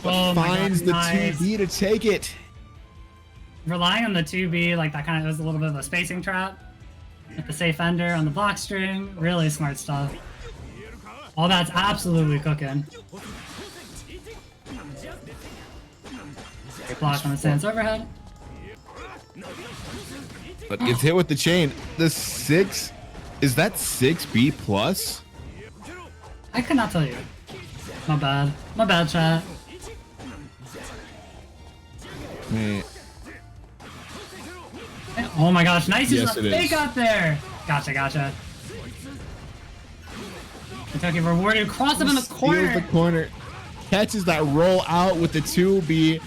Oh my Finds god, the nice. 2B to take it. Relying on the 2B, like that kind of was a little bit of a spacing trap. With the safe ender on the block string. Really smart stuff. All that's absolutely cooking. Great block on the stance overhead. But gets hit with the chain. The 6 Is that 6B plus? I could not tell you. My bad. My bad, chat. Wait. Oh my gosh, nice Yes, use it of fake is. out there. Gotcha. Kentoki rewarded. Cross him in the Steals corner. the corner. Catches that roll out with the 2B.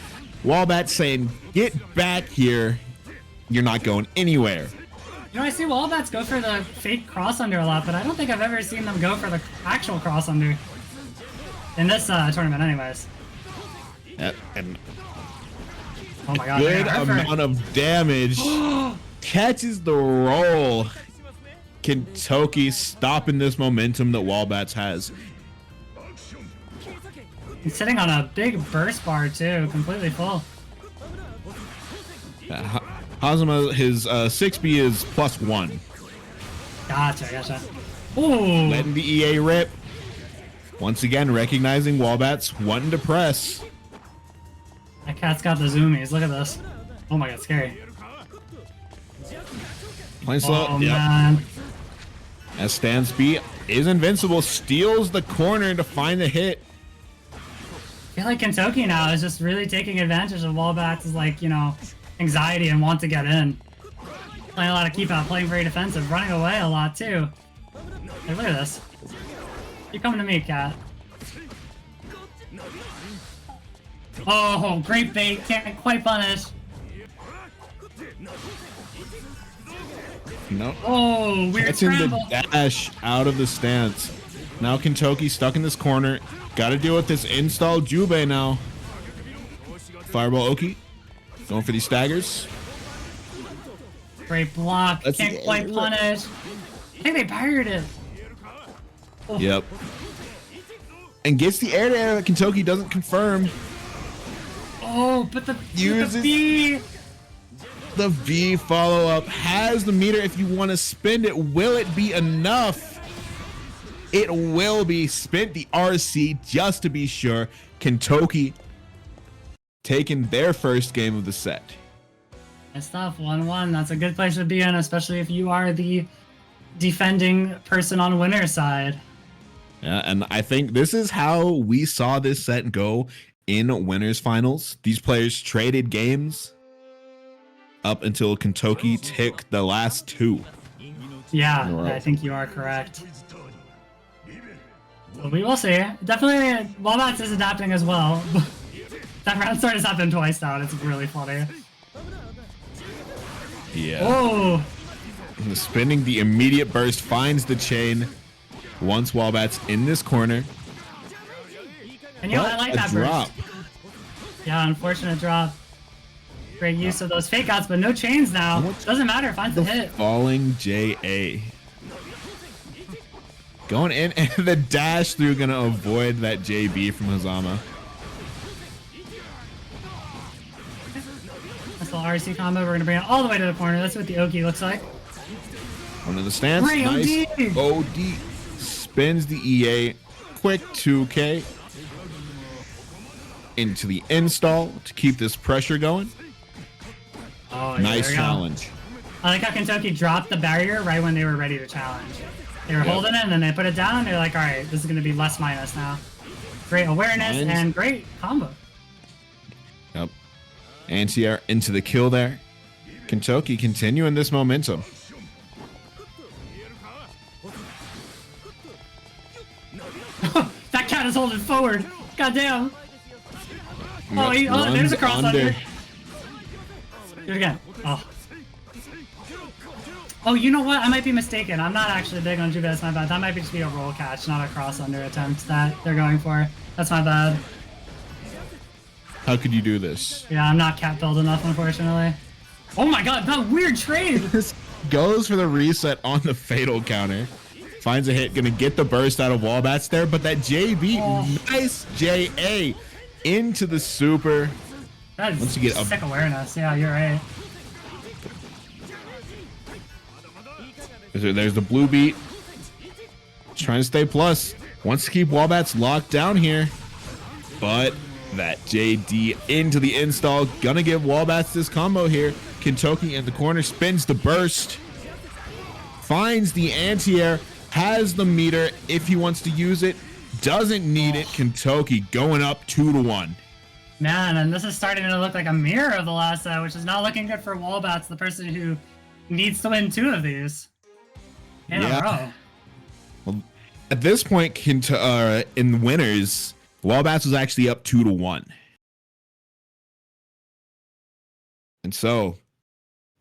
Walbat saying, get back here. You're not going anywhere. You know, I see Walbats go for the fake cross under a lot, but I don't think I've ever seen them go for the actual cross under. In this tournament, anyways. And Oh my god. good they're gonna amount of damage. Catches the roll. Kentoki stopping this momentum that Walbats has. He's sitting on a big burst bar too, completely full. Hazama, his 6B is +1. Gotcha. Ooh. Letting the EA rip. Once again, recognizing Walbats wanting to press. That cat's got the zoomies. Look at this. Oh my god, scary. Playing slow. Oh Yep. man. As Stan Speed is invincible, steals the corner to find the hit. I feel like Kentoki now is just really taking advantage of Walbats' like, you know, anxiety and want to get in. Playing a lot of keep out, playing very defensive, running away a lot too. Hey, look at this. You coming to me, cat. Oh, great bait, can't quite punish. No. Oh, weird Gets in scramble. the dash out of the stance. Now Kentoki stuck in this corner. Got to deal with this install Jubei now. Fireball Oki. Going for these staggers. Great block, That's can't the quite end. punish. I think they parried it. Oh. Yep. And gets the air to air that Kentoki doesn't confirm. Oh, but the Uses- B. The V follow up has the meter. If you want to spend it, will it be enough? It will be. Spent the RC just to be sure. Kentoki taking their first game of the set. Nice stuff, 1-1. That's a good place to be in, especially if you are the defending person on winner's side. Yeah, and I think this is how we saw this set go in winners finals. These players traded games up until Kentoki took the last two. Yeah, Right. I think you are correct. But we will see. Definitely, Walbats is adapting as well. That round start has happened twice now, and it's really funny. Yeah. Oh, Spinning the immediate burst finds the chain. Once Walbats in this corner. and you know, I like a that drop. burst. Yeah, unfortunate drop. Great use of those fake outs, but no chains now. Doesn't matter, finds the hit. Falling JA. Going in and the dash through gonna avoid that JB from Hazama. That's the RC combo. We're gonna bring it all the way to the corner. That's what the Oki looks like. One of the stance. Great Nice. OD. OD. Spins the EA. Quick 2K. Into the install to keep this pressure going. Oh, yeah, Nice there we go. challenge. I like how Kentoki dropped the barrier right when they were ready to challenge. They were holding it, and then they put it down, and they're like, all right, this is going to be less minus now. Great awareness Nice. and great combo. Yep. Anti-air into the kill there. Kentoki continuing this momentum. That cat is holding forward. God damn. Oh, Runs there's a cross under. under. Do it again. Oh. Oh, you know what? I might be mistaken. I'm not actually big on Jubei. That's my bad. That might just be a roll catch, not a cross under attempt that they're going for. That's my bad. How could you do this? Yeah, I'm not cat build enough, unfortunately. Oh my god, that weird trade! This goes for the reset on the fatal counter. Finds a hit, gonna get the burst out of Walbats there, but that JB, nice JA into the super. That is Once you get a- sick awareness. Yeah, you're right. There's the blue beat. Trying to stay plus. Wants to keep Walbats locked down here. But that JD into the install. Gonna give Walbats this combo here. Kentoki in the corner spins the burst. finds the anti-air, has the meter if he wants to use it, doesn't need it. Kentoki going up 2-1. Man, and this is starting to look like a mirror of the last set, which is not looking good for Walbats, the person who needs to win 2 of these in a row. Well, at this point, in the winners, Walbats was actually up 2-1. And so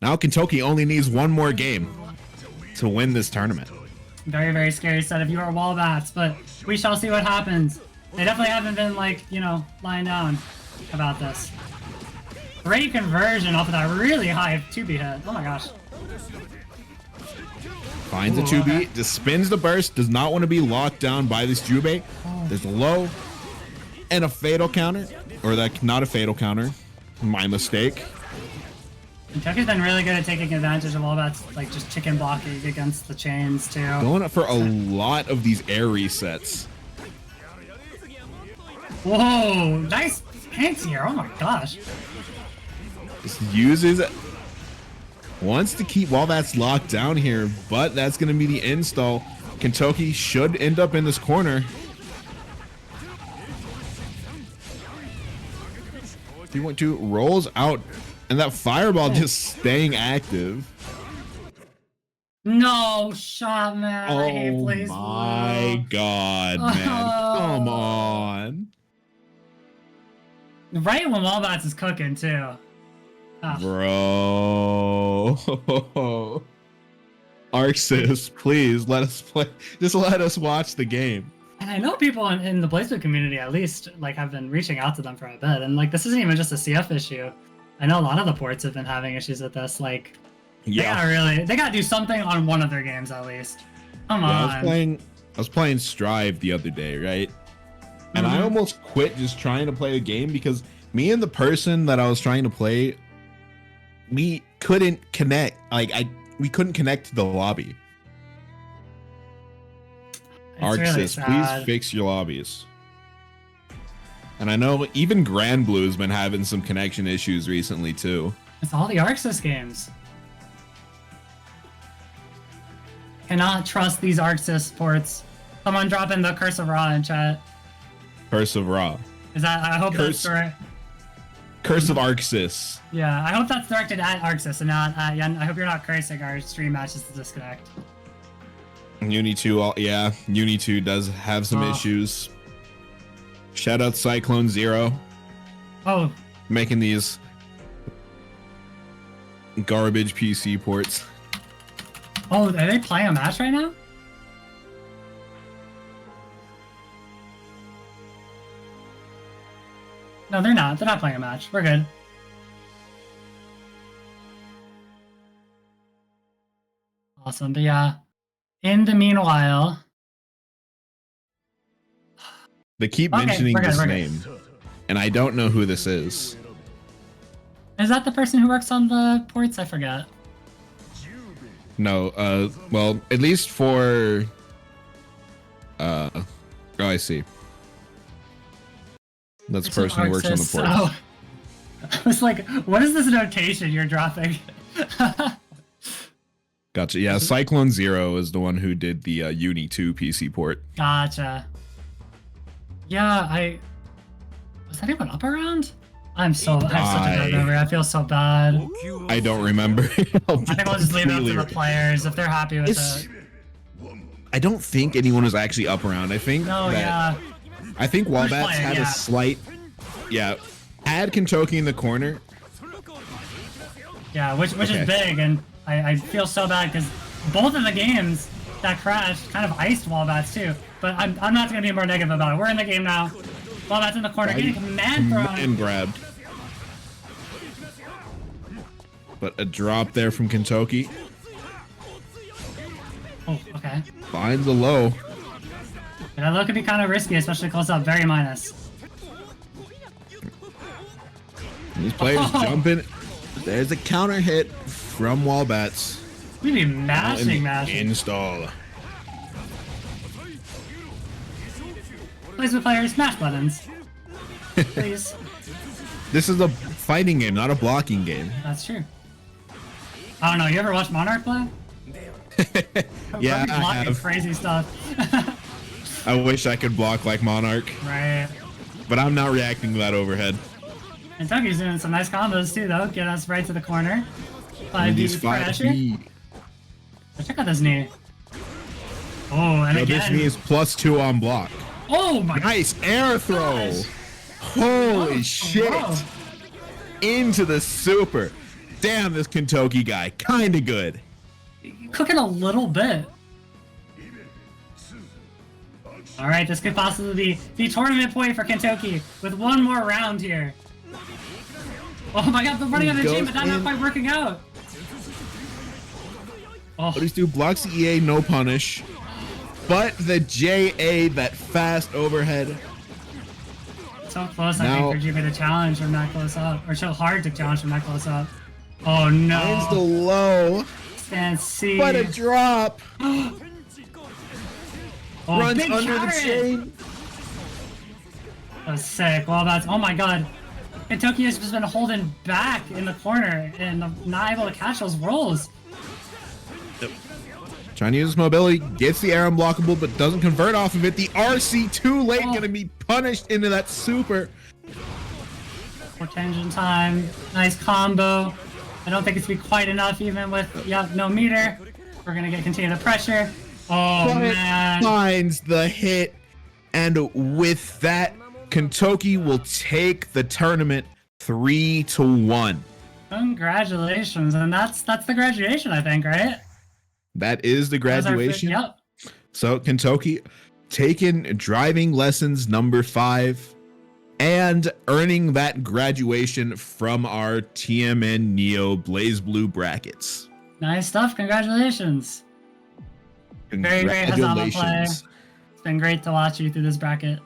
now Kentoki only needs one more game to win this tournament. Very, very scary set if you are Walbats, but we shall see what happens. They definitely haven't been, like, you know, lying down about this. Great conversion off of that really high 2B hit. Oh my gosh. Finds a 2B, just spins the burst, does not want to be locked down by this Jubei. There's a low and a fatal counter, or that not a fatal counter. My mistake. Kentoki's been really good at taking advantage of Walbats, like just chicken blocking against the chains too. Going up for a lot of these air resets. Whoa, nice anti-air, oh my gosh. Just uses, wants to keep Walbats locked down here, but that's going to be the install. Kentoki should end up in this corner. 3.2 rolls out, and that fireball just staying active. No shot, man. I hate Oh plays my blue. god, man. Come on. Right when Walbats is cooking too. Oh. Bro. Arxis, please let us play. Just let us watch the game. And I know people in the Blazblue community at least like have been reaching out to them for a bit, and like this isn't even just a CF issue. I know a lot of the ports have been having issues with this. Like, they gotta do something on one of their games at least. Come on. I was playing Strive the other day, right? And I almost quit just trying to play the game because me and the person that I was trying to play, we couldn't connect. We couldn't connect to the lobby. Arxis, please fix your lobbies. And I know even Grand Blue's been having some connection issues recently too. It's all the Arxis games. Cannot trust these Arxis ports. Someone drop in the Curse of Ra in chat. Curse of Ra. Is that? I hope that's right. Curse of Arxis. Yeah, I hope that's directed at Arxis and not at Yen. I hope you're not cursing our stream matches to disconnect. Uni 2, yeah, Uni 2 does have some issues. Shout out Cyclone Zero. Oh. Making these garbage PC ports. Oh, are they playing a match right now? No, they're not. They're not playing a match. We're good. Awesome, but yeah. In the meanwhile... They keep mentioning this name, and I don't know who this is. Is that the person who works on the ports? I forget. No, well, at least for... oh, I see. That's the person who works on the ports. Oh. I was like, what is this notation you're dropping? Gotcha. Yeah, Cyclone Zero is the one who did the Uni 2 PC port. Gotcha. Yeah, was anyone up around? I'm such a bad memory. I feel so bad. I don't remember. I think I'll just leave it up to the players if they're happy with it. I don't think anyone was actually up around. I think I think Walbats had a slight had Kentoki in the corner. Yeah, which is big, and I feel so bad because both of the games that crashed kind of iced Walbats too. But I'm not gonna be more negative about it. We're in the game now. Walbats in the corner, getting command thrown. And grabbed. But a drop there from Kentoki. Oh, okay. Finds a low. That low could be kind of risky, especially close up. Very minus. These players jumping. There's a counter hit from Walbats. We be mashing. Install. Please, with players, smash buttons. Please. This is a fighting game, not a blocking game. That's true. I don't know. You ever watch Monarch play? Yeah, Probably I blocking have. crazy stuff. I wish I could block like Monarch, Right. but I'm not reacting to that overhead. Kentoki's doing some nice combos too, though. Get us right to the corner. And 5D these pressure. 5D. Check out this knee. Oh, and Yo, again. this knee is +2 on block. Oh my Nice air throw. gosh. Holy shit. Whoa. Into the super. Damn, this Kentoki guy. Kinda good. Cooking a little bit. All right, this could possibly be the tournament point for Kentoki with one more round here. Oh my god, they're running out of Goes chain, but that's not in. quite working out. Oh, What does do? Blocks the EA, no punish. But the JA, that fast overhead. so close, I Now- think, for GB to challenge from that close up. Or so hard to challenge from that close up. Oh no. Finds the low. Stand C. What a drop. Oh, Runs big under the carrot. chain. That was sick. Well, that's, oh my god. Kentoki has just been holding back in the corner and not able to catch those rolls. Trying to use his mobility, gets the air unblockable, but doesn't convert off of it. The RC too late, Oh. gonna be punished into that super. Portension time. Nice combo. I don't think it's gonna be quite enough even with, no meter. We're gonna continue the pressure. Oh But man. finds the hit, and with that, Kentoki will take the tournament 3-1. Congratulations. And that's the graduation, I think, right? That is the That was our graduation. Yep. So Kentoki taking driving lessons number 5 and earning that graduation from our TMN Neo Blaze Blue brackets. Nice stuff. Congratulations. Very great Hazama play. It's been great to watch you through this bracket.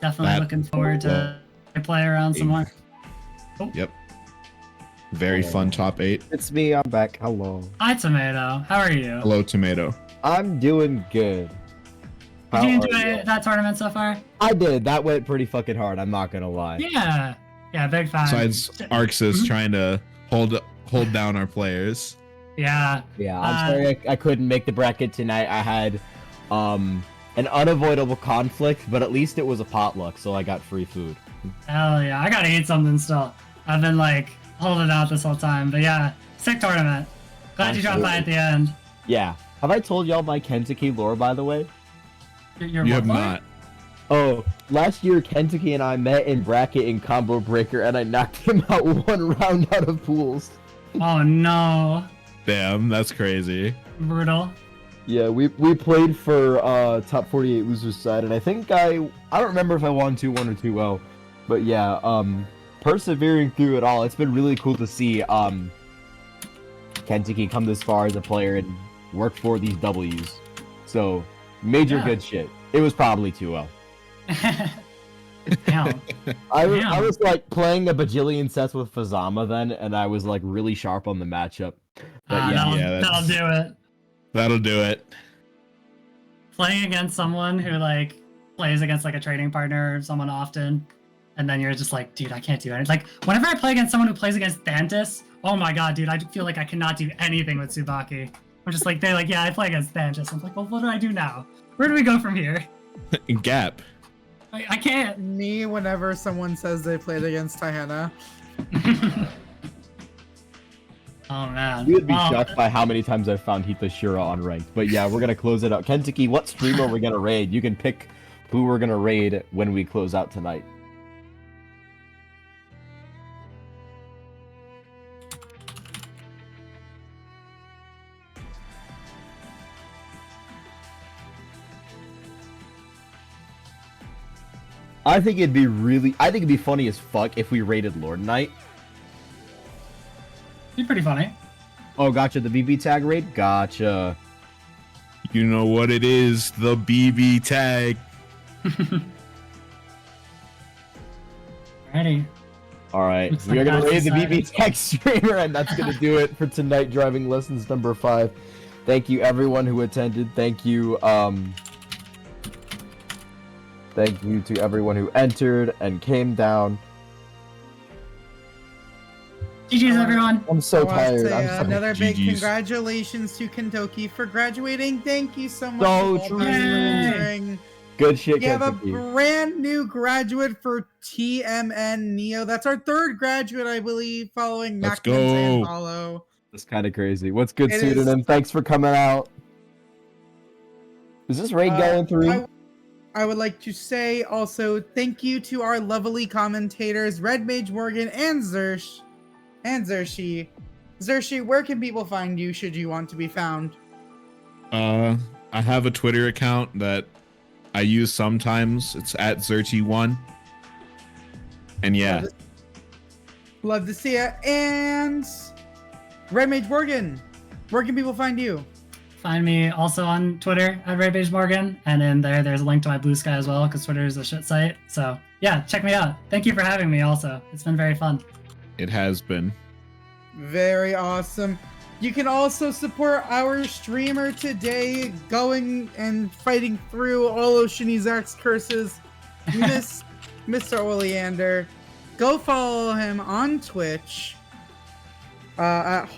Definitely That- looking forward to play around some more. Yep. Very fun top 8. It's me, I'm back. Hello. Hi, Tomato. How are you? Hello, Tomato. I'm doing good. Did you How enjoy are you? that tournament so far? I did. That went pretty fucking hard. I'm not gonna lie. Yeah. Yeah, big fan. Besides Arxis trying to hold down our players. Yeah. Yeah, I'm sorry I couldn't make the bracket tonight. I had an unavoidable conflict, but at least it was a potluck, so I got free food. Hell yeah. I gotta eat something still. I've been like holding out this whole time. But yeah, sick tournament. Glad you dropped by at the end. Yeah. Have I told y'all my Kentoki lore, by the way? You're You have what? not. Oh, last year Kentoki and I met in bracket in Combo Breaker, and I knocked him out one round out of pools. Oh no. Damn, that's crazy. Brutal. Yeah, we played for top 48 losers side, and I think I don't remember if I won 2-1 or 2-0, but yeah, persevering through it all, it's been really cool to see Kentoki come this far as a player and work for these W's. So major Yeah. good shit. It was probably 2-0. Damn. I Damn. was like playing a bajillion sets with Fazama then, and I was like really sharp on the matchup. But yeah, That'll do it. That'll do it. Playing against someone who like plays against like a trading partner or someone often, and then you're just like, dude, I can't do anything. Like whenever I play against someone who plays against Thantis, oh my god, dude, I feel like I cannot do anything with Tsubaki. I'm just like, they're like, yeah, I play against Thantis. I'm like, well, what do I do now? Where do we go from here? Gap. I can't. Me, whenever someone says they played against Tihana. Oh man. you would be Oh, shocked by how many times I've found Hita Shura on ranked. But yeah, we're gonna close it out. Kentoki, what stream are we gonna raid? You can pick who we're gonna raid when we close out tonight. I think it'd be funny as fuck if we raided Lord Knight. Be pretty funny. Oh, gotcha. The BB tag raid? Gotcha. You know what it is, the BB tag. Ready. All right, Looks we are like gonna that's raid the BB decided. tag streamer, and that's gonna do it for tonight. Driving lessons number 5. Thank you everyone who attended. Thank you to everyone who entered and came down. GG's, everyone. I'm so I wanna tired. say, I'm so another big GGs. congratulations to Kentoki for graduating. Thank you so much. So for true. volunteering. good shit. We have a Kentucky. brand new graduate for TMN Neo. That's our third graduate, I believe, following Let's Macman's and go. Paulo. That's kind of crazy. What's good, It pseudonym? Thanks for coming out. Is this raid going through? I would like to say also thank you to our lovely commentators, Red Mage Morgan and Zershi. Zershi, where can people find you should you want to be found? I have a Twitter account that I use sometimes. It's at Zerchi1. And yeah, Love to see it. And Red Mage Morgan, where can people find you? Find me also on Twitter at RayBageMorgan, and in there's a link to my Blue Sky as well, because Twitter is a shit site. So yeah, check me out. Thank you for having me also. It's been very fun. it has been. Very awesome. You can also support our streamer today, going and fighting through all of Shinizak's curses, Mr. Oleander. Go follow him on Twitch. At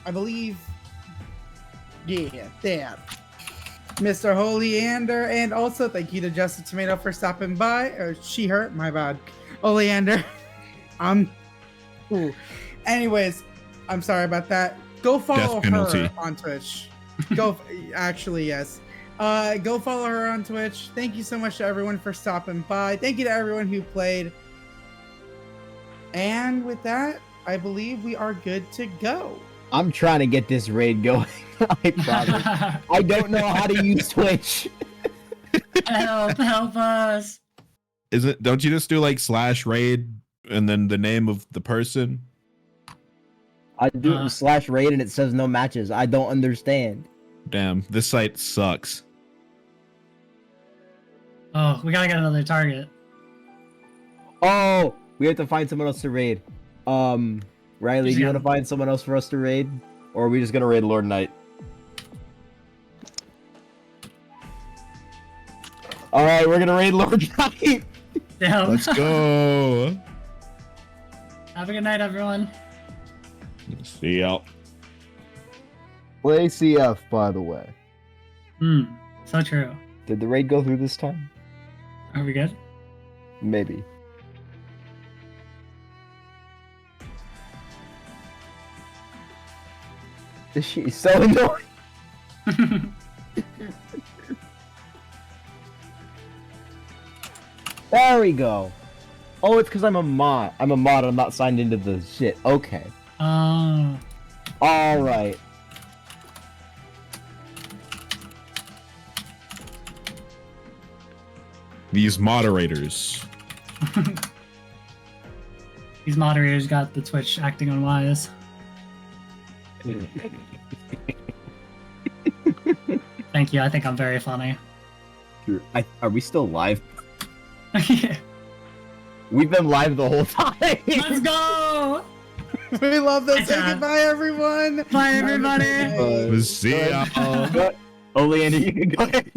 I believe. Yeah, there. Mr. Oleander, and also thank you to Justin Tomato for stopping by. Or her, my bad. Oleander. Ooh. Anyways, I'm sorry about that. Go follow Death penalty. her on Twitch. Actually, yes. Go follow her on Twitch. Thank you so much to everyone for stopping by. Thank you to everyone who played. And with that, I believe we are good to go. I'm trying to get this raid going. I promise. I don't know how to use Twitch. help us. Don't you just do like /raid and then the name of the person? I do it with /raid and it says no matches. I don't understand. Damn, this site sucks. Oh, we gotta get another target. Oh, we have to find someone else to raid. Riley, do you want to find someone else for us to raid? Or are we just gonna raid Lord Knight? Alright, we're gonna raid Lord Knight! Damn. Let's go. Have a good night, everyone. See ya. Play CF, by the way. So true. Did the raid go through this time? Are we good? Maybe. She's so annoying. There we go. Oh, it's because I'm a mod. I'm a mod. I'm not signed into the shit. Okay. Oh. All right. These moderators. These moderators got the Twitch acting unwise. Thank you. I think I'm very funny. Are we still live? Yeah. We've been live the whole time. Let's go! We love this. Say Yeah. goodbye, everyone. Bye, everybody. See ya. Oleander, you can go ahead.